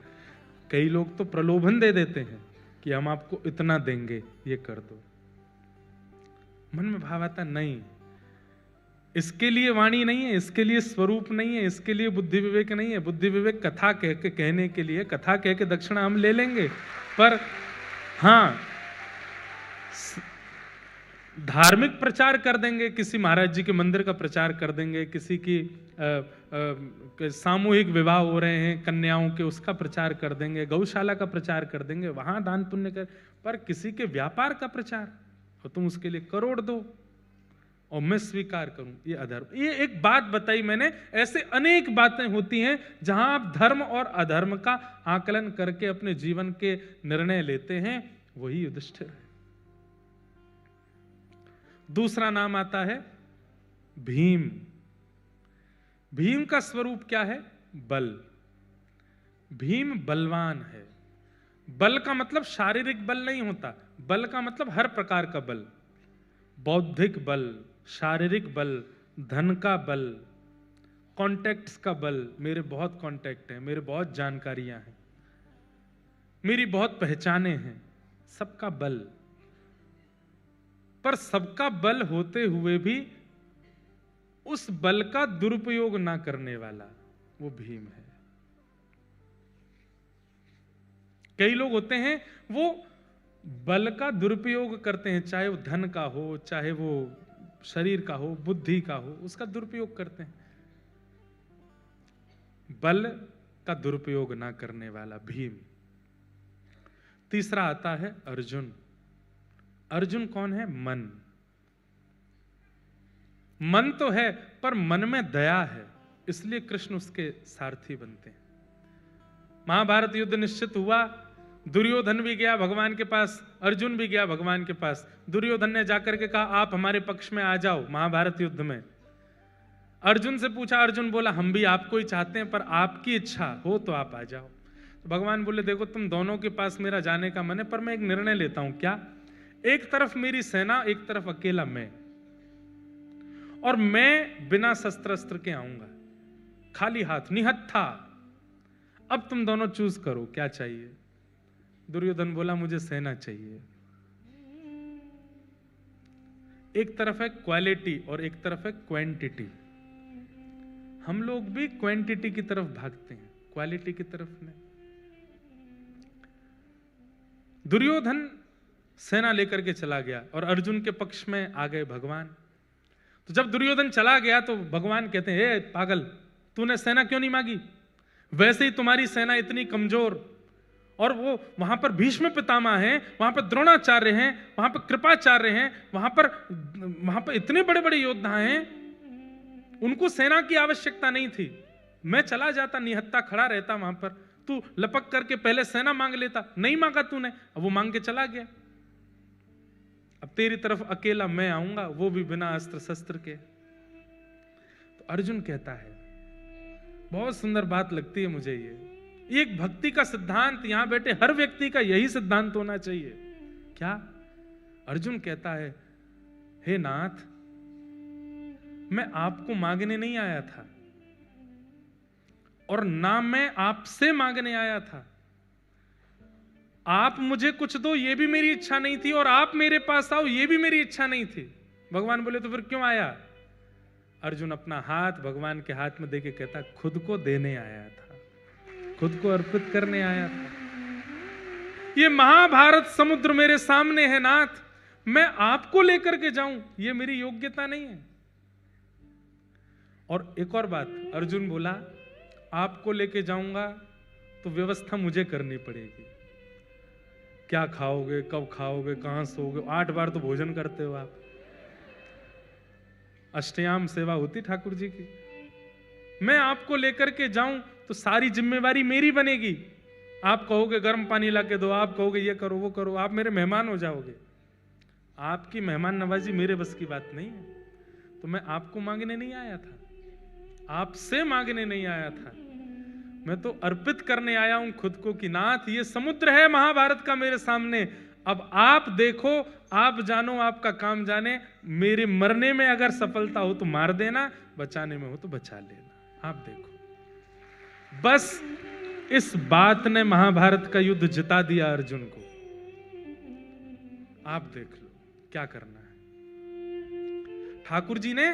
कई लोग तो प्रलोभन दे देते हैं कि हम आपको इतना देंगे, ये कर दो। मन में भाव आता नहीं, इसके लिए वाणी नहीं है, इसके लिए स्वरूप नहीं है, इसके लिए बुद्धि विवेक नहीं है। बुद्धि विवेक कथा कह के कहने के लिए, कथा कह के दक्षिणा हम ले लेंगे, पर हाँ धार्मिक प्रचार कर देंगे, किसी महाराज जी के मंदिर का प्रचार कर देंगे, किसी की सामूहिक विवाह हो रहे हैं कन्याओं के, उसका प्रचार कर देंगे, गौशाला का प्रचार कर देंगे, वहां दान पुण्य कर, पर किसी के व्यापार का प्रचार, और तुम उसके लिए करोड़ दो और मैं स्वीकार करूं, ये अधर्म। ये एक बात बताई मैंने, ऐसे अनेक बातें होती हैं जहां आप धर्म और अधर्म का आकलन करके अपने जीवन के निर्णय लेते हैं, वही युधिष्ठिर है। दूसरा नाम आता है भीम। भीम का स्वरूप क्या है? बल। भीम बलवान है। बल का मतलब शारीरिक बल नहीं होता, बल का मतलब हर प्रकार का बल, बौद्धिक बल, शारीरिक बल, धन का बल, कॉन्टैक्ट्स का बल। मेरे बहुत कॉन्टैक्ट हैं, मेरे बहुत जानकारियां हैं, मेरी बहुत पहचाने हैं, सबका बल। पर सबका बल होते हुए भी उस बल का दुरुपयोग ना करने वाला, वो भीम है। कई लोग होते हैं वो बल का दुरुपयोग करते हैं, चाहे वो धन का हो, चाहे वो शरीर का हो, बुद्धि का हो, उसका दुरुपयोग करते हैं। बल का दुरुपयोग ना करने वाला भीम। तीसरा आता है अर्जुन। अर्जुन कौन है? मन। मन तो है पर मन में दया है, इसलिए कृष्ण उसके सारथी बनते हैं। महाभारत युद्ध निश्चित हुआ, दुर्योधन भी गया भगवान के पास, अर्जुन भी गया भगवान के पास। दुर्योधन ने जाकर के कहा आप हमारे पक्ष में आ जाओ महाभारत युद्ध में। अर्जुन से पूछा, अर्जुन बोला हम भी आपको ही चाहते हैं, पर आपकी इच्छा हो तो आप आ जाओ। तो भगवान बोले देखो तुम दोनों के पास मेरा जाने का मन है, पर मैं एक निर्णय लेता हूं। क्या? एक तरफ मेरी सेना, एक तरफ अकेला मैं, और मैं बिना शस्त्र अस्त्र के आऊंगा, खाली हाथ, निहत्था। अब तुम दोनों चूज करो क्या चाहिए। दुर्योधन बोला मुझे सेना चाहिए। एक तरफ है क्वालिटी और एक तरफ है क्वांटिटी। हम लोग भी क्वांटिटी की तरफ भागते हैं, क्वालिटी की तरफ नहीं। दुर्योधन सेना लेकर के चला गया और अर्जुन के पक्ष में आ गए भगवान। तो जब दुर्योधन चला गया तो भगवान कहते हैं, हे पागल, तूने सेना क्यों नहीं मांगी? वैसे ही तुम्हारी सेना इतनी कमजोर, और वो वहां पर भीष्म पितामह हैं, वहां पर द्रोणाचार्य हैं, वहां पर कृपाचार्य हैं, वहां पर इतने बड़े बड़े योद्धा हैं, उनको सेना की आवश्यकता नहीं थी। मैं चला जाता, निहत्था खड़ा रहता वहां पर, तू लपक करके पहले सेना मांग लेता। नहीं मांगा तूने, अब वो मांग के चला गया। अब तेरी तरफ अकेला मैं आऊंगा, वो भी बिना अस्त्र शस्त्र के। तो अर्जुन कहता है, बहुत सुंदर बात लगती है मुझे ये एक भक्ति का सिद्धांत, यहां बैठे हर व्यक्ति का यही सिद्धांत होना चाहिए। क्या? अर्जुन कहता है, हे नाथ, मैं आपको मांगने नहीं आया था और ना मैं आपसे मांगने आया था। आप मुझे कुछ दो ये भी मेरी इच्छा नहीं थी, और आप मेरे पास आओ ये भी मेरी इच्छा नहीं थी। भगवान बोले तो फिर क्यों आया? अर्जुन अपना हाथ भगवान के हाथ में देके कहता, खुद को देने आया था, खुद को अर्पित करने आया था। ये महाभारत समुद्र मेरे सामने है नाथ, मैं आपको लेकर के जाऊं ये मेरी योग्यता नहीं है। और एक और बात, अर्जुन बोला आपको लेके जाऊंगा तो व्यवस्था मुझे करनी पड़ेगी। क्या खाओगे, कब खाओगे, कहां सोओगे? 8 बार तो भोजन करते हो आप, अष्टयाम सेवा होती ठाकुर जी की। मैं आपको लेकर के जाऊं तो सारी जिम्मेवारी मेरी बनेगी। आप कहोगे गर्म पानी ला के दो, आप कहोगे ये करो वो करो, आप मेरे मेहमान हो जाओगे। आपकी मेहमान नवाजी मेरे बस की बात नहीं है। तो मैं आपको मांगने नहीं आया था, आपसे मांगने नहीं आया था, मैं तो अर्पित करने आया हूं खुद को कि नाथ ये समुद्र है महाभारत का मेरे सामने, अब आप देखो, आप जानो, आपका काम जाने। मेरे मरने में अगर सफलता हो तो मार देना, बचाने में हो तो बचा लेना, आप देखो। बस इस बात ने महाभारत का युद्ध जिता दिया अर्जुन को। आप देख लो क्या करना है। ठाकुर जी ने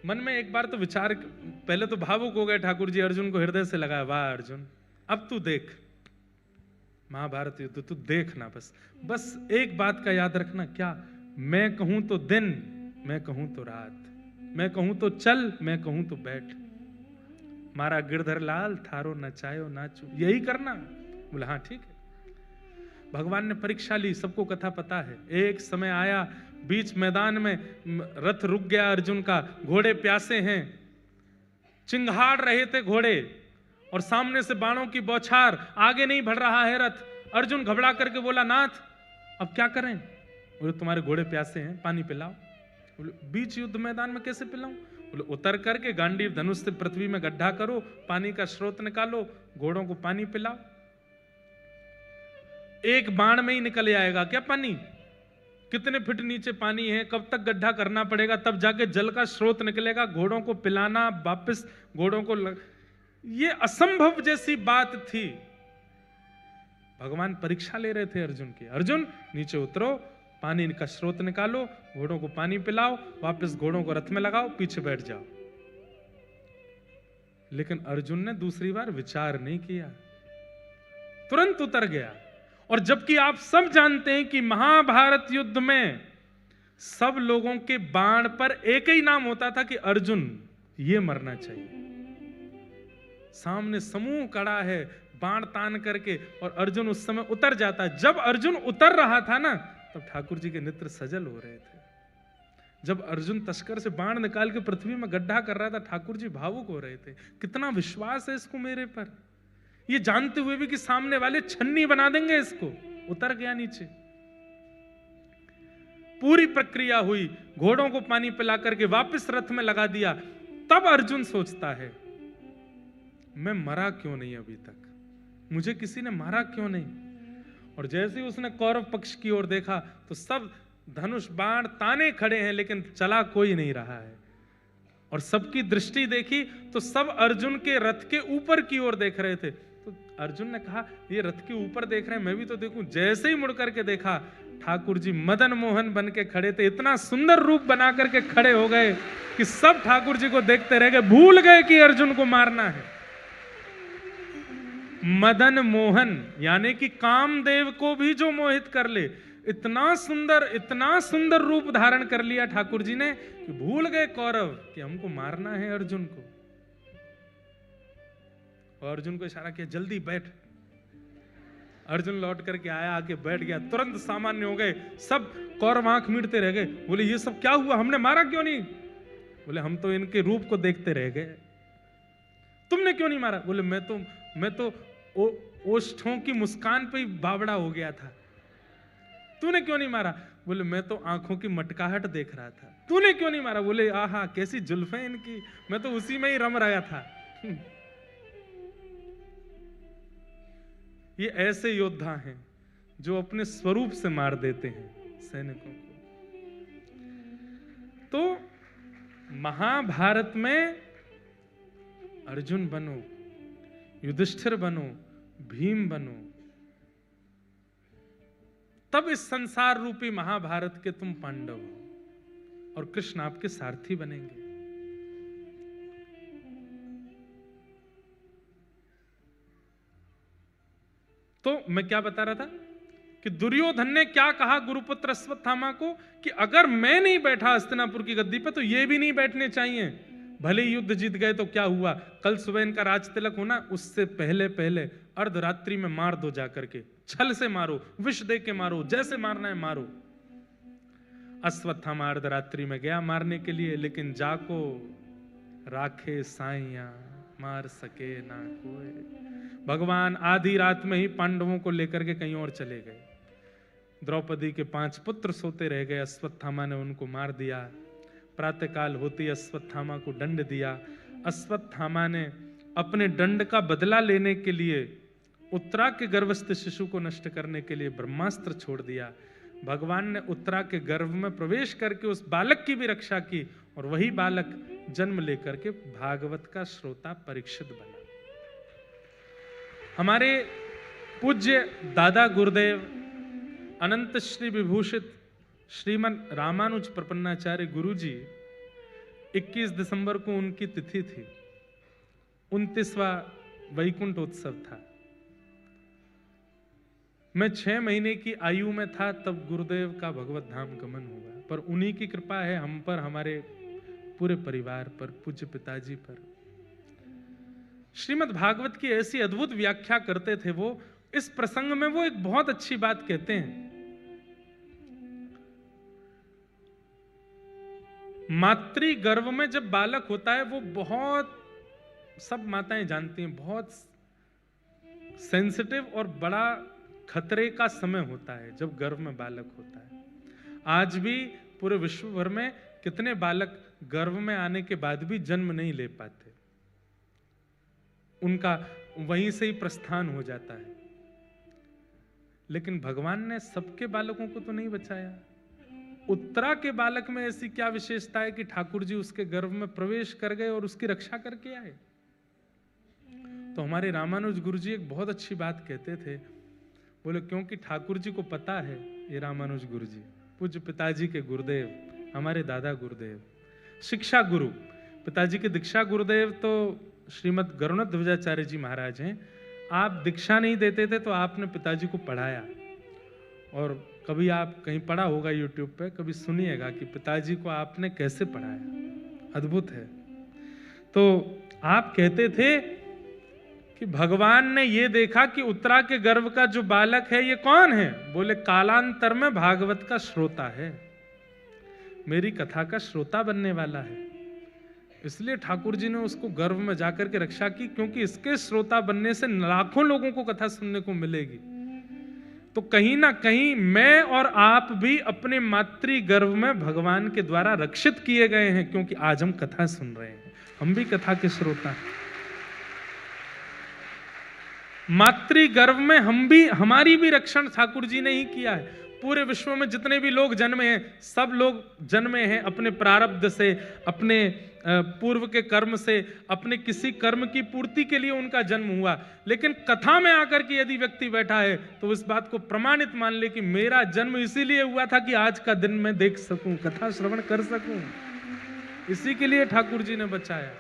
मन में एक बार तो विचार, पहले तो भावुक हो गए ठाकुर जी, अर्जुन को हृदय से लगाया, वाह अर्जुन अब तू देख महाभारत युद्ध, तू देखना, बस एक बात का याद रखना। क्या? मैं कहूं तो दिन, मैं कहूं तो रात, मैं कहूं तो चल, मैं कहूं तो बैठ, मारा गिरधर लाल थारो नचायो नाचो, यही करना। बोला हाँ ठीक है। भगवान ने परीक्षा ली, सबको कथा पता है। एक समय आया बीच मैदान में रथ रुक गया अर्जुन का, घोड़े प्यासे हैं, चिंघाड़ रहे थे घोड़े और सामने से बाणों की बौछार, आगे नहीं बढ़ रहा है रथ। अर्जुन घबरा करके बोला, नाथ अब क्या करें? बोले तुम्हारे घोड़े प्यासे हैं, पानी पिलाओ। बोले बीच युद्ध मैदान में कैसे पिलाऊं? बोले उतर करके गांडीव धनुष से पृथ्वी में गड्ढा करो, पानी का स्रोत निकालो, घोड़ों को पानी पिलाओ। एक बाण में ही निकल आएगा क्या पानी? कितने फीट नीचे पानी है, कब तक गड्ढा करना पड़ेगा, तब जाके जल का स्रोत निकलेगा। घोड़ों को पिलाना, वापस घोड़ों को ये असंभव जैसी बात थी। भगवान परीक्षा ले रहे थे अर्जुन की। अर्जुन नीचे उतरो, पानी का स्रोत निकालो, घोड़ों को पानी पिलाओ, वापस घोड़ों को रथ में लगाओ, पीछे बैठ जाओ। लेकिन अर्जुन ने दूसरी बार विचार नहीं किया, तुरंत उतर गया। और जबकि आप सब जानते हैं कि महाभारत युद्ध में सब लोगों के बाण पर एक ही नाम होता था कि अर्जुन, ये मरना चाहिए। सामने समूह खड़ा है बाण तान करके और अर्जुन उस समय उतर जाता है। जब अर्जुन उतर रहा था ना, तब ठाकुर जी के नेत्र सजल हो रहे थे। जब अर्जुन तस्कर से बाण निकाल के पृथ्वी में गड्ढा कर रहा था, ठाकुर जी भावुक हो रहे थे। कितना विश्वास है इसको मेरे पर, ये जानते हुए भी कि सामने वाले छन्नी बना देंगे इसको। उतर गया नीचे, पूरी प्रक्रिया हुई, घोड़ों को पानी पिला करके वापस रथ में लगा दिया। तब अर्जुन सोचता है, मैं मरा क्यों नहीं अभी तक, मुझे किसी ने मारा क्यों नहीं? और जैसे ही उसने कौरव पक्ष की ओर देखा तो सब धनुष बाण ताने खड़े हैं, लेकिन चला कोई नहीं रहा है। और सबकी दृष्टि देखी तो सब अर्जुन के रथ के ऊपर की ओर देख रहे थे। तो अर्जुन ने कहा, ये रथ के ऊपर देख रहे हैं, मैं भी तो देखूं। जैसे ही मुड़ करके देखा, ठाकुर जी मदन मोहन बन के खड़े थे। इतना सुंदर रूप बना करके खड़े हो गए कि सब ठाकुर जी को देखते रह गए, भूल गए कि अर्जुन को मारना है। मदन मोहन यानी कि कामदेव को भी जो मोहित कर ले, इतना सुंदर रूप धारण कर लिया ठाकुर जी ने कि भूल गए कौरव कि हमको मारना है अर्जुन को। और अर्जुन को इशारा किया, जल्दी बैठ। अर्जुन लौट करके आया, आके बैठ गया, तुरंत सामान्य हो गए। सब कौरव आंख मीटते रह गए, बोले ये सब क्या हुआ, हमने मारा क्यों नहीं? बोले हम तो इनके रूप को देखते रह गए। तुमने क्यों नहीं मारा? बोले मैं तो ओष्ठों की मुस्कान पे ही बावड़ा हो गया था। तूने क्यों नहीं मारा? बोले मैं तो आंखों की मटकाहट देख रहा था। तूने क्यों नहीं मारा? बोले आहा कैसी जुल्फें इनकी, मैं तो उसी में ही रम रहा था। ये ऐसे योद्धा हैं जो अपने स्वरूप से मार देते हैं सैनिकों को। तो महाभारत में अर्जुन बनो, युधिष्ठिर बनो, भीम बनो, तब इस संसार रूपी महाभारत के तुम पांडव हो और कृष्ण आपके सारथी बनेंगे। तो मैं क्या बता रहा था कि दुर्योधन ने क्या कहा गुरुपुत्र अश्वत्थामा को कि अगर मैं नहीं बैठा हस्तिनापुर की गद्दी पे तो ये भी नहीं बैठने चाहिए। भले ही युद्ध जीत गए तो क्या हुआ, कल सुबह इनका राज तिलक होना, उससे पहले पहले अर्धरात्रि में मार दो, जाकर के छल से मारो, विष दे के मारो, जैसे मारना है मारो। अश्वत्थामा अर्धरात्रि में गया मारने के लिए, लेकिन जाको राखे साइया मार सके ना कोई। भगवान आधी रात में ही पांडवों को लेकर के कहीं और चले गए। द्रौपदी के 5 पुत्र सोते रह गए, अश्वत्थामा ने उनको मार दिया। प्रातःकाल होती अश्वत्थामा को दंड दिया। अश्वत्थामा ने अपने दंड का बदला लेने के लिए उत्तरा के गर्भस्थ शिशु को नष्ट करने के लिए ब्रह्मास्त्र छोड़ दिया। भगवान ने उत्तरा के गर्भ में प्रवेश करके उस बालक की भी रक्षा की और वही बालक जन्म लेकर के भागवत का श्रोता परीक्षित बना। हमारे पूज्य दादा गुरुदेव अनंत श्री विभूषित श्रीमन रामानुज प्रपन्नाचार्य गुरु जी, 21 दिसंबर को उनकी तिथि थी। 29वां वैकुंठ उत्सव था। मैं 6 महीने की आयु में था तब गुरुदेव का भगवत धाम गमन हुआ। पर उन्हीं की कृपा है हम पर, हमारे पूरे परिवार पर, पूज्य पिताजी पर। श्रीमद् भागवत की ऐसी अद्भुत व्याख्या करते थे वो। इस प्रसंग में वो एक बहुत अच्छी बात कहते हैं मातृ गर्भ में जब बालक होता है वो बहुत, सब माताएं जानती हैं, बहुत सेंसिटिव और बड़ा खतरे का समय होता है जब गर्भ में बालक होता है। आज भी पूरे विश्व भर में कितने बालक गर्भ में आने के बाद भी जन्म नहीं ले पाते, उनका वहीं से ही प्रस्थान हो जाता है। लेकिन भगवान ने सबके बालकों को तो नहीं बचाया। उत्तरा के बालक में ऐसी क्या विशेषता है कि ठाकुर जी उसके गर्भ में प्रवेश कर गए और उसकी रक्षा करके आए। तो हमारे रामानुज गुरु जी एक बहुत अच्छी बात कहते थे, बोले क्योंकि ठाकुर जी को पता है, ये रामानुज गुरु जी पूज्य पिताजी के गुरुदेव, हमारे दादा गुरुदेव, शिक्षा गुरु, पिताजी के दीक्षा गुरुदेव तो श्रीमद गरुणध्वजाचार्य जी महाराज हैं। आप दीक्षा नहीं देते थे तो आपने पिताजी को पढ़ाया, और कभी आप कहीं पढ़ा होगा यूट्यूब पे, कभी सुनिएगा कि पिताजी को आपने कैसे पढ़ाया, अद्भुत है। तो आप कहते थे कि भगवान ने ये देखा कि उत्तरा के गर्भ का जो बालक है ये कौन है, बोले कालांतर में भागवत का श्रोता है, मेरी कथा का श्रोता बनने वाला है। इसलिए ठाकुर जी ने उसको गर्भ में जाकर के रक्षा की, क्योंकि इसके श्रोता बनने से लाखों लोगों को कथा सुनने को मिलेगी। तो कहीं ना कहीं मैं और आप भी अपने मातृ गर्भ में भगवान के द्वारा रक्षित किए गए हैं, क्योंकि आज हम कथा सुन रहे हैं, हम भी कथा के श्रोता हैं। मातृ गर्भ में हमारी भी रक्षण ठाकुर जी ने ही किया है। पूरे विश्व में जितने भी लोग जन्मे हैं, सब लोग जन्मे हैं अपने प्रारब्ध से, अपने पूर्व के कर्म से, अपने किसी कर्म की पूर्ति के लिए उनका जन्म हुआ। लेकिन कथा में आकर के यदि व्यक्ति बैठा है तो इस बात को प्रमाणित मान ले कि मेरा जन्म इसीलिए हुआ था कि आज का दिन मैं देख सकूं, कथा श्रवण कर सकूं, इसी के लिए ठाकुर जी ने बचाया।